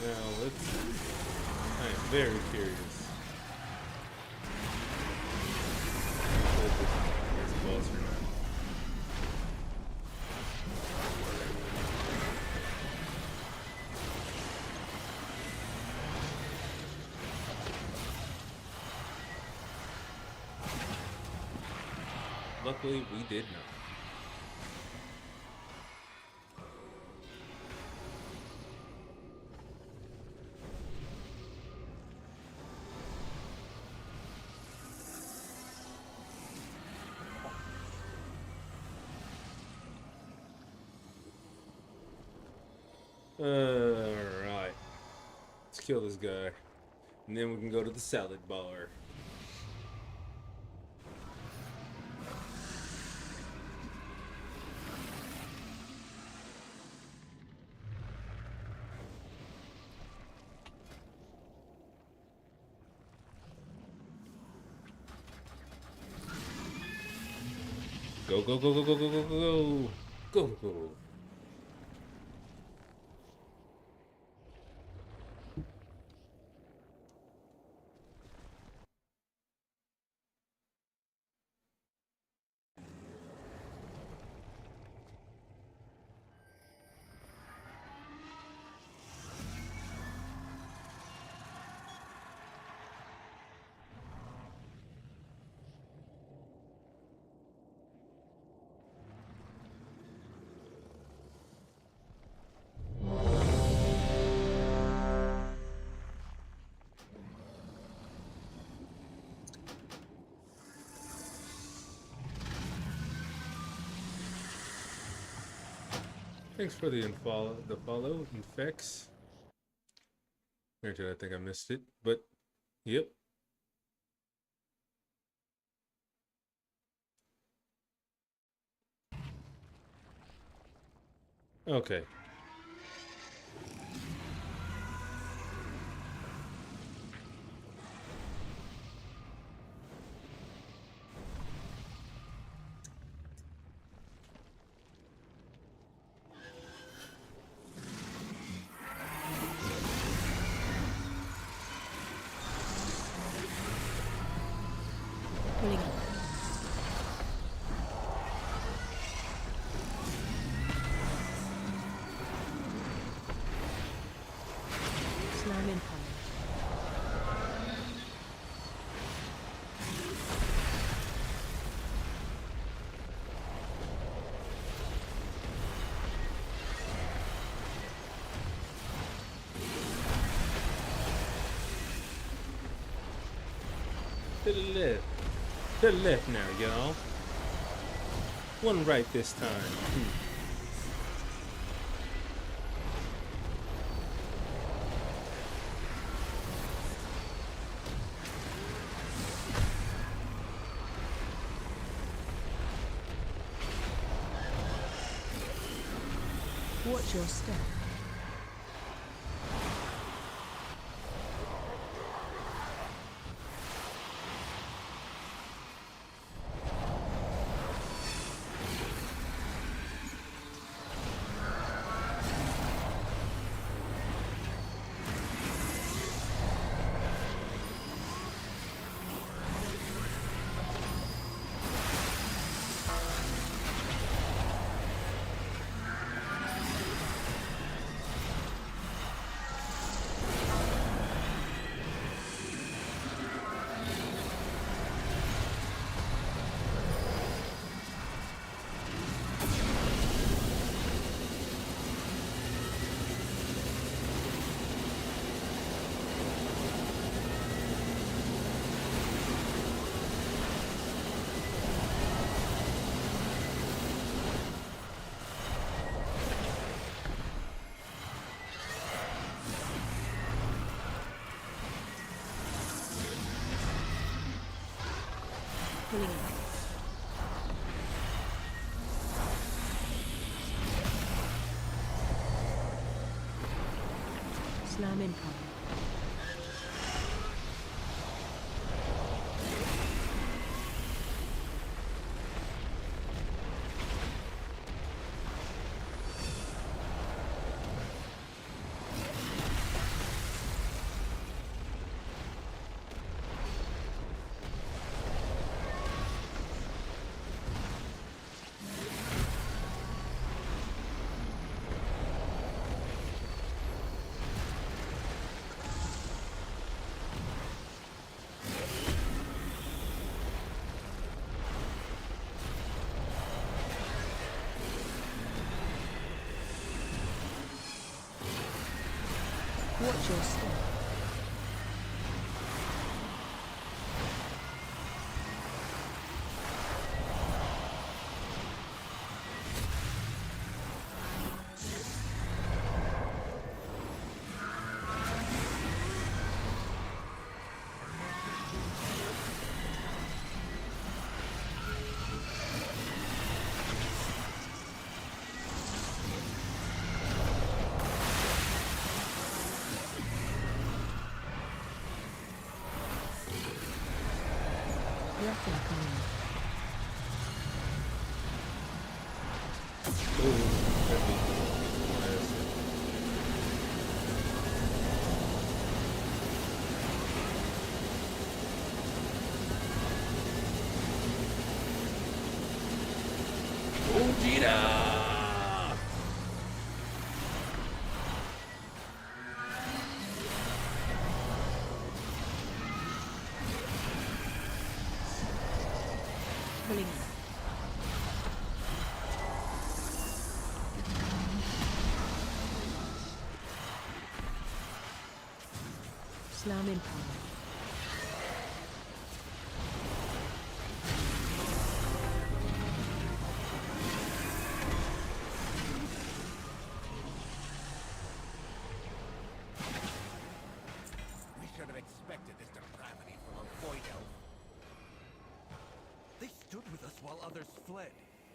Now let's. I am very curious. This boss or not. Luckily, we did not. Alright. Let's kill this guy. And then we can go to the salad bar. Go, go, go, go, go, go, go, go, go. Go, go. Thanks for the follow, Infex. Granted, I think I missed it, but yep. Okay. Pulling up. Slam incoming. To the left. To the left now, y'all. One right this time. Watch your step. Pulling up. Slam incoming. Watch your step. Breath incoming. Pulling up. Slam incoming. We should have expected this depravity from a void elf. They stood with us while others fled.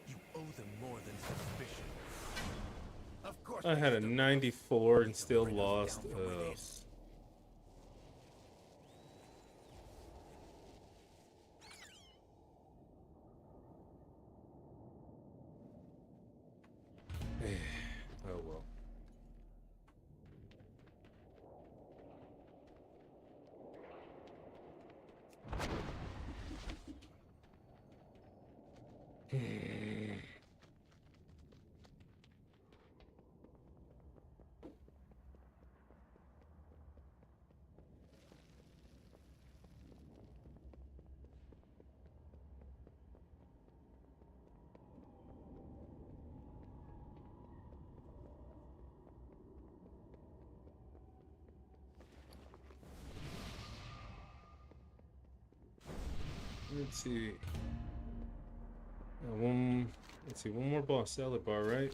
You owe them more than suspicion. Of course. I had a 94 and still lost. Oh well. Let's see. Let's see, one more boss salad bar, right?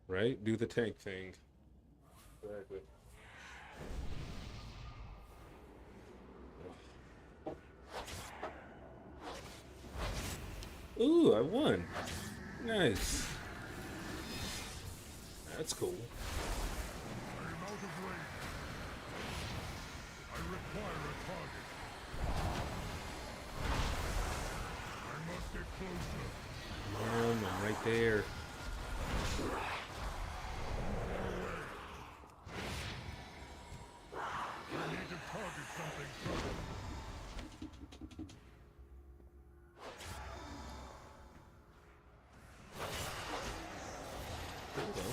Right? Do the tank thing. Exactly. Ooh, I won. Nice. That's cool. I am out of range. I require a target. I must get closer. I'm right there. I need to target something first. There we go.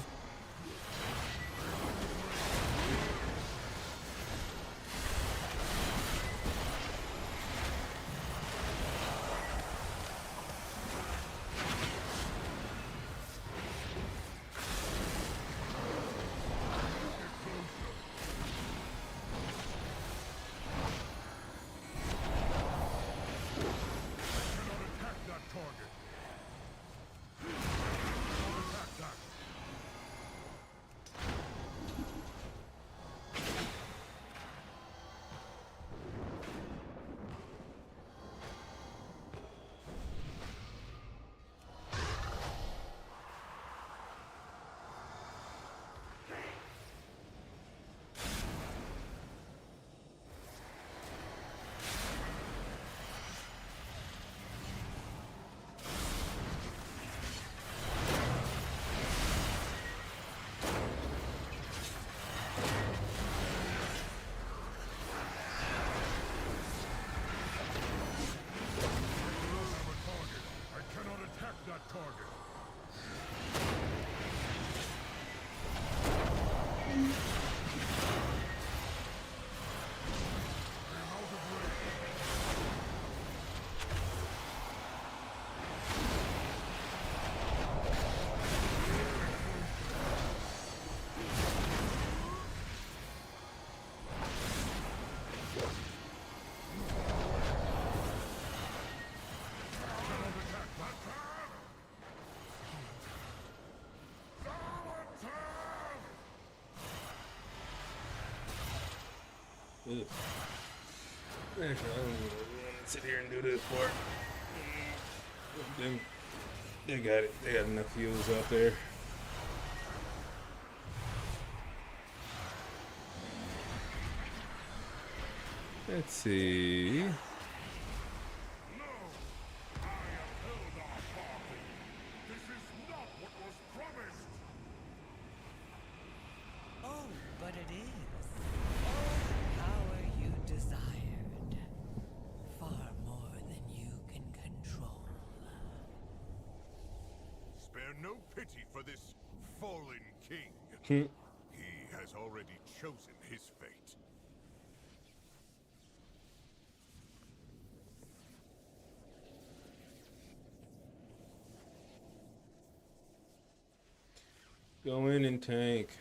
Ugh. Actually, I don't even want to sit here and do this part. They got it. They got enough fuels out there. Let's see. Oh, but it is. All the power you desired. Far more than you can control. Spare no pity for this fallen king. He has already chosen his fate. Go in and tank.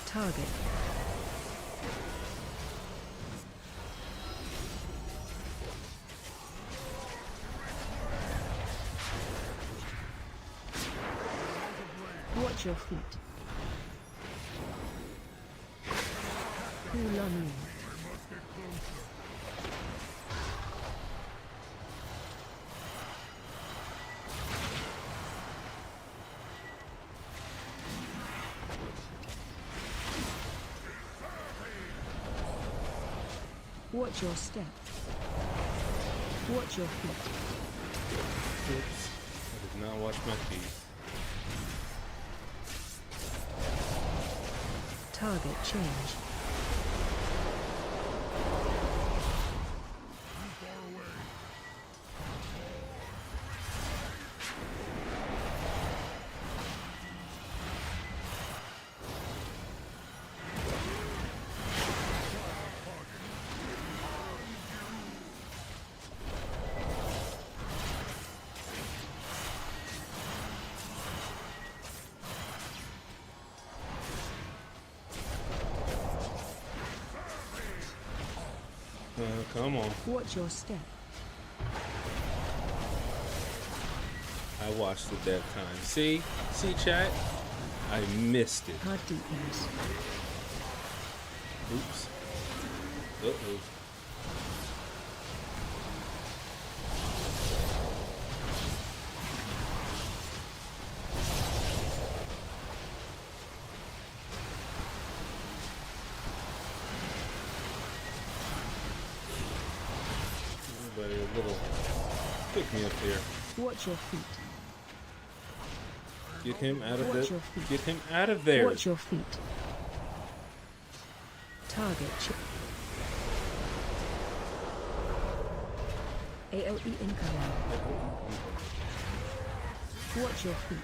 Target. Watch your feet. Cool on you. Watch your step. Watch your feet. Oops. I did not watch my feet. Target change. Come on. Watch your step. I watched it that time. See, chat? I missed it. Hard deepens. Oops. Uh-oh. Everybody a little pick me up here. Watch your feet. Get him out of Watch the. your feet. Get him out of there. Watch your feet. Target chip. AOE incoming. Watch your feet.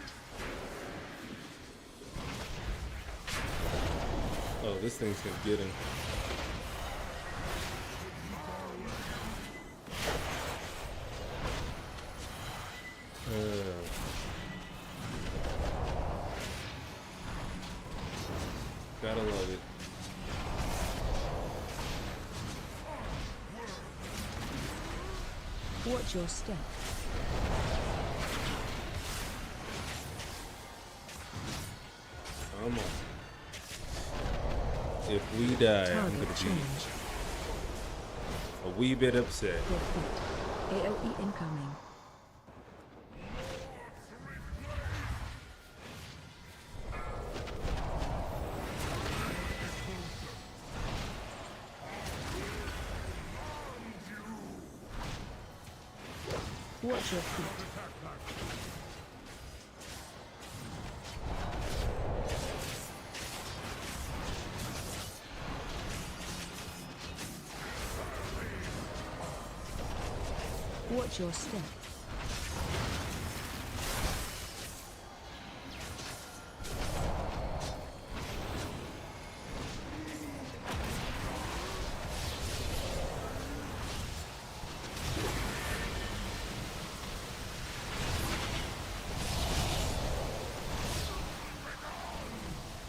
Oh, this thing's gonna get him. Gotta love it. Watch your step. Come on. If we die, I'm Target gonna be change. a wee bit upset. Your feet. AOE incoming. Watch your feet. Watch your step.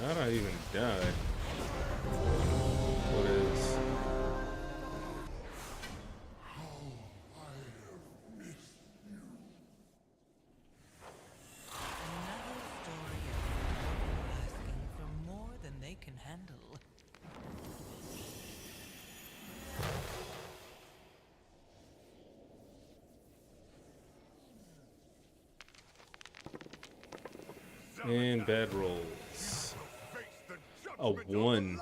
How'd I even die? What is? Another story of people asking for more than they can handle. And bad rolls. A 1.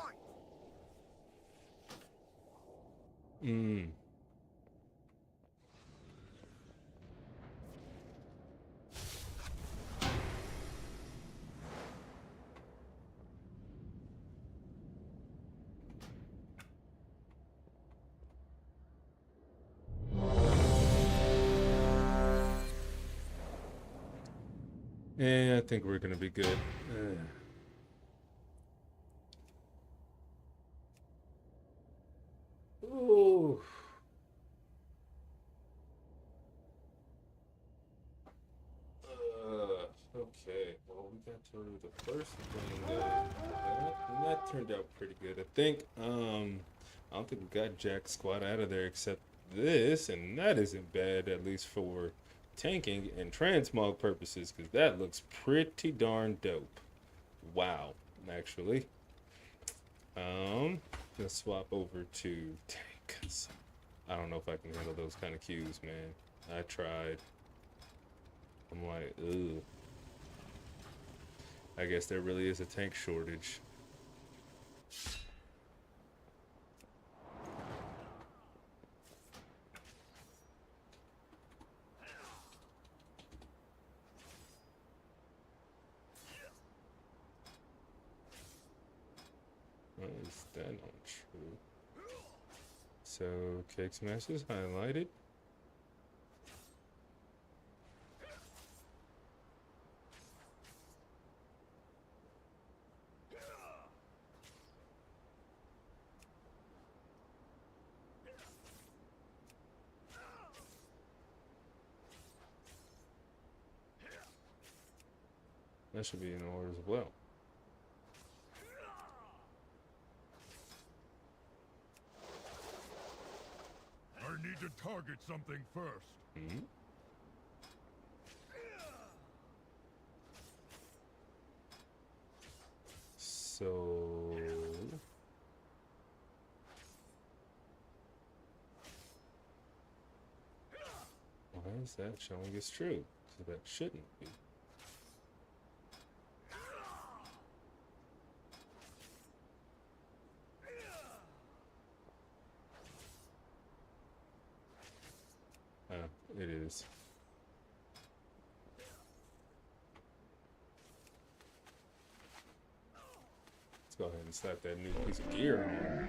Yeah, I think we're gonna be good. Ooh. Okay. Well, we got through the first thing. And that turned out pretty good. I think. I don't think we got jack squat out of there except this, and that isn't bad, at least for tanking and transmog purposes, because that looks pretty darn dope. WoW, actually. Let's swap over to tank. 'Cause I don't know if I can handle those kind of queues, man. I tried. I'm like, ugh. I guess there really is a tank shortage. Is that not true? So, Cake Smash is highlighted. That should be in order as well. I need to target something first. Mm-hmm. So why is that showing as true? So that shouldn't be. It is. Let's go ahead and slap that new piece of gear on.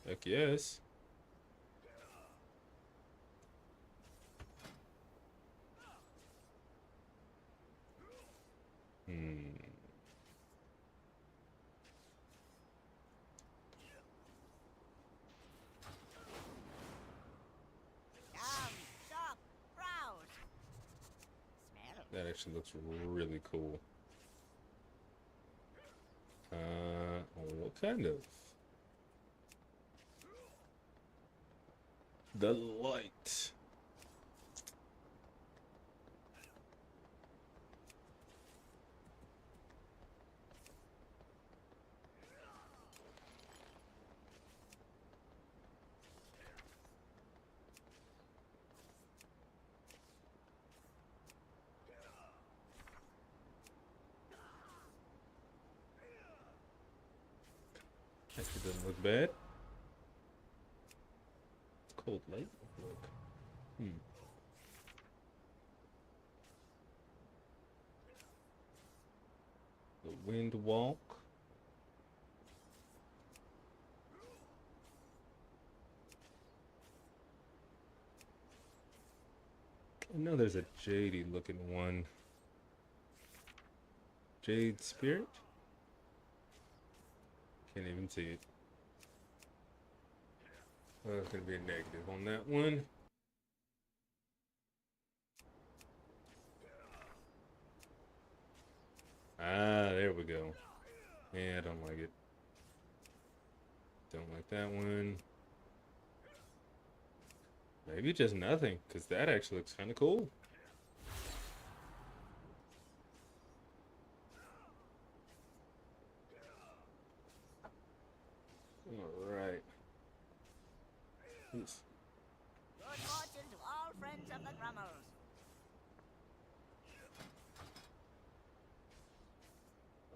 Heck yes. Stop, proud. Smell. That actually looks really cool. What kind of? The light. Actually doesn't look bad. Cold light. Look. The wind walk. I know there's a jadey looking one. Jade Spirit? Can't even see it. Well, it's gonna be a negative on that one. Ah, there we go. Yeah, I don't like it. Don't like that one. Maybe just nothing, because that actually looks kind of cool. All right. Oof. Good fortune to all friends of the Grummels.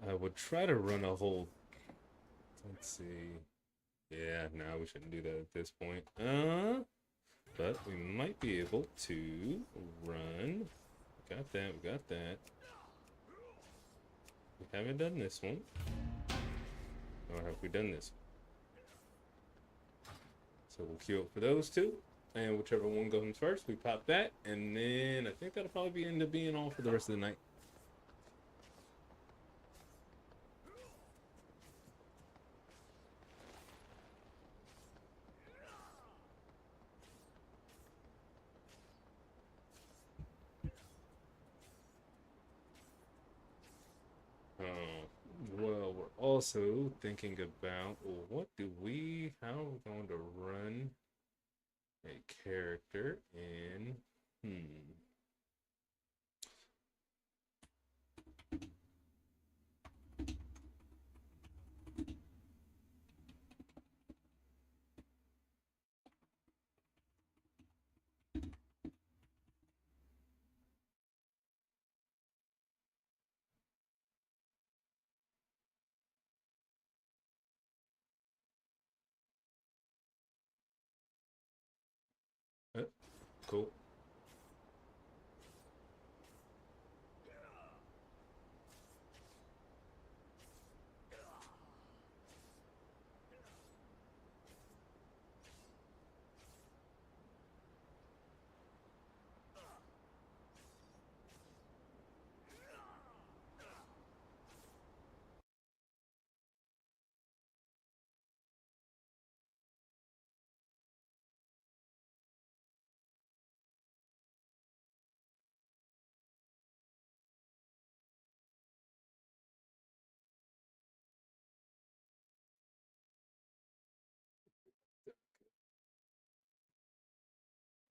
I would try to run a whole. Let's see. Yeah, no, we shouldn't do that at this point. But we might be able to run. Got that, we got that. We haven't done this one. Or have we done this one? So we'll queue up for those two. And whichever one goes first, we pop that. And then I think that'll probably end up being all for the rest of the night. Well, we're also thinking about, well, how are we going to run a character in Hmm. Cool.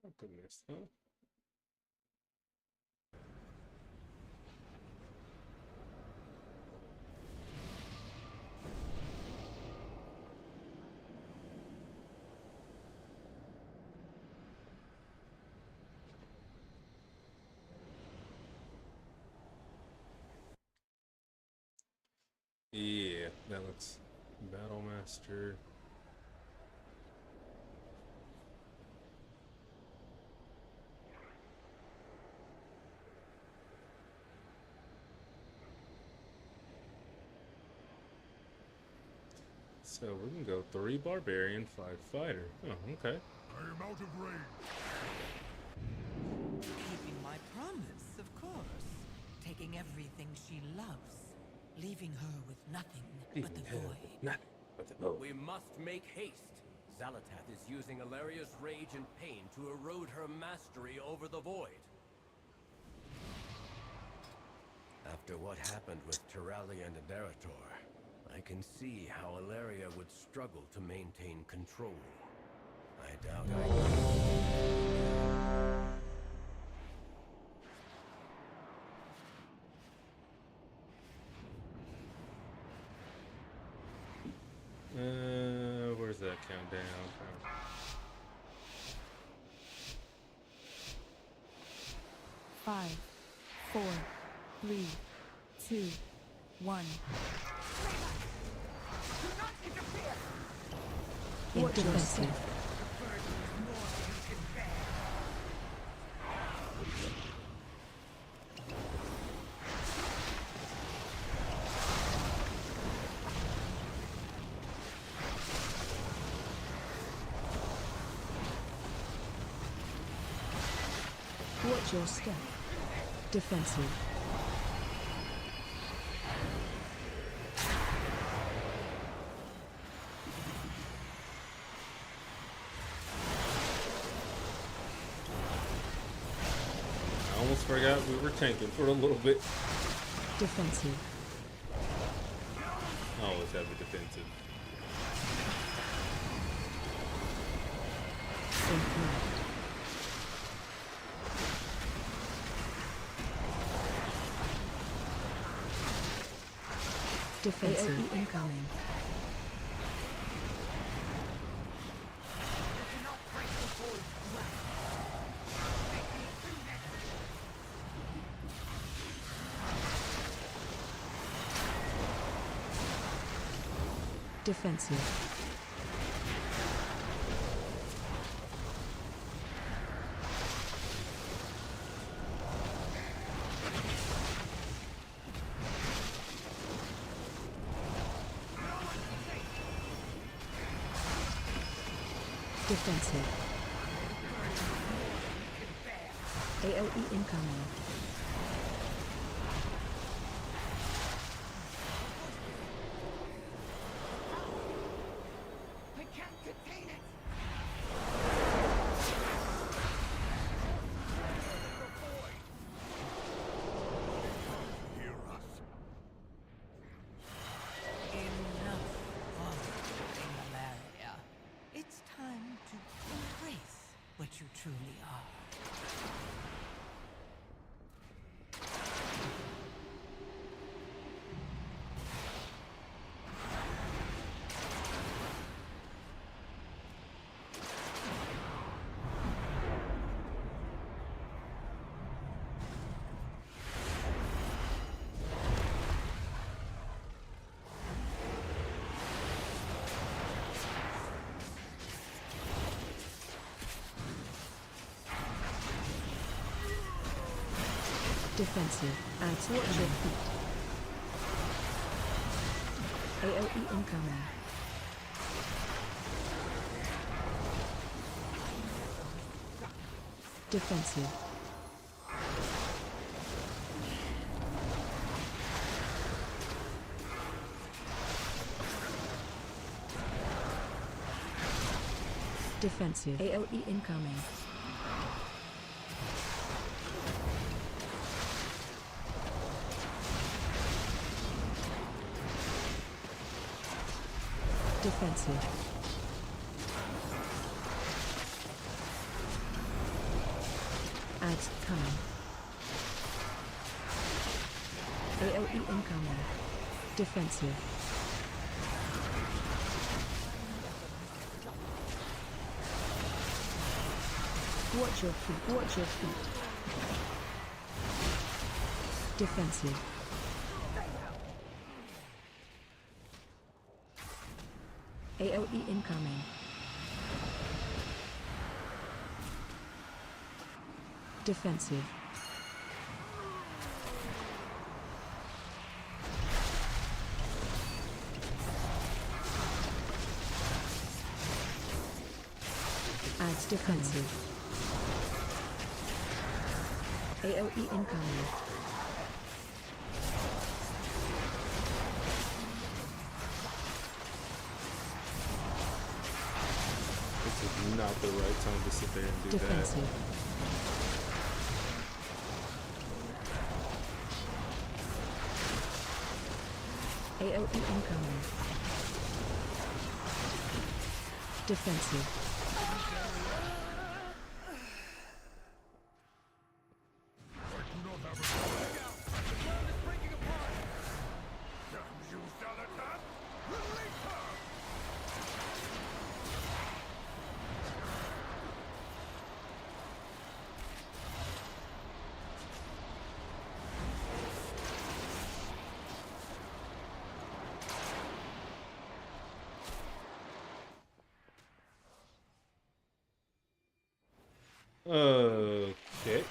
Oh, goodness, huh? Yeah, that looks Battle Master. So we can go 3 Barbarian, 5 Fighter. Oh, okay. I am out of range. Keeping my promise, of course. Taking everything she loves, leaving her with nothing but the void. Nothing but the void. We must make haste. Zalatath is using Ilaria's rage and pain to erode her mastery over the void. After what happened with Teralia and Adarator, I can see how Ilaria would struggle to maintain control. I doubt I Where's that countdown? 5, 4, 3, 2, 1. Watch your step. Watch your step. Defensive. I almost forgot we were tanking for a little bit. Defensive. I always have a defensive. Incorrect. Defensive. AOE incoming. Defensive. Defensive. AOE incoming. I can't contain it! Hear us. Enough of Ilaria. It's time to embrace what you truly are. Defensive. Adds watch your feet. AoE incoming. Defensive. Defensive. AoE incoming. Defensive. Ads coming. AoE incoming. Defensive. Watch your feet. Watch your feet. Defensive. AoE incoming. Defensive. Adds defensive. AoE incoming. This is not the right time to sit there and do Defensive. AoE incoming. Defensive. Okay.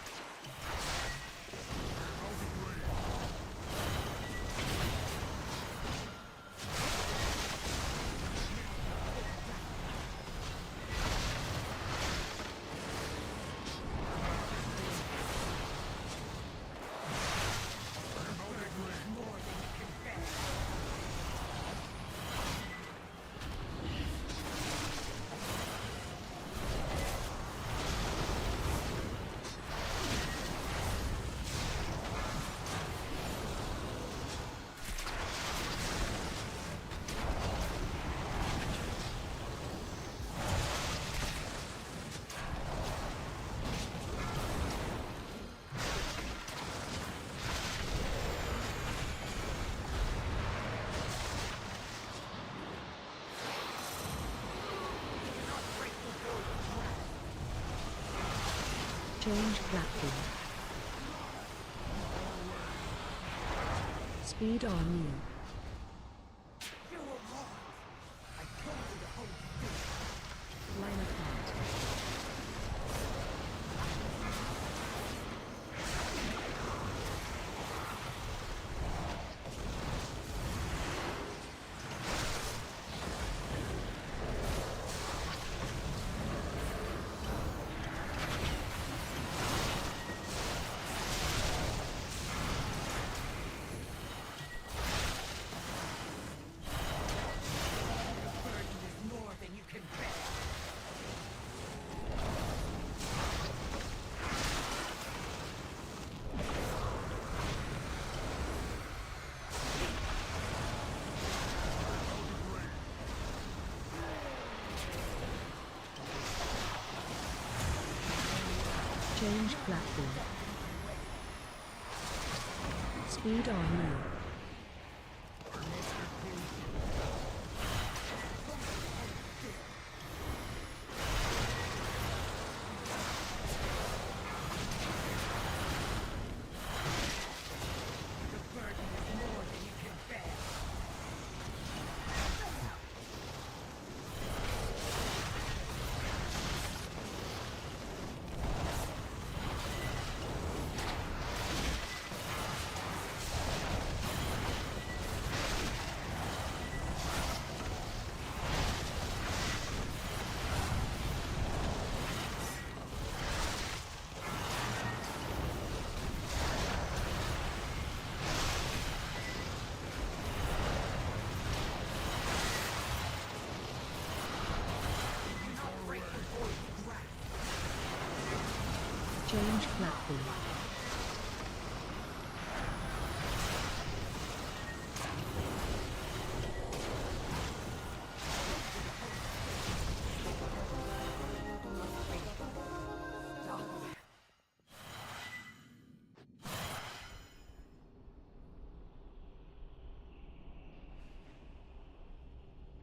Change platform. Speed on you. Line of fight. Change platform. Speed on you. Change platform.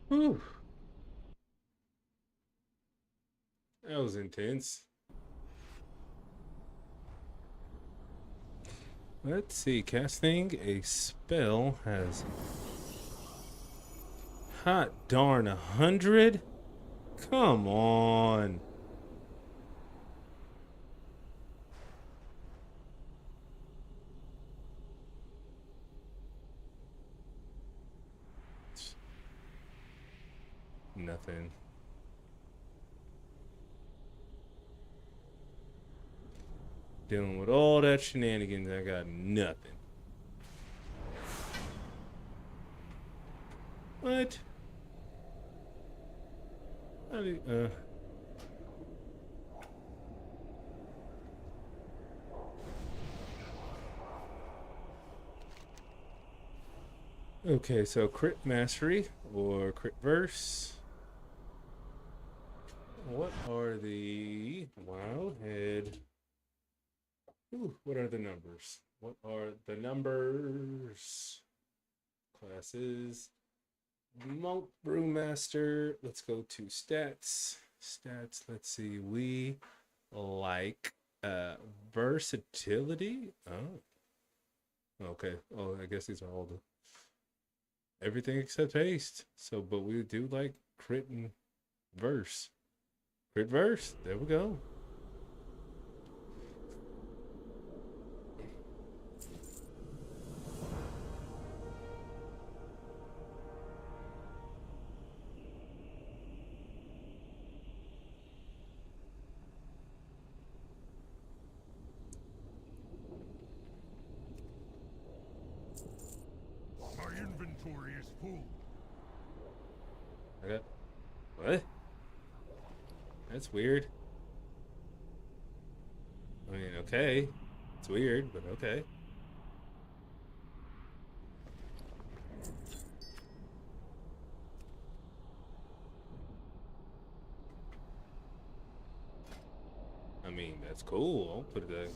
Whew. That was intense. Let's see. Casting a spell has hot darn 100. Come on. Nothing. Dealing with all that shenanigans, I got nothing. What? How do Okay, so crit mastery or crit verse. What are the Wildhead? Ooh, what are the numbers? What are the numbers? Classes. Monk Brewmaster. Let's go to stats. Stats. Let's see. We like versatility. Oh. Okay. Oh, I guess these are all the everything except haste. So, but we do like crit and verse. Crit verse. There we go. My inventory is full. I got what? That's weird. I mean, okay. It's weird, but okay. I mean, that's cool. I'll put it there.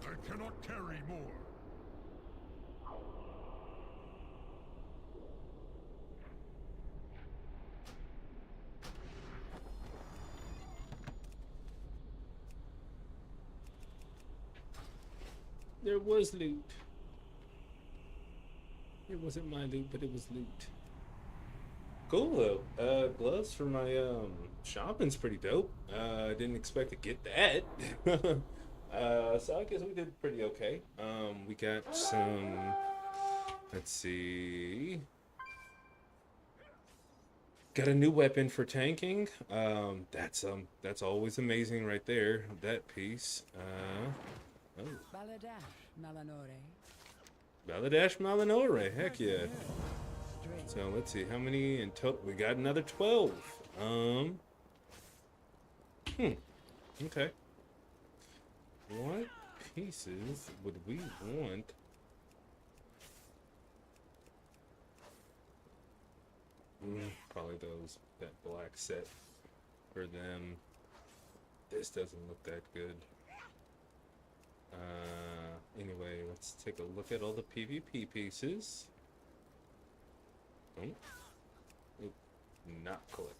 I cannot carry more. There was loot. It wasn't my loot, but it was loot. Cool though. Gloves for my shopping's pretty dope. I didn't expect to get that. So I guess we did pretty okay. We got some. Let's see. Got a new weapon for tanking. That's always amazing right there. That piece. Oh. Baladash, Malanore. Baladash Malinore. Heck yeah. So let's see how many in total. We got another 12. Okay. What pieces would we want? Probably those, that black set for them. This doesn't look that good. Anyway, let's take a look at all the PvP pieces. Oh, oop, not collected.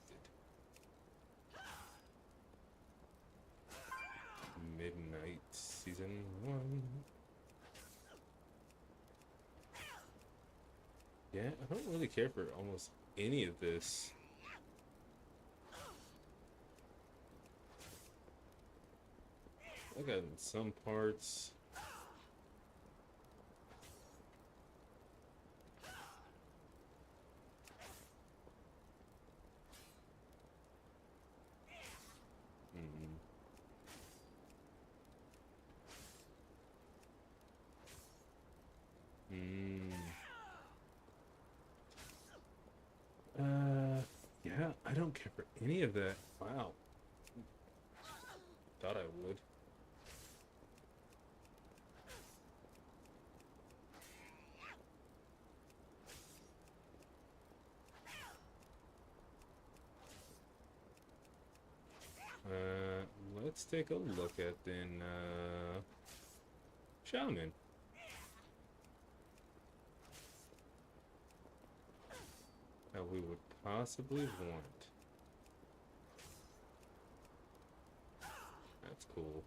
Midnight Season 1. Yeah, I don't really care for almost any of this. I got some parts. Yeah, I don't care for any of that. Wow. thought I would. Let's take a look at then Shaman. How we would possibly want. That's cool.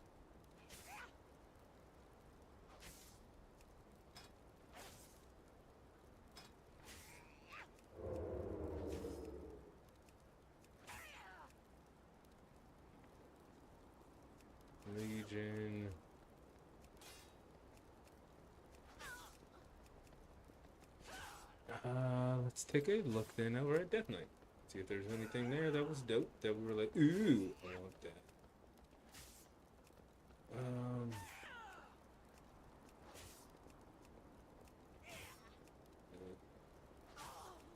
Legion. Let's take a look then over at Death Knight. See if there's anything there that was dope that we were like, ooh, I want that.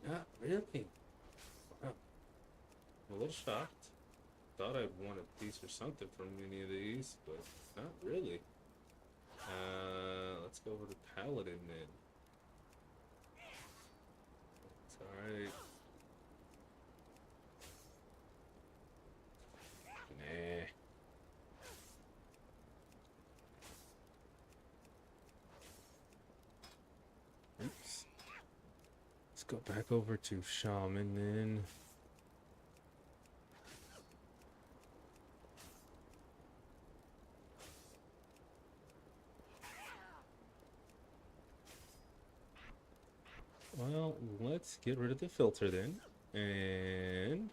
Not really. Wow. I'm a little shocked. Thought I'd want a piece or something from any of these, but not really. Let's go over to Paladin then. It's alright. Nah. Oops. Let's go back over to Shaman then. Well, let's get rid of the filter then. And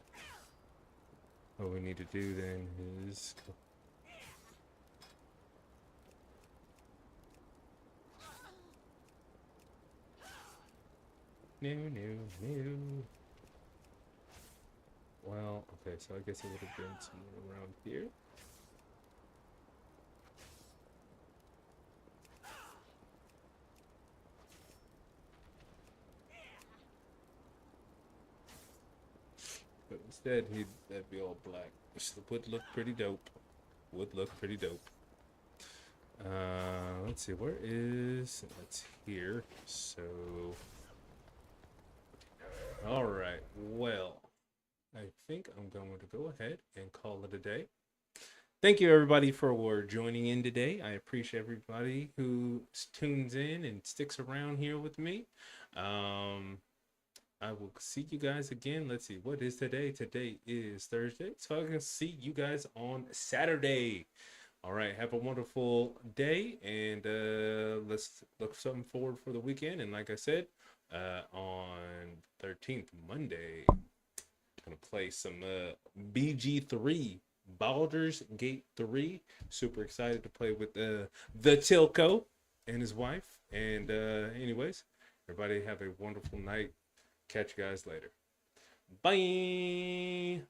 what we need to do then is go. No. Well, okay, so I guess it would have been somewhere around here. But instead, that'd be all black. Which would look pretty dope. Would look pretty dope. Let's see, where is... That's here, so... Alright, well... I think I'm going to go ahead and call it a day. Thank you, everybody, for joining in today. I appreciate everybody who tunes in and sticks around here with me. I will see you guys again. Let's see, what is today? Today is Thursday, so I can see you guys on Saturday. All right, have a wonderful day, and let's look something forward for the weekend. And like I said, on 13th, Monday, I'm gonna play some BG3, Baldur's Gate 3. Super excited to play with the Tilko and his wife. And anyways, everybody have a wonderful night. Catch you guys later. Bye.